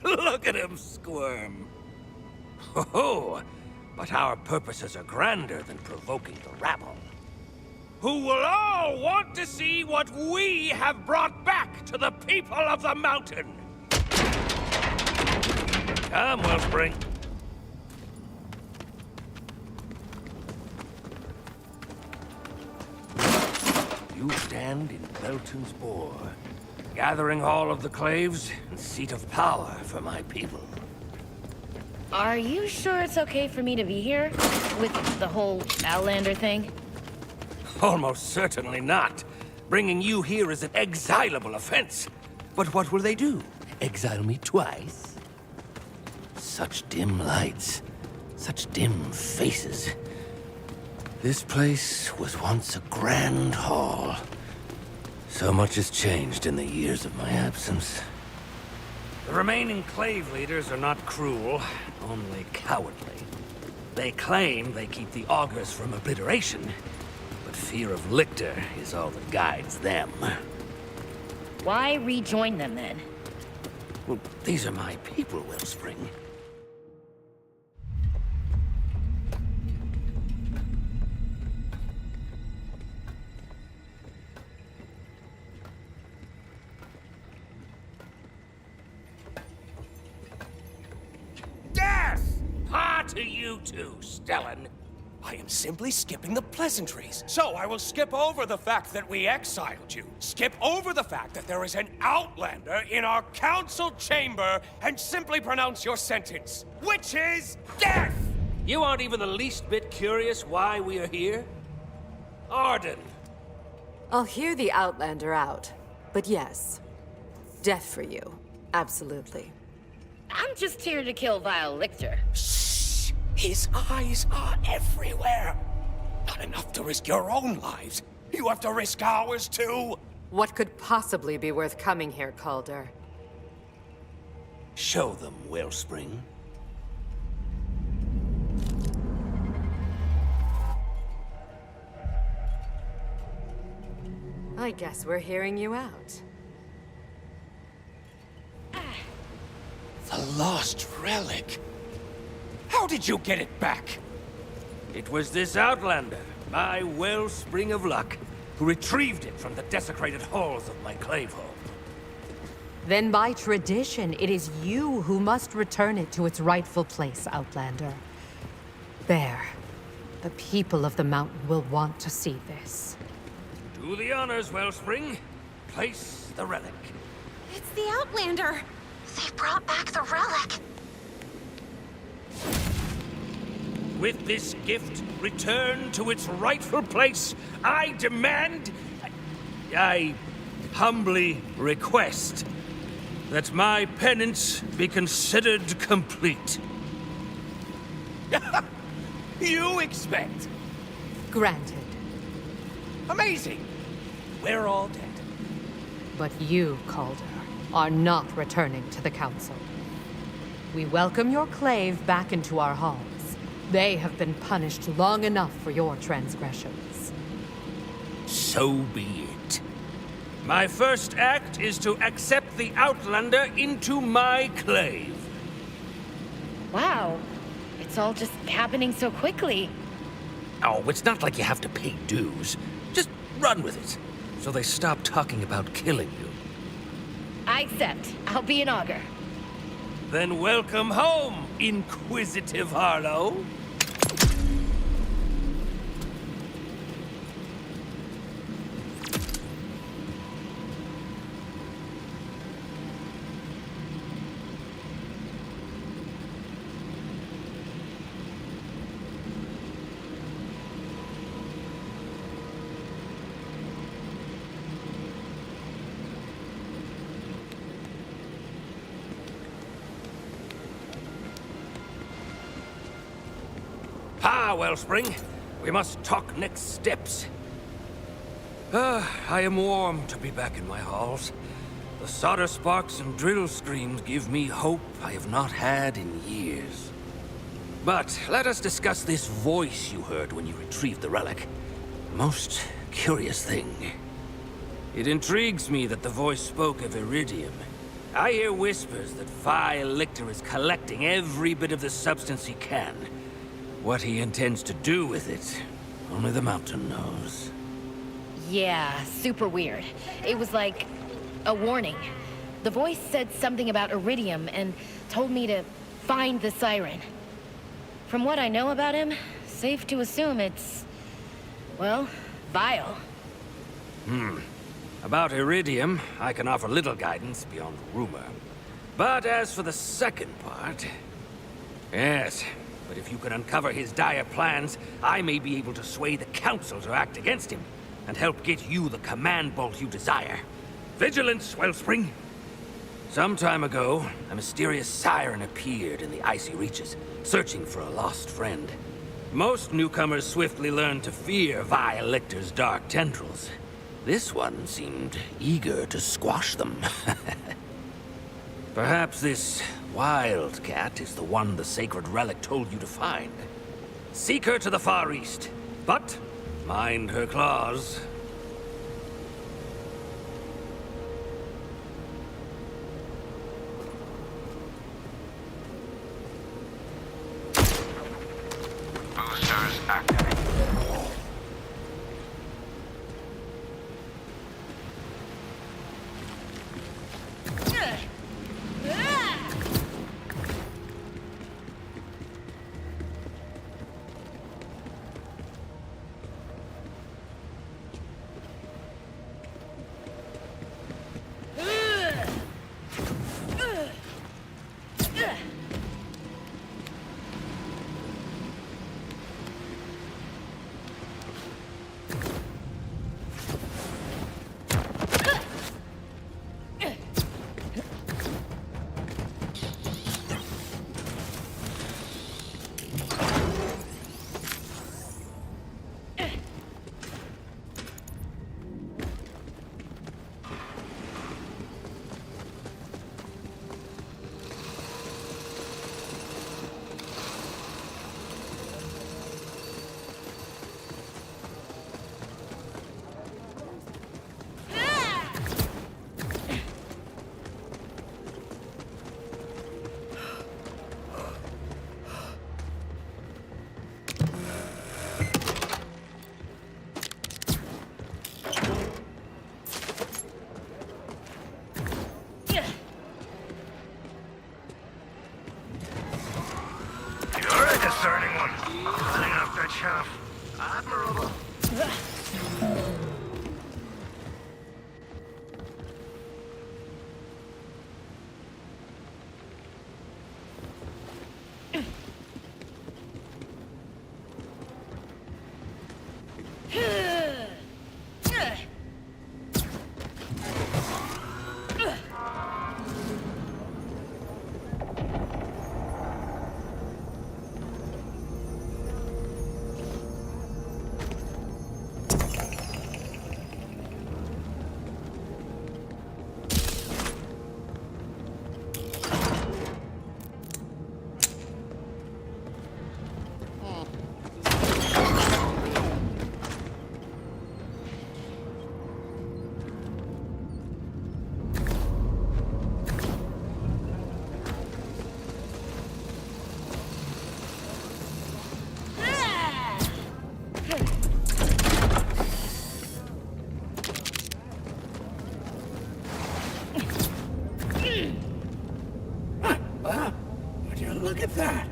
Look at him squirm. Oh, but our purposes are grander than provoking the rabble, who will all want to see what we have brought back to the people of the mountain. Come, Wellspring. You stand in Belton's Boar, gathering all of the claves and seat of power for my people. Are you sure it's okay for me to be here? With the whole Outlander thing? Almost certainly not. Bringing you here is an exilable offense. But what will they do? Exile me twice? Such dim lights, such dim faces. This place was once a grand hall. So much has changed in the years of my absence. The remaining clave leaders are not cruel, only cowardly. They claim they keep the augurs from obliteration, but fear of Lictor is all that guides them. Why rejoin them then? Well, these are my people, Wellspring. To you too, Stellan. I am simply skipping the pleasantries. So I will skip over the fact that we exiled you. Skip over the fact that there is an Outlander in our council chamber and simply pronounce your sentence, which is death! You aren't even the least bit curious why we are here? Arden. I'll hear the Outlander out. But yes, death for you. Absolutely. I'm just here to kill Vile Lictor. His eyes are everywhere. Not enough to risk your own lives. You have to risk ours too. What could possibly be worth coming here, Calder? Show them, Wellspring. I guess we're hearing you out. The lost relic. How did you get it back? It was this Outlander, my Wellspring of Luck, who retrieved it from the desecrated halls of my clave home. Then by tradition, it is you who must return it to its rightful place, Outlander. There. The people of the mountain will want to see this. Do the honors, Wellspring. Place the relic. It's the Outlander! They brought back the relic! With this gift returned to its rightful place, I demand... I humbly request that my penance be considered complete. You expect? Granted. Amazing. We're all dead. But you, Calder, are not returning to the Council. We welcome your clave back into our halls. They have been punished long enough for your transgressions. So be it. My first act is to accept the Outlander into my clave. Wow. It's all just happening so quickly. Oh, it's not like you have to pay dues. Just run with it, so they stop talking about killing you. I accept. I'll be an augur. Then welcome home, inquisitive Harlow. Wellspring. We must talk next steps. I am warm to be back in my halls. The solder sparks and drill screams give me hope I have not had in years. But let us discuss this voice you heard when you retrieved the relic. Most curious thing. It intrigues me that the voice spoke of iridium. I hear whispers that Vi Lictor is collecting every bit of the substance he can. What he intends to do with it, only the mountain knows. Yeah, super weird. It was like a warning. The voice said something about iridium and told me to find the siren. From what I know about him, safe to assume it's, well, vile. About iridium, I can offer little guidance beyond rumor. But as for the second part... Yes, but if you can uncover his dire plans, I may be able to sway the Council to act against him, and help get you the command bolt you desire. Vigilance, Wellspring! Some time ago, a mysterious siren appeared in the icy reaches, searching for a lost friend. Most newcomers swiftly learned to fear Vi Lictor's dark tendrils. This one seemed eager to squash them. Perhaps this wildcat is the one the sacred relic told you to find. Seek her to the far east, but mind her claws. Boosters activated. Discerning one. Cleaning up that chaff. Admirable. Would you look at that?